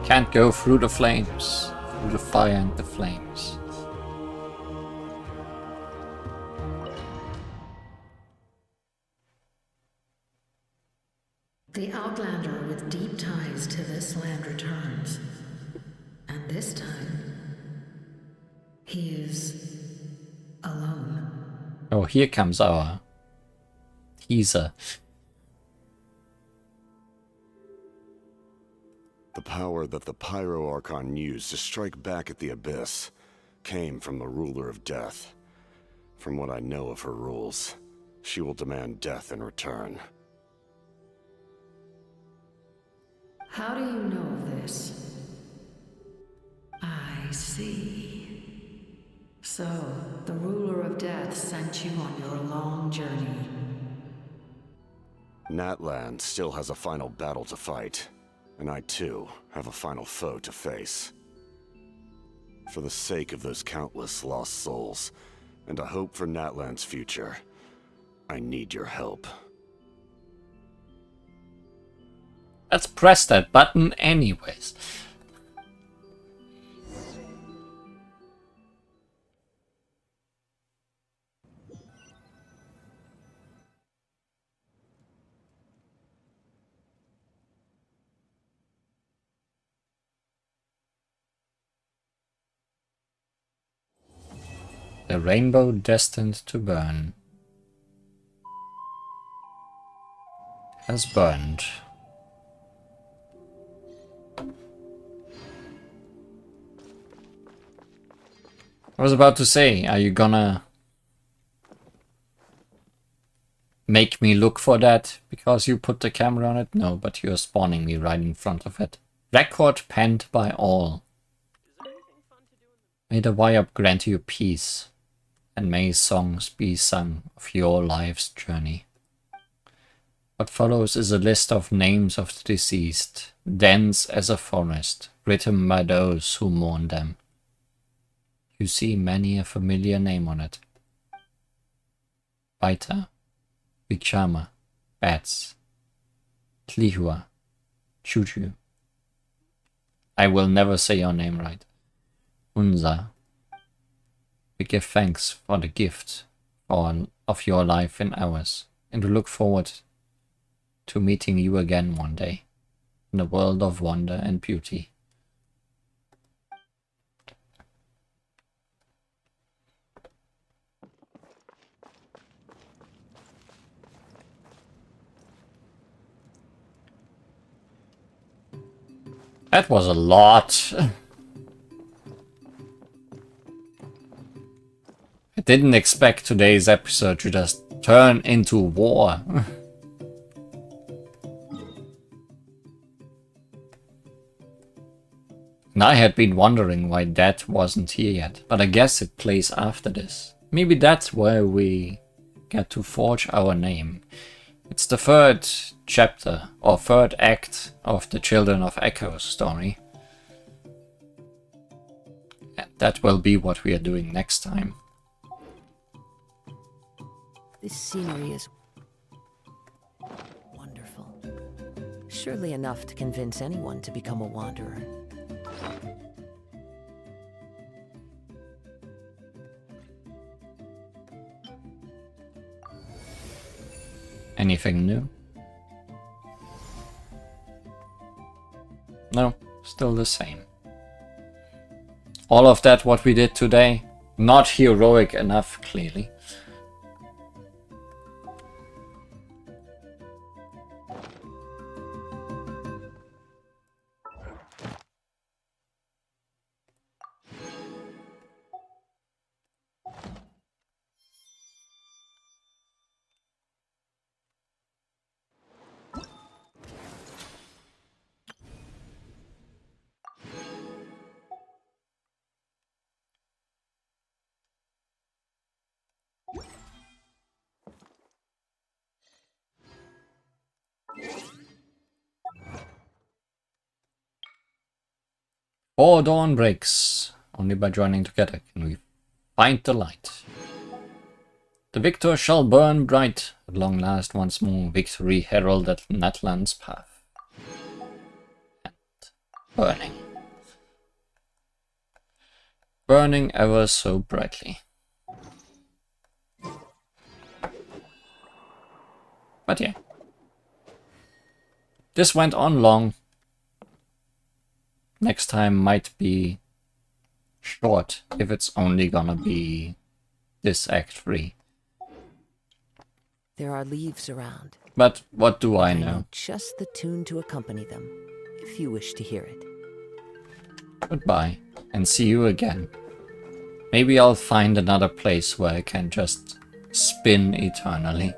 Can't go through the flames, through the fire and the flames. The Outlander with deep ties to this land returns. And this time, he is alone. Oh, here comes our teaser. The power that the Pyro Archon used to strike back at the Abyss came from the Ruler of Death. From what I know of her rules, she will demand death in return. How do you know this? I see. So, the Ruler of Death sent you on your long journey. Natlan still has a final battle to fight, and I too have a final foe to face. For the sake of those countless lost souls, and a hope for Natlan's future, I need your help. Let's press that button anyways. The rainbow destined to burn has burned. I was about to say, are you gonna make me look for that because you put the camera on it? No, but you're spawning me right in front of it. Record penned by all. May the Wyop grant you peace, and may songs be sung of your life's journey. What follows is a list of names of the deceased, dense as a forest, written by those who mourn them. You see many a familiar name on it. Baita, Vichama, Bats, Tlihua, Chuchu. I will never say your name right. Unza. We give thanks for the gift of your life and ours, and we look forward to meeting you again one day, in a world of wonder and beauty. That was a lot. I didn't expect today's episode to just turn into war. And I had been wondering why that wasn't here yet, but I guess it plays after this. Maybe that's where we get to forge our name. It's the third chapter, or third act, of the Children of Echo story. And that will be what we are doing next time. This scenery is wonderful. Surely enough to convince anyone to become a wanderer. Anything new? No, still the same. All of that what we did today, not heroic enough, clearly. Or dawn breaks. Only by joining together can we find the light. The victor shall burn bright. At long last once more, victory heralded Natlan's path. And burning. Burning ever so brightly. But yeah. This went on long. Next time might be short, if it's only gonna be this Act 3. There are leaves around. But what do I know? Just the tune to accompany them, if you wish to hear it. Goodbye, and see you again. Maybe I'll find another place where I can just spin eternally.